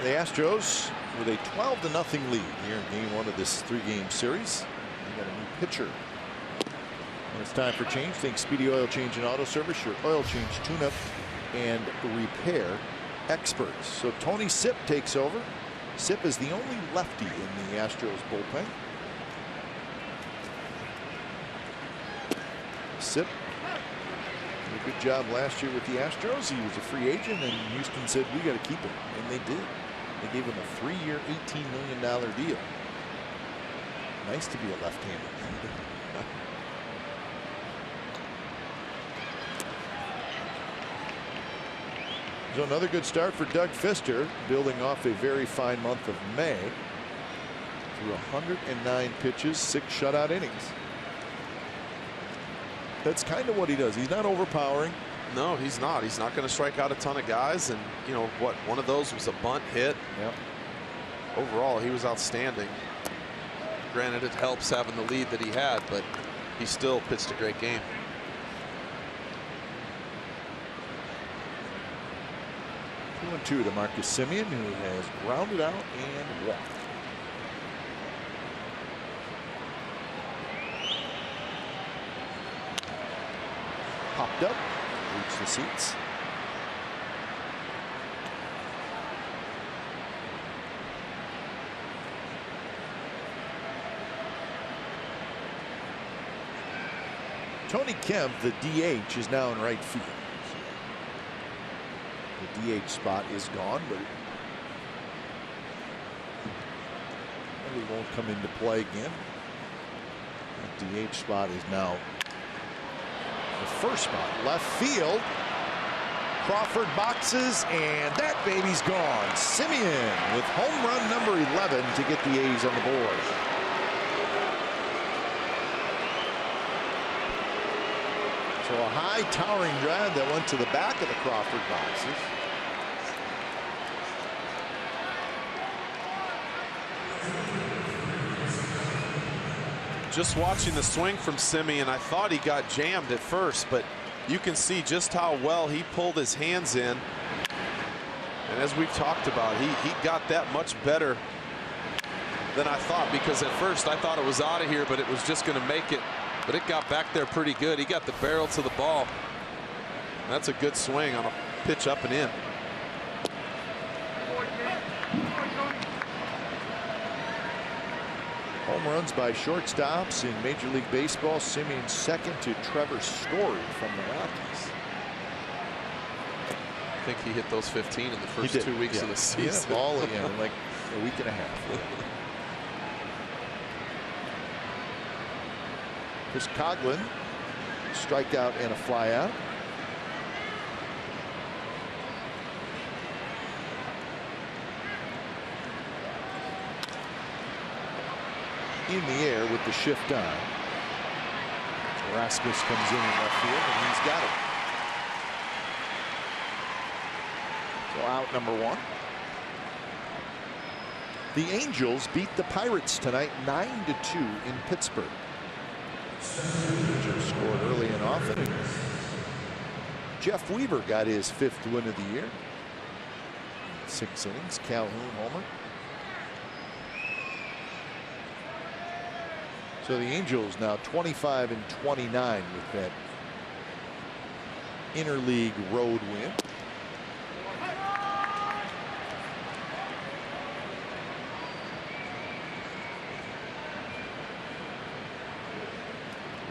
The Astros with a 12-0 lead here in game 1 of this 3-game series. They got a new pitcher. When it's time for change, think Speedy Oil Change and Auto Service, your oil change, tune-up, and repair experts. So Tony Sipp takes over. Sipp is the only lefty in the Astros bullpen. Sipp did a good job last year with the Astros. He was a free agent, and Houston said, we got to keep him, and they did. They gave him a 3-year, $18 million deal. Nice to be a left-hander. So another good start for Doug Fister, building off a very fine month of May. Through 109 pitches, 6 shutout innings. That's kind of what he does. He's not overpowering. No, he's not. He's not going to strike out a ton of guys. And, you know, what? One of those was a bunt hit. Yep. Overall, he was outstanding. Granted, it helps having the lead that he had, but he still pitched a great game. Two to Marcus Simeon, who has grounded out and walked. Popped up, reached the seats. Tony Kemp, the DH, is now in right field. The DH spot is gone, but he won't come into play again. The DH spot is now the first spot, left field. Crawford boxes, and that baby's gone. Simeon with home run number 11 to get the A's on the board. So a high towering drive that went to the back of the Crawford boxes. Just watching the swing from Simeon, I thought he got jammed at first, but you can see just how well he pulled his hands in. And as we've talked about, he got that much better than I thought, because at first I thought it was out of here, but it was just going to make it. But it got back there pretty good. He got the barrel to the ball. That's a good swing on a pitch up and in. Home runs by shortstops in Major League Baseball. Simeon second to Trevor Story from the Rockies. I think he hit those 15 in the first 2 weeks of the season. Yeah, all in like a week and a half. Chris Coghlan, strikeout and a flyout. In the air with the shift on. Rasmus comes in left field, and he's got it. So out number 1. The Angels beat the Pirates tonight 9-2 in Pittsburgh. Angels scored early and often. Jeff Weaver got his 5th win of the year. 6 innings. Calhoun homer. So the Angels now 25-29 with that interleague road win.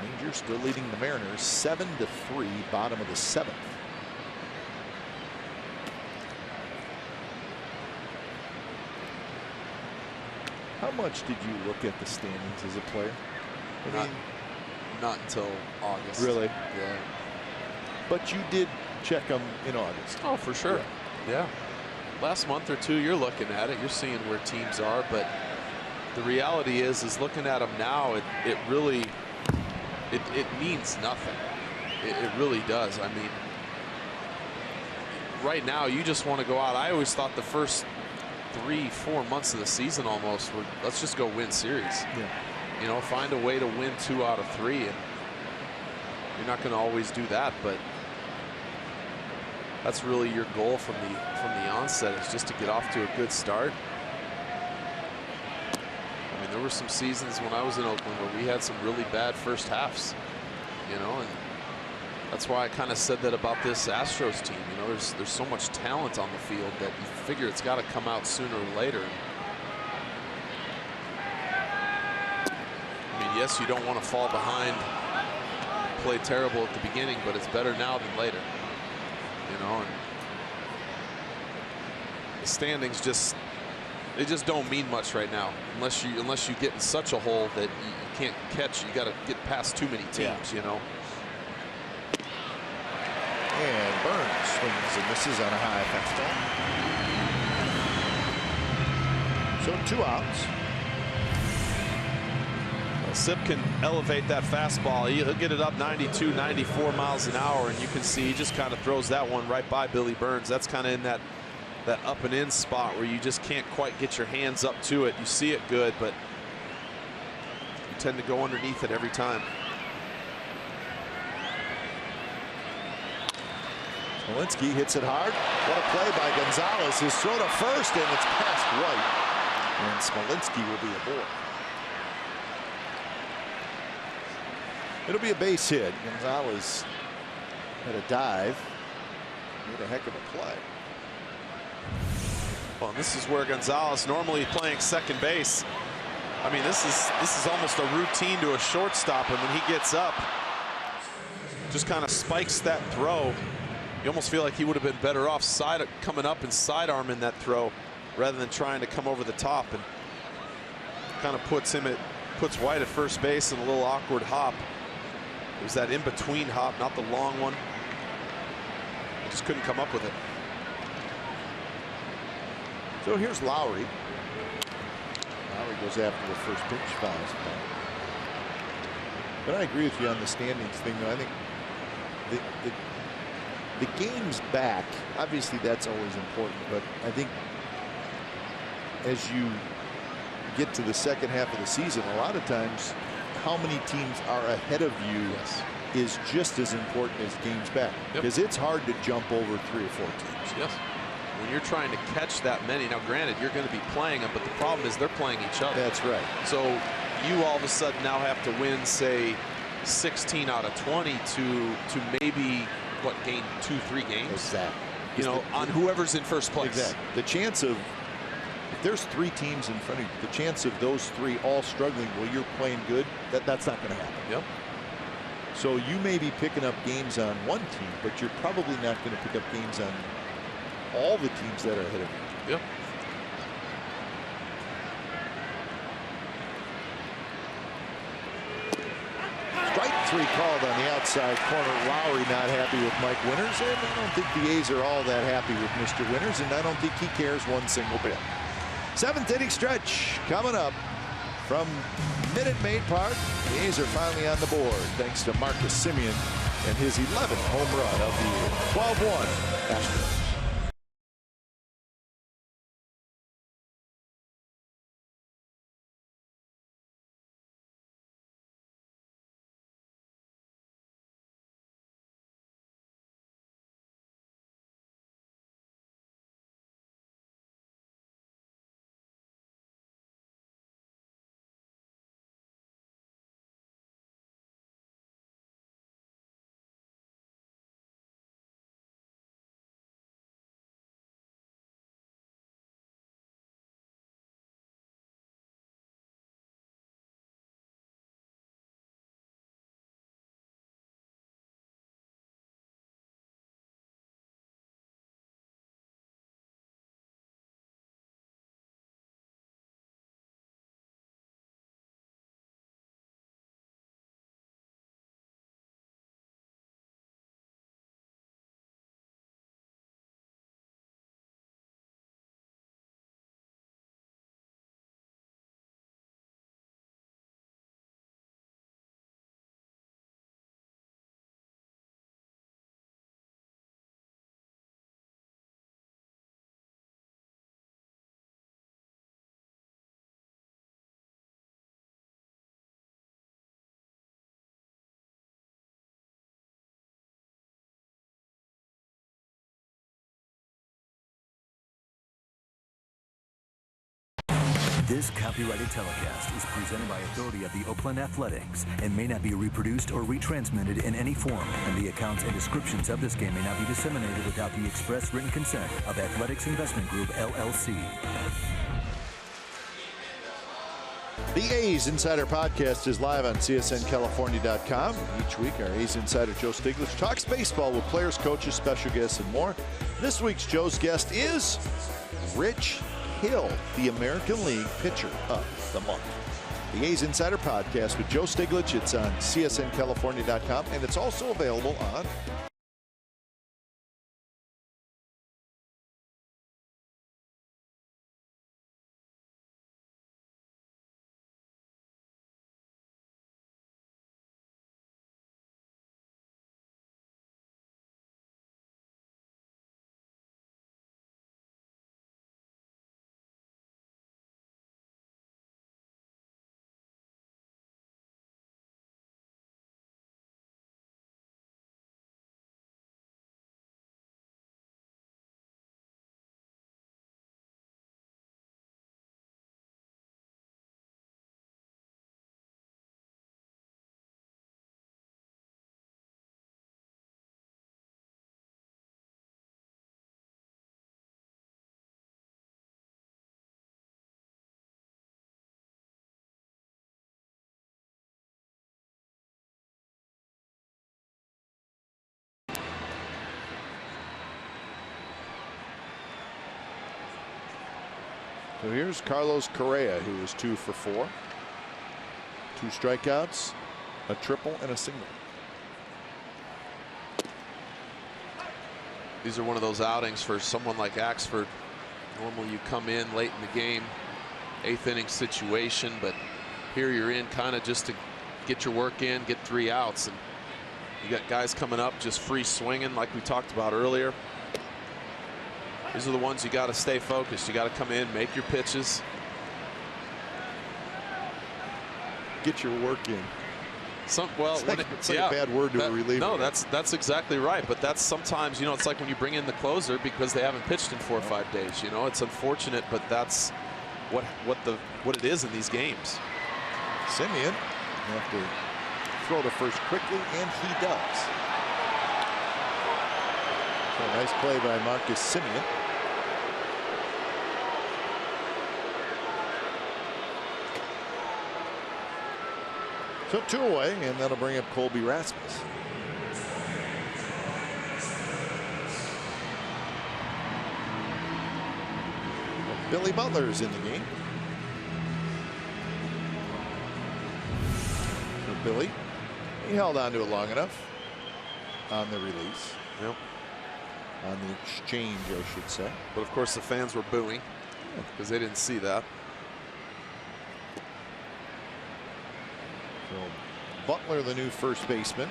Rangers still leading the Mariners 7-3, bottom of the 7th. How much did you look at the standings as a player? Not until August. Really? Yeah. But you did check them in August. Oh, for sure. Yeah. Last month or 2, you're looking at it. You're seeing where teams are. But the reality is looking at them now, it really means nothing. It really does. I mean, right now, you just want to go out. I always thought the first 3-4 months of the season almost were, let's just go win series. Yeah. You know, find a way to win 2 out of 3, and you're not going to always do that, but that's really your goal from the onset, is just to get off to a good start. I mean, there were some seasons when I was in Oakland where we had some really bad first halves, you know, and that's why I kind of said that about this Astros team. You know, there's so much talent on the field that you figure it's got to come out sooner or later. I mean, yes, you don't want to fall behind, play terrible at the beginning, but it's better now than later. You know, and the standings just don't mean much right now unless you get in such a hole that you can't catch. You got to get past too many teams. You know. And Burns swings and misses on a high fastball. So 2 outs. Well, Sip can elevate that fastball. He'll get it up 92, 94 miles an hour, and you can see he just kind of throws that one right by Billy Burns. That's kind of in that up and in spot where you just can't quite get your hands up to it. You see it good, but you tend to go underneath it every time. Smolinski hits it hard. What a play by Gonzalez. His throw to first, and it's past White. And Smolinski will be aboard. It'll be a base hit. Gonzalez had a dive. Made a heck of a play. Well, this is where Gonzalez, normally playing second base. I mean, this is almost a routine to a shortstop, and when he gets up, just kind of spikes that throw. You almost feel like he would have been better off coming up and sidearming that throw rather than trying to come over the top, and kind of puts White at first base in a little awkward hop. It was that in-between hop, not the long one. He just couldn't come up with it. So here's Lowry. Lowry goes after the first pitch, fouls it back. But I agree with you on the standings thing, though. I think the game's back. Obviously, that's always important. But I think as you get to the second half of the season, a lot of times how many teams are ahead of you is just as important as games back. Because it's hard to jump over 3 or 4 teams. Yes. When you're trying to catch that many, now granted you're going to be playing them, but the problem is they're playing each other. That's right. So you all of a sudden now have to win, say, 16 out of 20 to maybe gain 2-3 games. Exactly. You know, on whoever's in first place. Exactly. The chance of, if there's 3 teams in front of you, the chance of those 3 all struggling while you're playing good, that's not going to happen. Yep. So you may be picking up games on one team, but you're probably not going to pick up games on all the teams that are ahead of you. Yep. Strike 3 called on the outside corner. Lowry not happy with Mike Winters, and I don't think the A's are all that happy with Mr. Winters, and I don't think he cares one single bit. 7th inning stretch coming up from Minute Maid Park. The A's are finally on the board thanks to Marcus Semien and his 11th home run of the year. 12-1 Astros. This copyrighted telecast is presented by authority of the Oakland Athletics and may not be reproduced or retransmitted in any form, and the accounts and descriptions of this game may not be disseminated without the express written consent of Athletics Investment Group, LLC. The A's Insider Podcast is live on CSNCalifornia.com. Each week, our A's Insider Joe Stiglitz talks baseball with players, coaches, special guests, and more. This week's Joe's guest is Rich Hill, the American League Pitcher of the Month. The A's Insider Podcast with Joe Stiglitz. It's on CSNCalifornia.com, and it's also available on So here's Carlos Correa, who is 2 for 4. 2 strikeouts, a triple, and a single. These are one of those outings for someone like Axford. Normally you come in late in the game, 8th inning situation, but here you're in kind of just to get your work in, get 3 outs, and you got guys coming up just free swinging like we talked about earlier. These are the ones you got to stay focused. You got to come in, make your pitches. Get your work in. It's like a bad word to a reliever. No, that's exactly right. But that's sometimes, it's like when you bring in the closer because they haven't pitched in 4 or 5 days. It's unfortunate, but that's what it is in these games. Simeon have to throw to first quickly, and he does. So a nice play by Marcus Simeon. So 2 away, and that'll bring up Colby Rasmus. Billy Butler's in the game. So Billy, he held on to it long enough on the release. Yep. On the exchange, I should say. But of course the fans were booing because they didn't see that. So Butler, the new first baseman.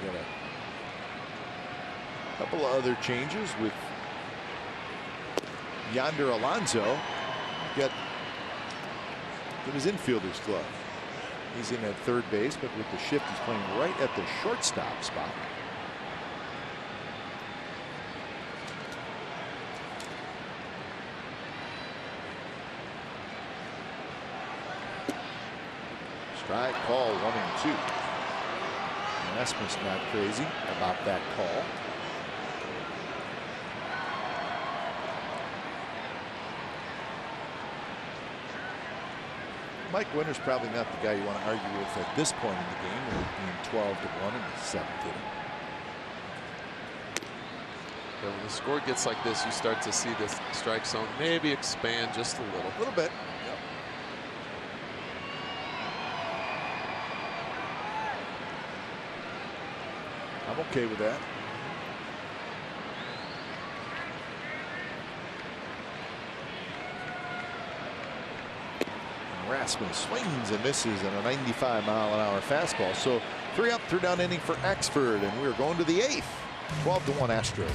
We got a couple of other changes with Yonder Alonso. Got his infielder's glove. He's in at third base, but with the shift, he's playing right at the shortstop spot. Strike call 1 and 2. Rasmus not crazy about that call. Mike Winter's probably not the guy you want to argue with at this point in the game, being 12-1 in the 7th inning. Yeah, when the score gets like this, you start to see this strike zone maybe expand just a little. A little bit. Yep. I'm okay with that. Rasmus swings and misses on a 95-mile-an-hour fastball. So 3 up, 3 down inning for Axford, and we're going to the 8th. 12-1 Astros.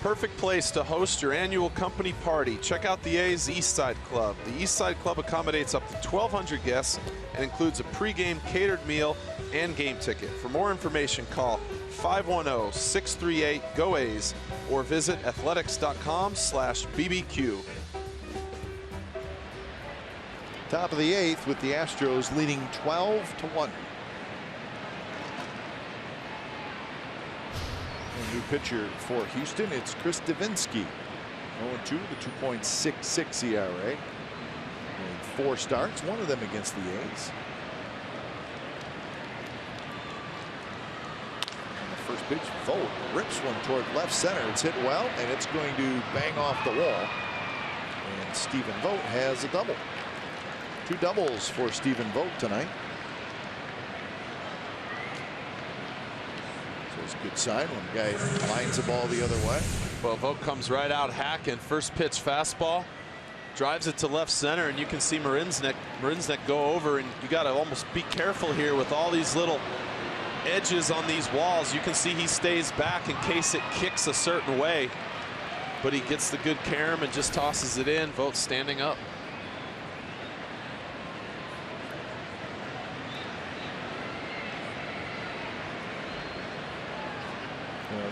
Perfect place to host your annual company party. Check out the A's East Side Club. The East Side Club accommodates up to 1,200 guests and includes a pregame catered meal and game ticket. For more information, call 510-638-GO-A's or visit athletics.com/BBQ. Top of the 8th with the Astros leading 12-1. New pitcher for Houston, it's Chris Davinsky. 0-2 with a 2.66 ERA. Made 4 starts, one of them against the A's. And the first pitch, Vogt rips one toward left center. It's hit well, and it's going to bang off the wall. And Stephen Vogt has a double. 2 doubles for Stephen Vogt tonight. It's a good sign when a guy lines the ball the other way. Well, Vogt comes right out hacking. First pitch fastball, drives it to left center, and you can see Marinsnek go over, and you got to almost be careful here with all these little edges on these walls. You can see he stays back in case it kicks a certain way, but he gets the good carom and just tosses it in. Vogt standing up.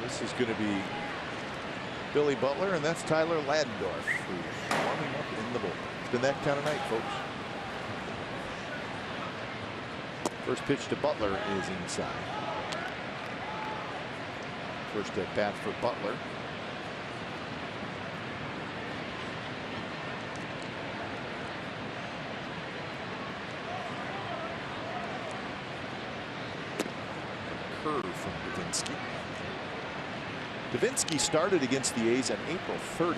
This is going to be Billy Butler, and that's Tyler Ladendorf, who's warming up in the bullpen. It's been that kind of night, folks. First pitch to Butler is inside. First at bat for Butler. Curve from Davinsky. Davinsky started against the A's on April 30th.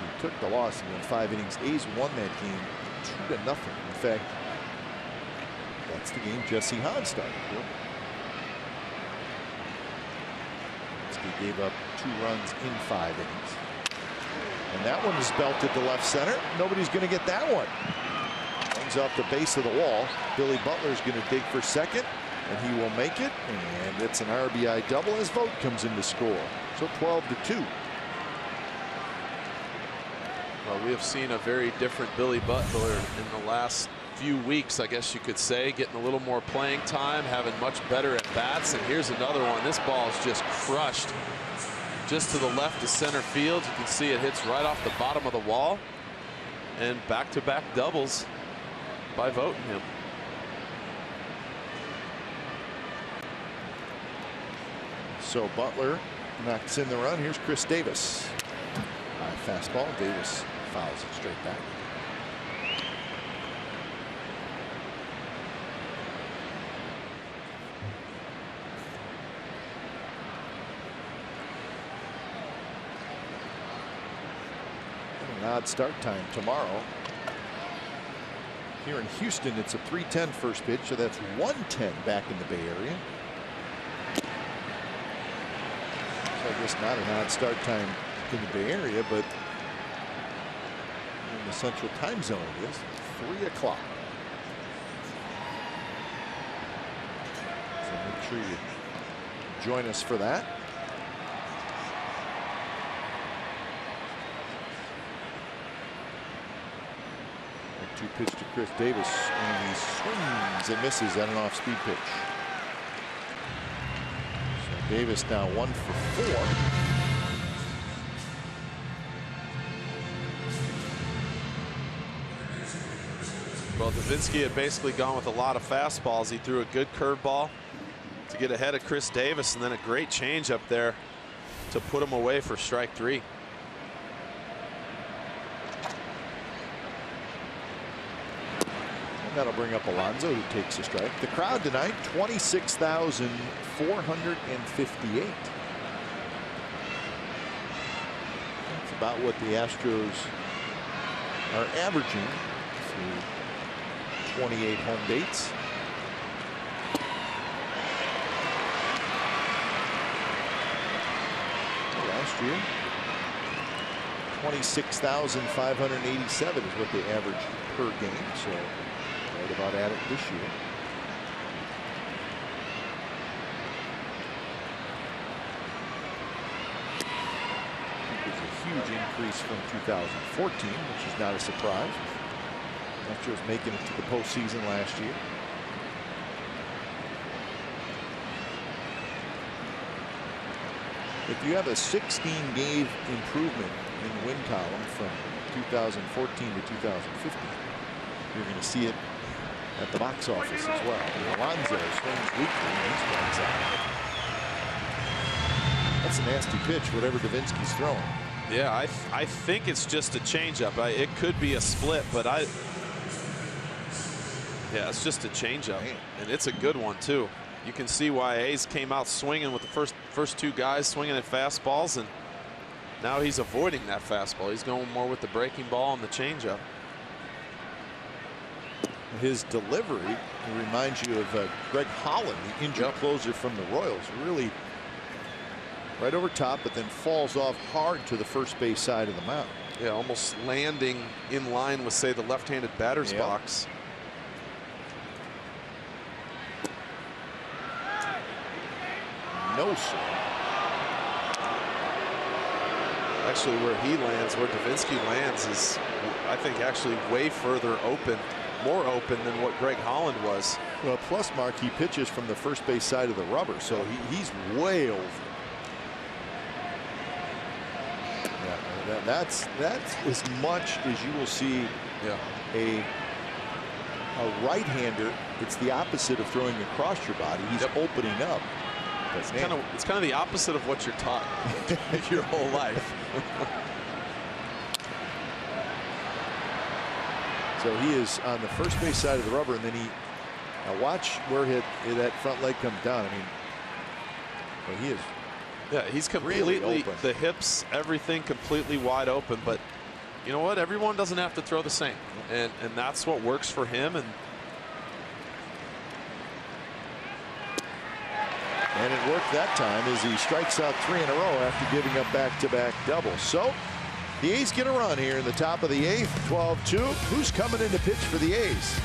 He took the loss and won 5 innings. A's won that game 2-0. In fact, that's the game Jesse Hahn started. Davinsky gave up 2 runs in 5 innings. And that one is belted to left center. Nobody's going to get that one. Comes off the base of the wall. Billy Butler's going to dig for second, and he will make it, and it's an RBI double as Vogt comes in to score. So 12-2. Well, we have seen a very different Billy Butler in the last few weeks, I guess you could say, getting a little more playing time, having much better at bats. And here's another one. This ball is just crushed just to the left of center field. You can see it hits right off the bottom of the wall, and back-to-back doubles by Vogt and him. So Butler knocks in the run. Here's Chris Davis. High fastball. Davis fouls it straight back. An odd start time tomorrow. Here in Houston, it's a 3:10 first pitch, so that's 1:10 back in the Bay Area. I guess not an odd start time in the Bay Area, but in the Central Time Zone it is 3 o'clock. So make sure you join us for that. A 2 pitch to Chris Davis, and he swings and misses at an off-speed pitch. Davis now 1 for 4. Well, Davinsky had basically gone with a lot of fastballs. He threw a good curveball to get ahead of Chris Davis, and then a great change up there to put him away for strike 3. That'll bring up Alonso, who takes a strike. The crowd tonight, 26,458. That's about what the Astros are averaging through 28 home dates. Last year, 26,587 is what they averaged per game. So right about at it this year. huge increase from 2014, which is not a surprise. Astros making it to the postseason last year. If you have a 16-game improvement in the win column from 2014 to 2015, you're going to see it at the box office as well. Alonso swings weakly and he strikes out. That's a nasty pitch, whatever Davinsky's throwing. Yeah, I think it's just a changeup. It could be a split, but yeah, it's just a changeup, and it's a good one too. You can see why A's came out swinging with the first two guys swinging at fastballs, and now he's avoiding that fastball. He's going more with the breaking ball and the changeup. His delivery reminds you of Greg Holland, the injured closer from the Royals. Really right over top, but then falls off hard to the first base side of the mound. Yeah, almost landing in line with, say, the left-handed batter's box. No, sir. Actually, where he lands, where Davinsky lands, is, I think, actually way further open, more open than what Greg Holland was. Well, plus, Mark, he pitches from the first base side of the rubber, so he's way over. Yeah, that's as much as you will see a right-hander. It's the opposite of throwing across your body. He's opening up. It's kind of the opposite of what you're taught your whole life. So he is on the first base side of the rubber, and then now watch where that front leg comes down. I mean, well, he is. Yeah, he's completely really open. The hips, everything completely wide open. But you know what? Everyone doesn't have to throw the same, and that's what works for him. And it worked that time as he strikes out 3 in a row after giving up back-to-back doubles. So the A's get a run here in the top of the 8th, 12-2. Who's coming in to pitch for the A's?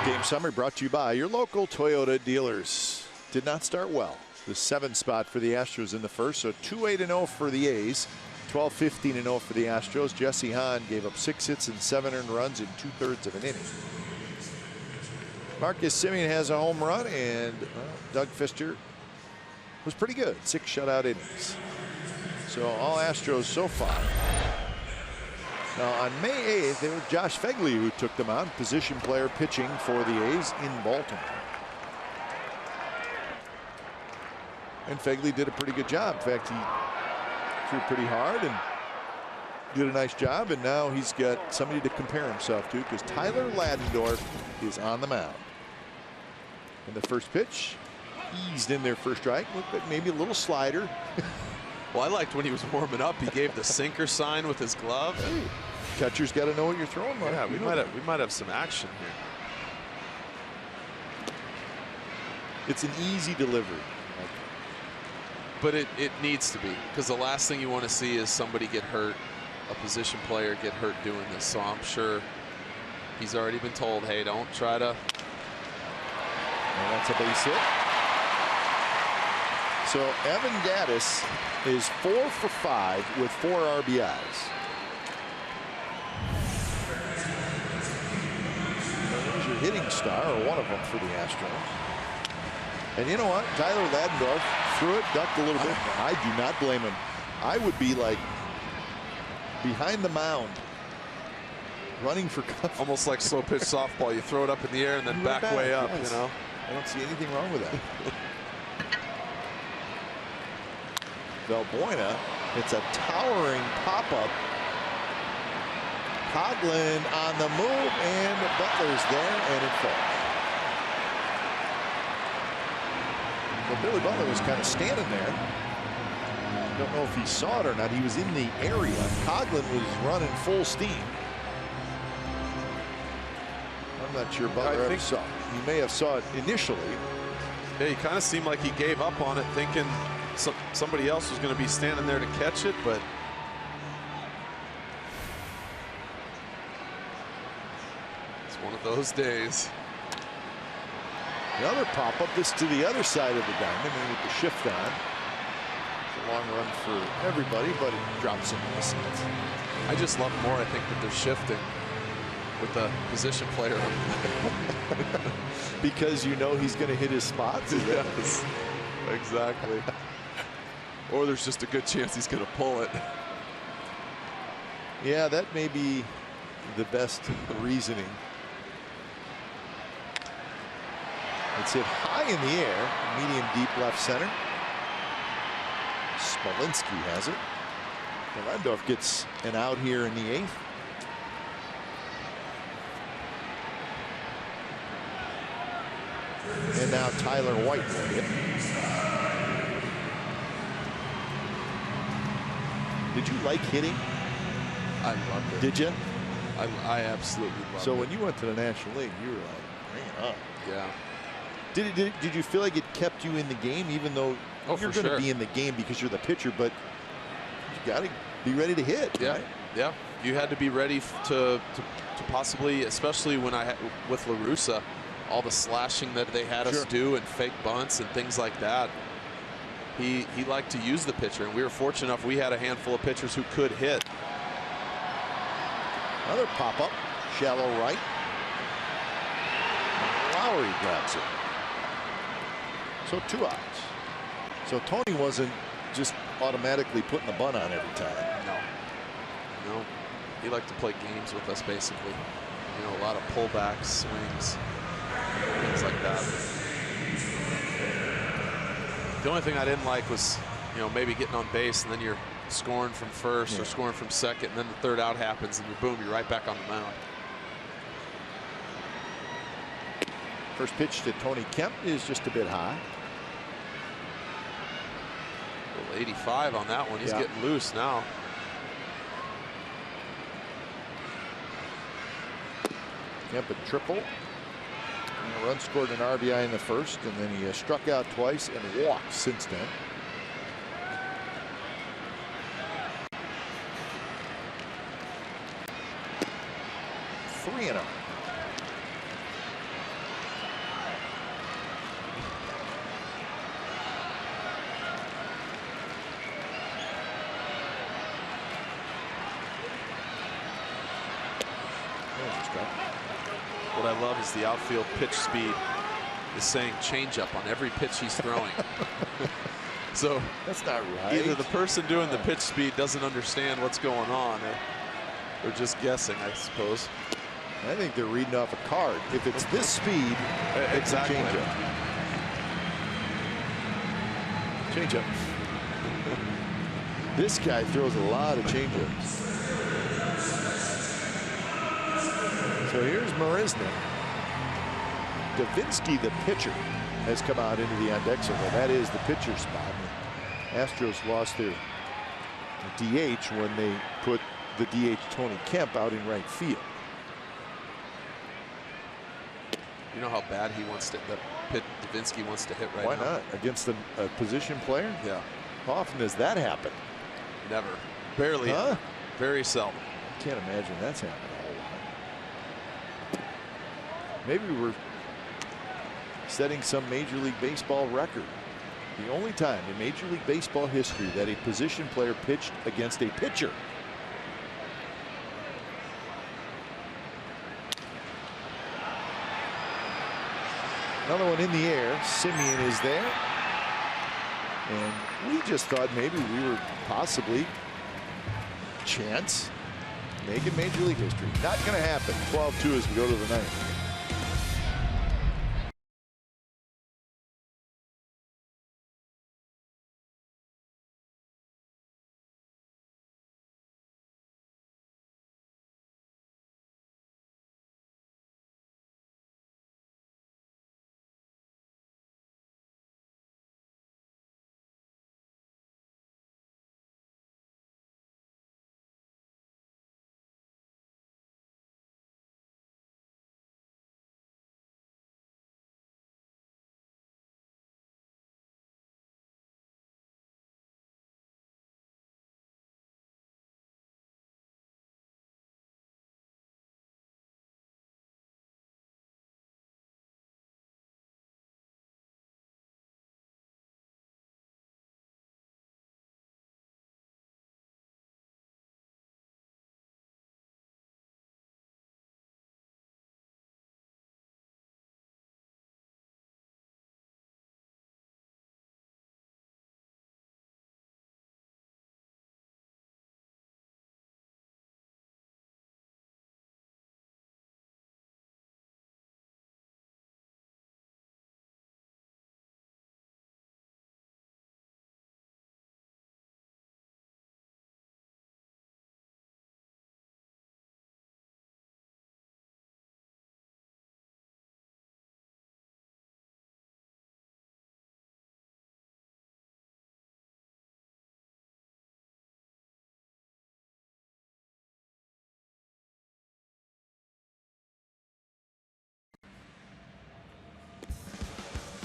Game summary brought to you by your local Toyota dealers. Did not start well. The 7th spot for the Astros in the first, so 2-8-0 for the A's, 12-15-0 for the Astros. Jesse Hahn gave up 6 hits and 7 earned runs in 2/3 of an inning. Marcus Semien has a home run, and Doug Fister was pretty good. 6 shutout innings. So all Astros so far. Now on May 8th, it was Josh Phegley who took them out, position player pitching for the A's in Baltimore. And Phegley did a pretty good job. In fact, he threw pretty hard and did a nice job, and now he's got somebody to compare himself to because Tyler Ladendorf is on the mound. And the first pitch eased in there for a strike, looked like maybe a little slider. Well, I liked when he was warming up. He gave the sinker sign with his glove. Hey, catcher's got to know what you're throwing. Yeah, we might have some action here. It's an easy delivery. But it needs to be, because the last thing you want to see is somebody get hurt, a position player get hurt doing this. So I'm sure he's already been told, hey, don't try to. And that's a base hit. So Evan Gattis is 4 for 5 with 4 RBIs. There's your hitting star, or one of them for the Astros. And you know what? Tyler Ladendorf threw it, ducked a little bit. I do not blame him. I would be like behind the mound, running for cover. Almost like slow pitch softball. You throw it up in the air and then back way up, yes. you know? I don't see anything wrong with that. Valbuena, it's a towering pop-up. Coughlin on the move, and Butler's there, and it falls. Well, Billy Butler was kind of standing there. I don't know if he saw it or not. He was in the area. Coughlin was running full steam. I'm not sure Butler ever saw it. He may have saw it initially. Yeah, he kind of seemed like he gave up on it, thinking somebody else was going to be standing there to catch it, but it's one of those days. Another pop-up, this to the other side of the diamond, and with the shift on. It's a long run for everybody, but it drops into the seats. I just love more, I think, that they're shifting with the position player. Because you know he's going to hit his spots? Yes, exactly. Or there's just a good chance he's going to pull it. Yeah, that may be the best reasoning. It's hit high in the air, medium deep left center. Smolinski has it. Lendorf gets an out here in the 8th. And now Tyler White will hit. Did you like hitting? I loved it. Did you? I absolutely loved it. So when you went to the National League, you were like, bring it up. Yeah. Did you feel like it kept you in the game, even though you're going to be in the game because you're the pitcher, but you got to be ready to hit? Yeah, right? yeah. You had to be ready to possibly, especially when with La Russa, all the slashing that they had us do and fake bunts and things like that. He liked to use the pitcher, and we were fortunate enough we had a handful of pitchers who could hit. Another pop-up, shallow right. Lowry grabs it. So 2 outs. So Tony wasn't just automatically putting the bunt on every time. No. He liked to play games with us, basically. You know, a lot of pullbacks, swings, things like that. The only thing I didn't like was, you know, maybe getting on base and then you're scoring from first or scoring from second, and then the 3rd out happens and boom, you're right back on the mound. First pitch to Tony Kemp is just a bit high. 85 on that one. He's getting loose now. Kemp a triple. And a run scored an RBI in the 1st, and then he struck out twice and walked since then. Three and out. What I love is the outfield pitch speed is saying changeup on every pitch he's throwing. So that's not right. Either the person doing the pitch speed doesn't understand what's going on, or just guessing, I suppose. I think they're reading off a card. If it's this speed, it's a changeup. Changeup. This guy throws a lot of changeups. So here's Marisnik. Davinsky, the pitcher, has come out into the on-deck circle. That is the pitcher spot. The Astros lost their DH when they put the DH Tony Kemp out in right field. You know how bad he wants to, Davinsky wants to hit right Why now? not? Against a position player? Yeah. How often does that happen? Never. Barely. Huh? Very seldom. I can't imagine that's happening. Maybe we're setting some Major League Baseball record. The only time in Major League Baseball history that a position player pitched against a pitcher. Another one in the air. Simeon is there. And we just thought maybe we were possibly chance making Major League history. Not going to happen. 12-2 as we go to the ninth.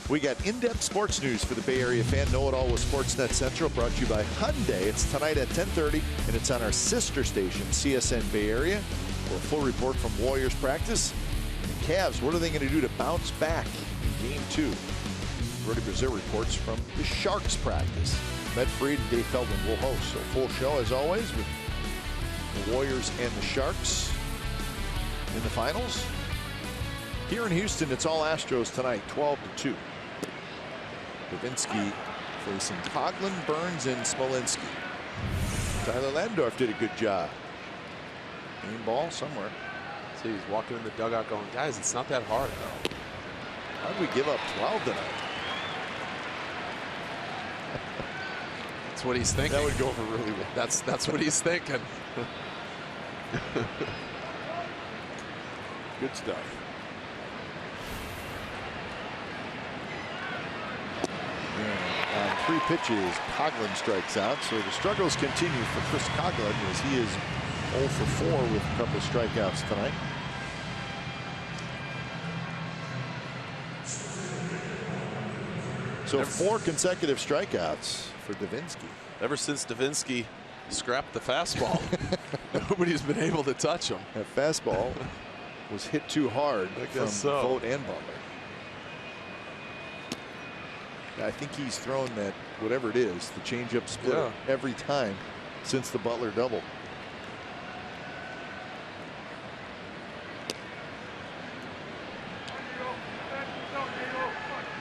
We got in-depth sports news for the Bay Area fan. Know it all with Sportsnet Central, brought to you by Hyundai. It's tonight at 10:30, and it's on our sister station, CSN Bay Area, for a full report from Warriors practice. The Cavs, what are they going to do to bounce back in Game 2? Rudy Brazil reports from the Sharks practice. Med Fried and Dave Feldman will host. So full show as always with the Warriors and the Sharks in the finals. Here in Houston, it's all Astros tonight, 12-2. Davinsky facing Coghlan, Burns, and Smolinski. Tyler Landorf did a good job. Game ball somewhere. See, he's walking in the dugout going, guys, it's not that hard. How did we give up 12 tonight? That's what he's thinking. That would go over really well. That's what he's thinking. Good stuff. And on 3 pitches, Coghlan strikes out. So the struggles continue for Chris Coghlan as he is 0 for 4 with a couple of strikeouts tonight. So 4 consecutive strikeouts for Davinsky. Ever since Davinsky scrapped the fastball, nobody's been able to touch him. That fastball was hit too hard from Vogt and Butler. I think he's thrown that, whatever it is, the changeup split every time since the Butler double.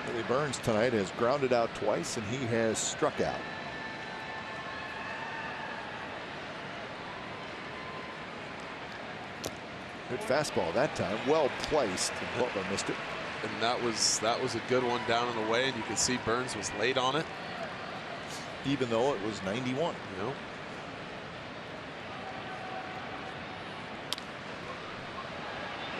Billy Burns tonight has grounded out twice, and he has struck out. Good fastball that time, well placed, and Butler missed it. And that was a good one down and away, and you can see Burns was late on it, even though it was 91. You know.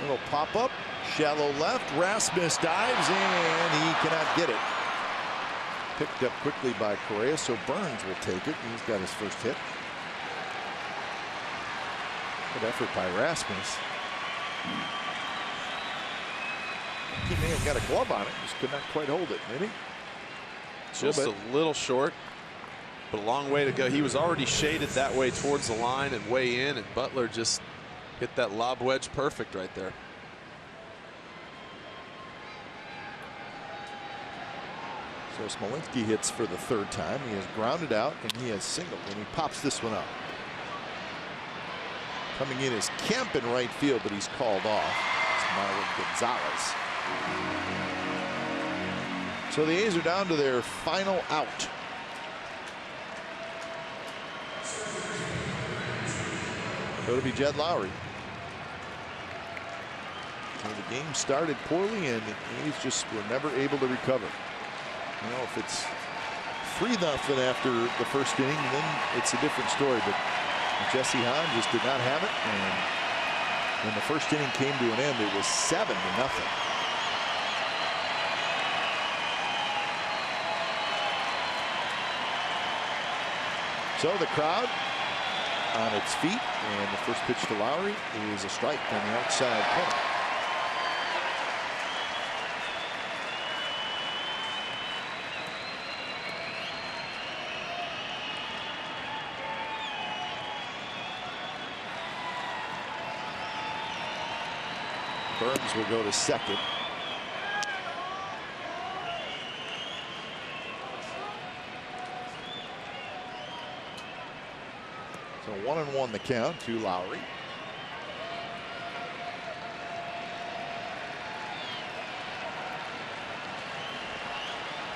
Little pop up, shallow left. Rasmus dives and he cannot get it. Picked up quickly by Correa, so Burns will take it. He's got his first hit. Good effort by Rasmus. He may have got a glove on it, just could not quite hold it, maybe. Just a little short, but a long way to go. He was already shaded that way towards the line and way in, and Butler just hit that lob wedge perfect right there. So Smolinski hits for the third time. He has grounded out and he has singled, and he pops this one up. Coming in is Kemp in right field, but he's called off. It's Marlon Gonzalez. So the A's are down to their final out. So it'll be Jed Lowry. So the game started poorly and the A's just were never able to recover. You know, if it's 3-0 after the first inning, then it's a different story. But Jesse Hahn just did not have it, and when the first inning came to an end, it was 7-0. So the crowd on its feet, and the first pitch to Lowry is a strike on the outside corner. Burns will go to second. So 1-1 the count to Lowry.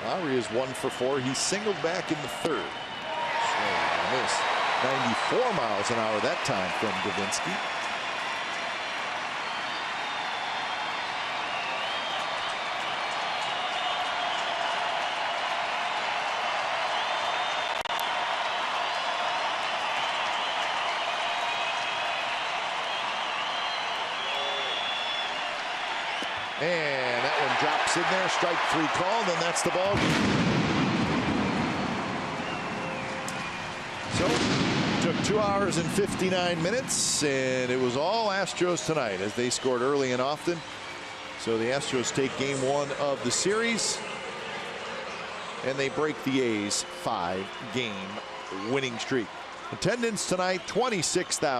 Lowry is 1 for 4. He singled back in the third. Swing and miss. 94 miles an hour that time from Davinsky. And that one drops in there. Strike 3 called, and that's the ball game. So took 2 hours and 59 minutes, and it was all Astros tonight as they scored early and often. So the Astros take game 1 of the series, and they break the A's 5-game winning streak. Attendance tonight, 26,000.